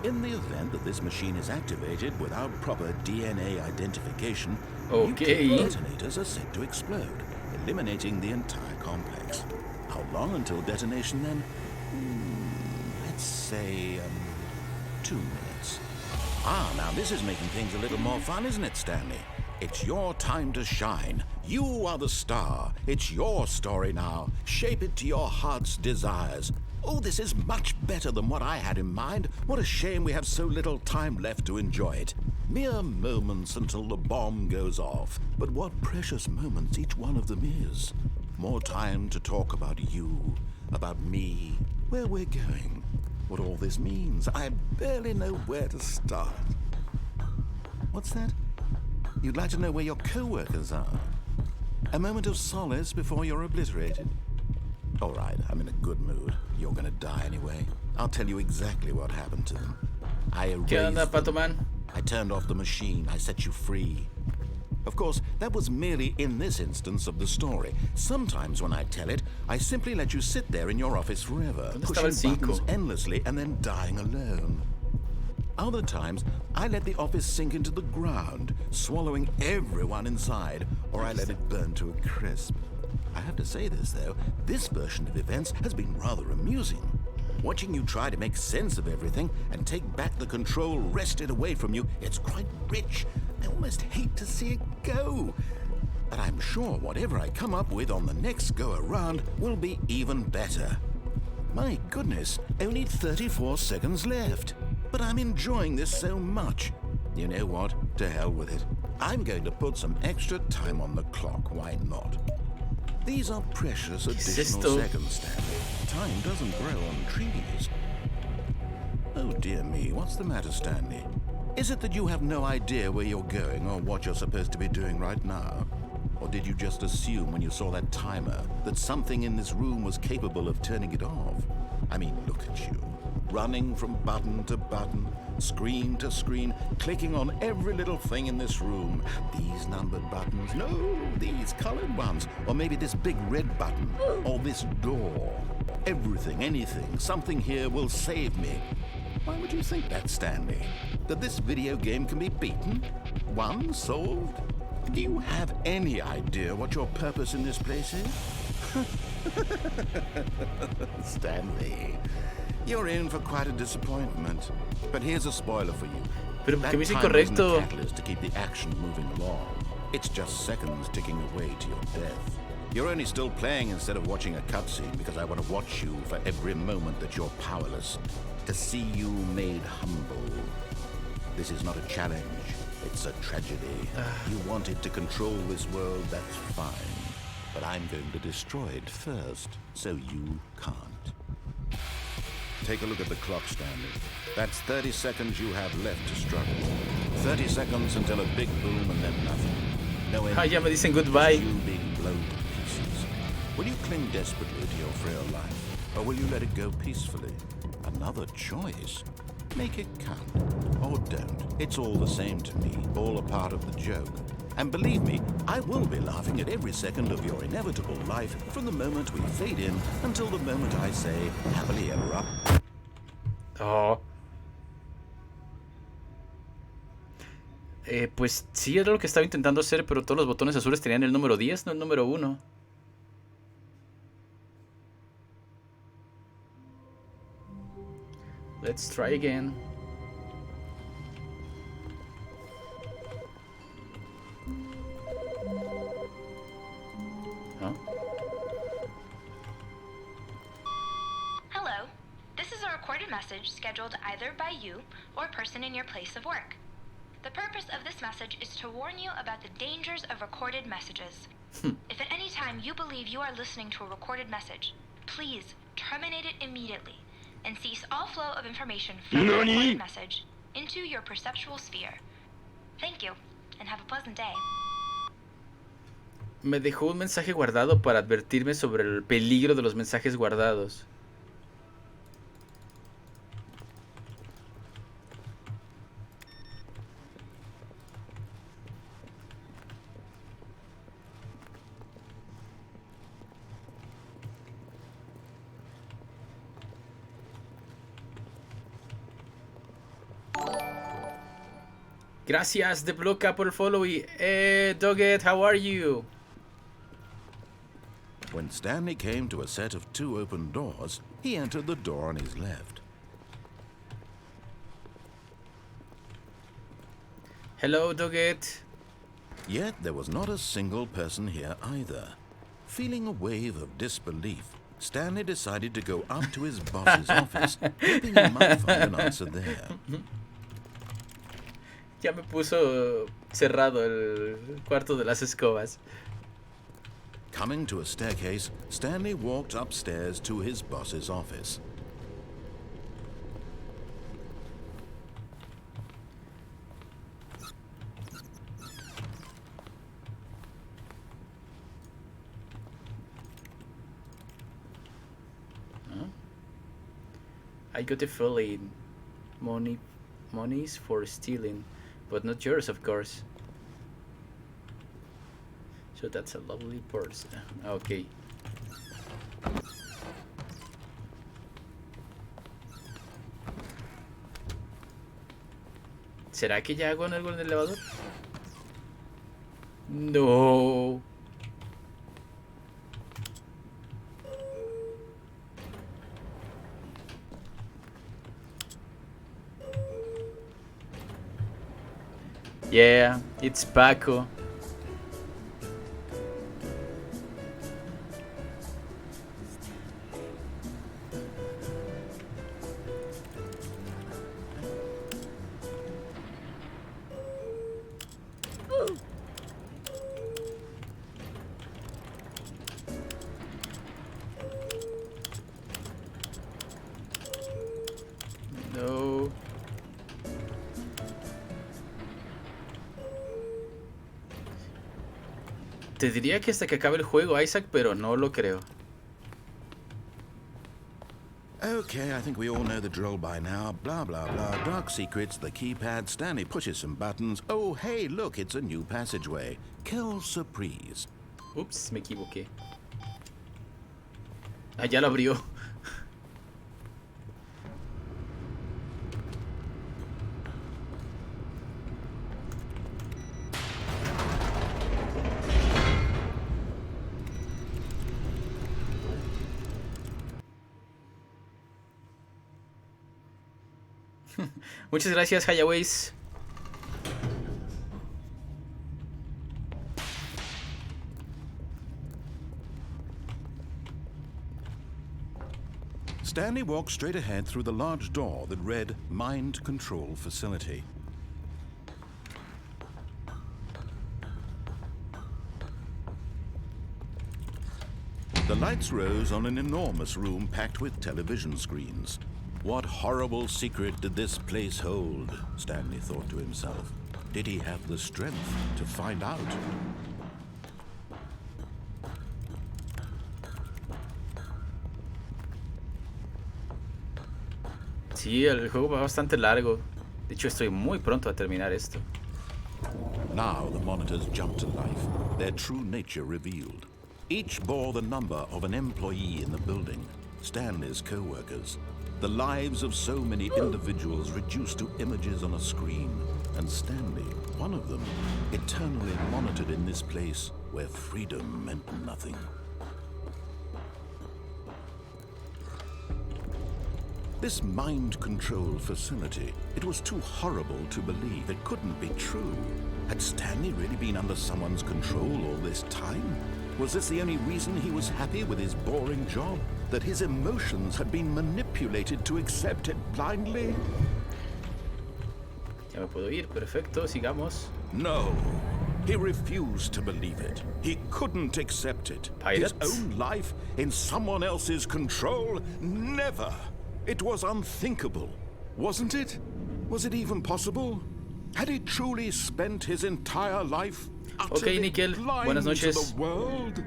In the event that this machine is activated without proper DNA identification, nuclear detonators are set to explode, eliminating the entire complex. How long until detonation then? Let's say 2 minutes. Ah, now this is making things a little more fun, isn't it, Stanley? It's your time to shine. You are the star. It's your story now. Shape it to your heart's desires. Oh, this is much better than what I had in mind. What a shame we have so little time left to enjoy it. Mere moments until the bomb goes off. But what precious moments each one of them is. More time to talk about you, about me, where we're going, what all this means. I barely know where to start. What's that? You'd like to know where your co-workers are? A moment of solace before you're obliterated? All right, I'm in a good mood. You're gonna die anyway. I'll tell you exactly what happened to them. I erased ¿Qué onda, Pato them. Man? I turned off the machine. I set you free. Of course, that was merely in this instance of the story. Sometimes when I tell it, I simply let you sit there in your office forever, ¿Dónde estaba el pushing buttons 5? endlessly and then dying alone. Other times, I let the office sink into the ground, swallowing everyone inside, or I let it burn to a crisp. I have to say this, though, this version of events has been rather amusing. Watching you try to make sense of everything and take back the control wrested away from you, it's quite rich. I almost hate to see it go. But I'm sure whatever I come up with on the next go-around will be even better. My goodness, only 34 seconds left. But I'm enjoying this so much. You know what? To hell with it. I'm going to put some extra time on the clock. Why not? These are precious additional seconds, Stanley. Time doesn't grow on trees. Oh dear me, what's the matter, Stanley? Is it that you have no idea where you're going or what you're supposed to be doing right now? Or did you just assume when you saw that timer that something in this room was capable of turning it off? I mean, look at you. Running from button to button, screen to screen, clicking on every little thing in this room. These numbered buttons, no, these colored ones, or maybe this big red button, or this door. Everything, anything, something here will save me. Why would you think that, Stanley? That this video game can be beaten? Won? Solved? Do you have any idea what your purpose in this place is? Stanley, you're in for quite a disappointment. But here's a spoiler for you. Pero ¿por That qué me dice time isn't a incorrecto? catalyst to keep the action moving along. It's just seconds ticking away to your death. You're only still playing instead of watching a cutscene because I want to watch you for every moment that you're powerless. To see you made humble. This is not a challenge. It's a tragedy. You wanted to control this world, that's fine. But I'm going to destroy it first, so you can't. Take a look at the clock, Stanley. That's 30 seconds you have left to struggle. 30 seconds until a big boom and then nothing. No end. Ah, ya me dicen goodbye. Just you being blown to pieces. Will you cling desperately to your frail life, or will you let it go peacefully? Another choice. Make it count, or don't. It's all the same to me, all a part of the joke. And believe me, I will be laughing at every second of your inevitable life from the moment we fade in until the moment I say, happily ever Oh. Pues sí, era lo que estaba intentando hacer, pero todos los botones azules tenían el número 10, no el número 1. Let's try again. Huh? Hello. This is a recorded message scheduled either by you or a person in your place of work. The purpose of this message is to warn you about the dangers of recorded messages. If at any time you believe you are listening to a recorded message, please terminate it immediately and cease all flow of information from the recorded message into your perceptual sphere. Thank you, and have a pleasant day. Me dejó un mensaje guardado para advertirme sobre el peligro de los mensajes guardados. Gracias, The Bloca, por el follow. Y, Doggett, how are you? When Stanley came to a set of 2 open doors, he entered the door on his left. Hello, Doggett. Yet there was not a single person here either. Feeling a wave of disbelief, Stanley decided to go up to his boss's office, hoping he might find an answer there. Ya me puso cerrado el cuarto de las escobas. Coming to a staircase, Stanley walked upstairs to his boss's office. I got a feeling money's for stealing, but not yours, of course. So that's a lovely purse. Okay. ¿Será que ya hago algo en el elevador? No. Yeah, it's Paco. No. Te diría que hasta que acabe el juego, Isaac, pero no lo creo. Okay, I think we all know the drill by now. Blah, blah, blah. Dark secrets, the keypad. Stanley pushes some buttons. Oh, hey, look, it's a new passageway. Quelle surprise. Ups, me equivoqué. Ah, ya lo abrió. Muchas gracias, Hayaways. Stanley walked straight ahead through the large door that read Mind Control Facility. The lights rose on an enormous room packed with television screens. What horrible secret did this place hold? Stanley thought to himself. Did he have the strength to find out? Sí, el juego va bastante largo. De hecho, estoy muy pronto a terminar esto. Now the monitors jumped to life, their true nature revealed. Each bore the number of an employee in the building, Stanley's co-workers. The lives of so many individuals reduced to images on a screen. And Stanley, one of them, eternally monitored in this place where freedom meant nothing. This mind control facility, it was too horrible to believe. It couldn't be true. Had Stanley really been under someone's control all this time? Was this the only reason he was happy with his boring job? That his emotions had been manipulated to accept it blindly? Ya me puedo ir, perfecto, sigamos. No. He refused to believe it. He couldn't accept it. Pirates? His own life in someone else's control? Never. It was unthinkable, wasn't it? Was it even possible? Had he truly spent his entire life utterly Nickel, blind buenas noches. to the world?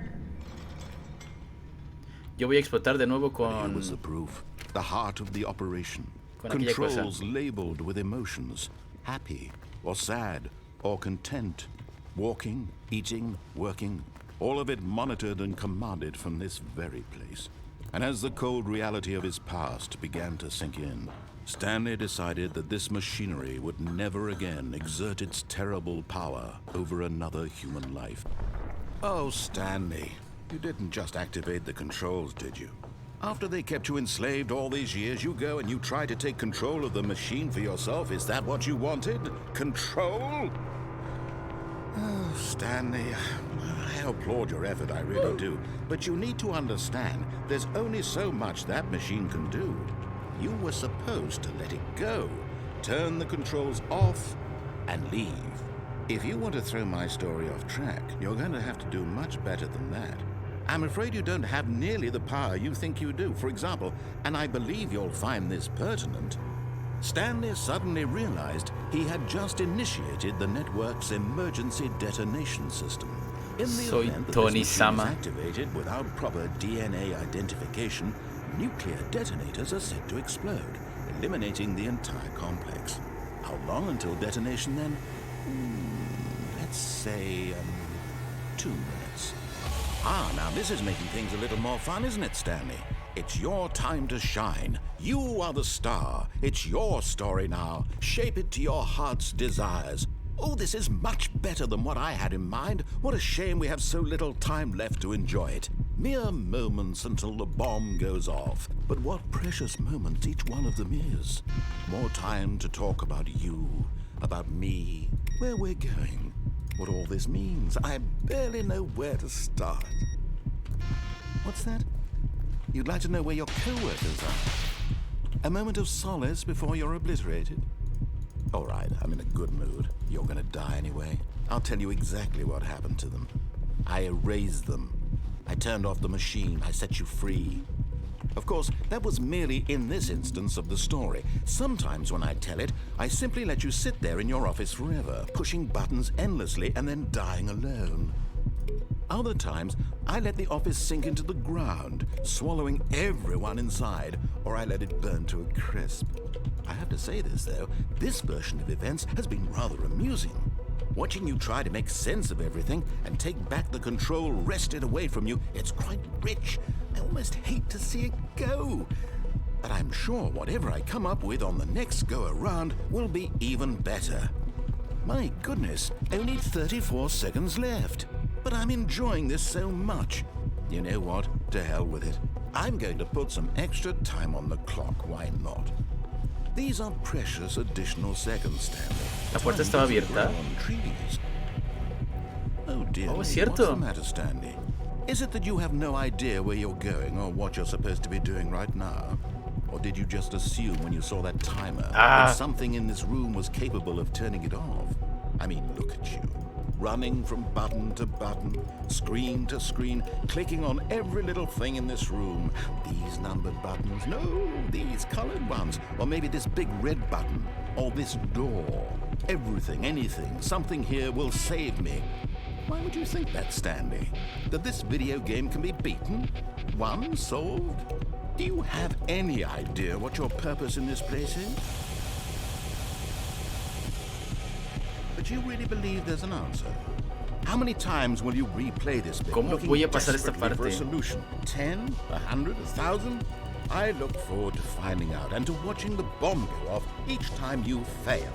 Yo voy a explotar de nuevo Here was con... the proof, the heart of the operation. Con aquella cosa. Controls labeled with emotions, happy or sad or content, walking, eating, working, all of it monitored and commanded from this very place. And as the cold reality of his past began to sink in, Stanley decided that this machinery would never again exert its terrible power over another human life. Oh, Stanley, you didn't just activate the controls, did you? After they kept you enslaved all these years, you go and you try to take control of the machine for yourself. Is that what you wanted? Control? Oh, Stanley, I applaud your effort, I really do. But you need to understand, there's only so much that machine can do. You were supposed to let it go, turn the controls off, and leave. If you want to throw my story off track, you're going to have to do much better than that. I'm afraid you don't have nearly the power you think you do. For example, and I believe you'll find this pertinent, Stanley suddenly realized he had just initiated the network's emergency detonation system. In the Soy event that Tony this machine is Sama. activated without proper DNA identification, nuclear detonators are said to explode, eliminating the entire complex. How long until detonation then? Let's say 2 minutes. Now this is making things a little more fun, isn't it, Stanley? It's your time to shine. You are the star. It's your story now. Shape it to your heart's desires. Oh, this is much better than what I had in mind. What a shame we have so little time left to enjoy it. Mere moments until the bomb goes off. But what precious moments each one of them is. More time to talk about you, about me, where we're going, what all this means. I barely know where to start. What's that? You'd like to know where your co-workers are? A moment of solace before you're obliterated? All right, I'm in a good mood. You're gonna die anyway. I'll tell you exactly what happened to them. I erased them. I turned off the machine. I set you free. Of course, that was merely in this instance of the story. Sometimes when I tell it, I simply let you sit there in your office forever, pushing buttons endlessly and then dying alone. Other times, I let the office sink into the ground, swallowing everyone inside, or I let it burn to a crisp. I have to say this, though, this version of events has been rather amusing. Watching you try to make sense of everything and take back the control wrested away from you, it's quite rich. I almost hate to see it go. But I'm sure whatever I come up with on the next go-around will be even better. My goodness, only 34 seconds left. But I'm enjoying this so much. You know what? To hell with it. I'm going to put some extra time on the clock. Why not? These are precious additional seconds, Stanley. La puerta estaba abierta. Oh dear. Oh, me, cierto. What's the matter, Stanley? Is it that you have no idea where you're going or what you're supposed to be doing right now? Or did you just assume when you saw that timer that something in this room was capable of turning it off? I mean, look at you. Running from button to button, screen to screen, clicking on every little thing in this room. These numbered buttons, no, these colored ones. Or maybe this big red button, or this door. Everything, anything, something here will save me. Why would you think that, Stanley? That this video game can be beaten? Won? Solved? Do you have any idea what your purpose in this place is? But you really believe there's an answer? How many times will you replay this bit? ¿Cómo voy a pasar esta desperately for a parte? solution? 10? 100? 1,000? I look forward to finding out and to watching the bomb go off each time you fail.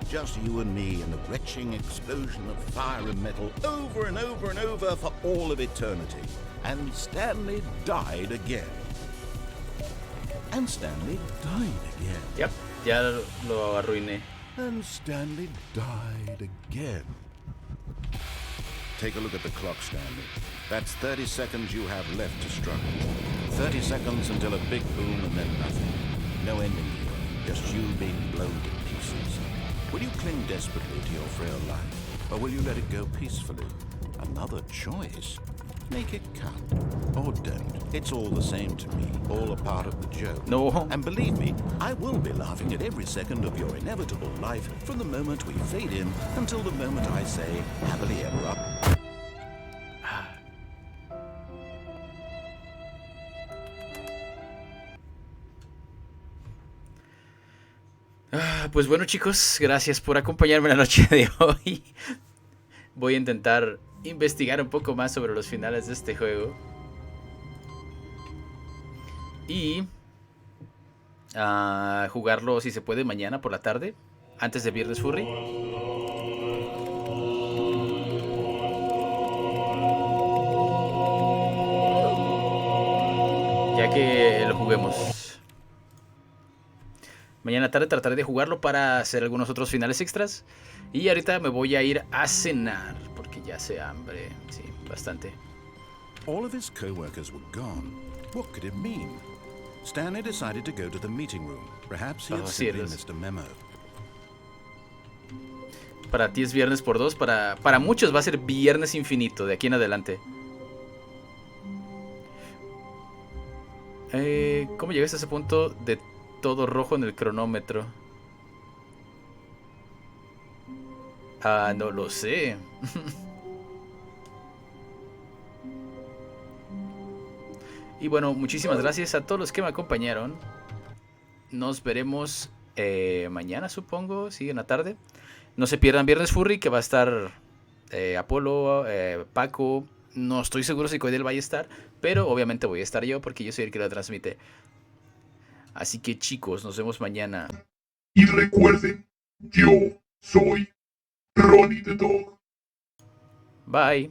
Just you and me and a retching explosion of fire and metal over and over and over for all of eternity. And Stanley died again. And Stanley died again. Yep, ya lo arruiné. And Stanley died again. Take a look at the clock, Stanley. That's 30 seconds you have left to struggle. 30 seconds until a big boom and then nothing. No ending here, just you being blown to pieces. Will you cling desperately to your frail life, or will you let it go peacefully? Another choice. Make it count, or don't. It's all the same to me, all a part of the joke. No. And believe me, I will be laughing at every second of your inevitable life from the moment we fade in until the moment I say, happily ever up. Pues bueno, chicos, gracias por acompañarme la noche de hoy. Voy a intentar investigar un poco más sobre los finales de este juego. Y jugarlo, si se puede, mañana por la tarde, antes de Viernes Furry. Ya que lo juguemos. Mañana tarde trataré de jugarlo para hacer algunos otros finales extras. Y ahorita me voy a ir a cenar, porque ya hace hambre. Sí, bastante. All of his co-workers were gone. What could it mean? Stanley decided to go to the meeting room. Perhaps he had simply missed a memo. Para ti es viernes por dos. Para muchos va a ser viernes infinito de aquí en adelante. ¿Cómo llegaste a ese punto de todo rojo en el cronómetro? No lo sé. Y bueno, muchísimas gracias a todos los que me acompañaron. Nos veremos mañana, supongo. Sí, en la tarde. No se pierdan Viernes Furry, que va a estar Apolo, Paco. No estoy seguro si Coidel vaya a estar, pero obviamente voy a estar yo porque yo soy el que la transmite. Así que chicos, nos vemos mañana. Y recuerden, yo soy Ronnie the Dog. Bye.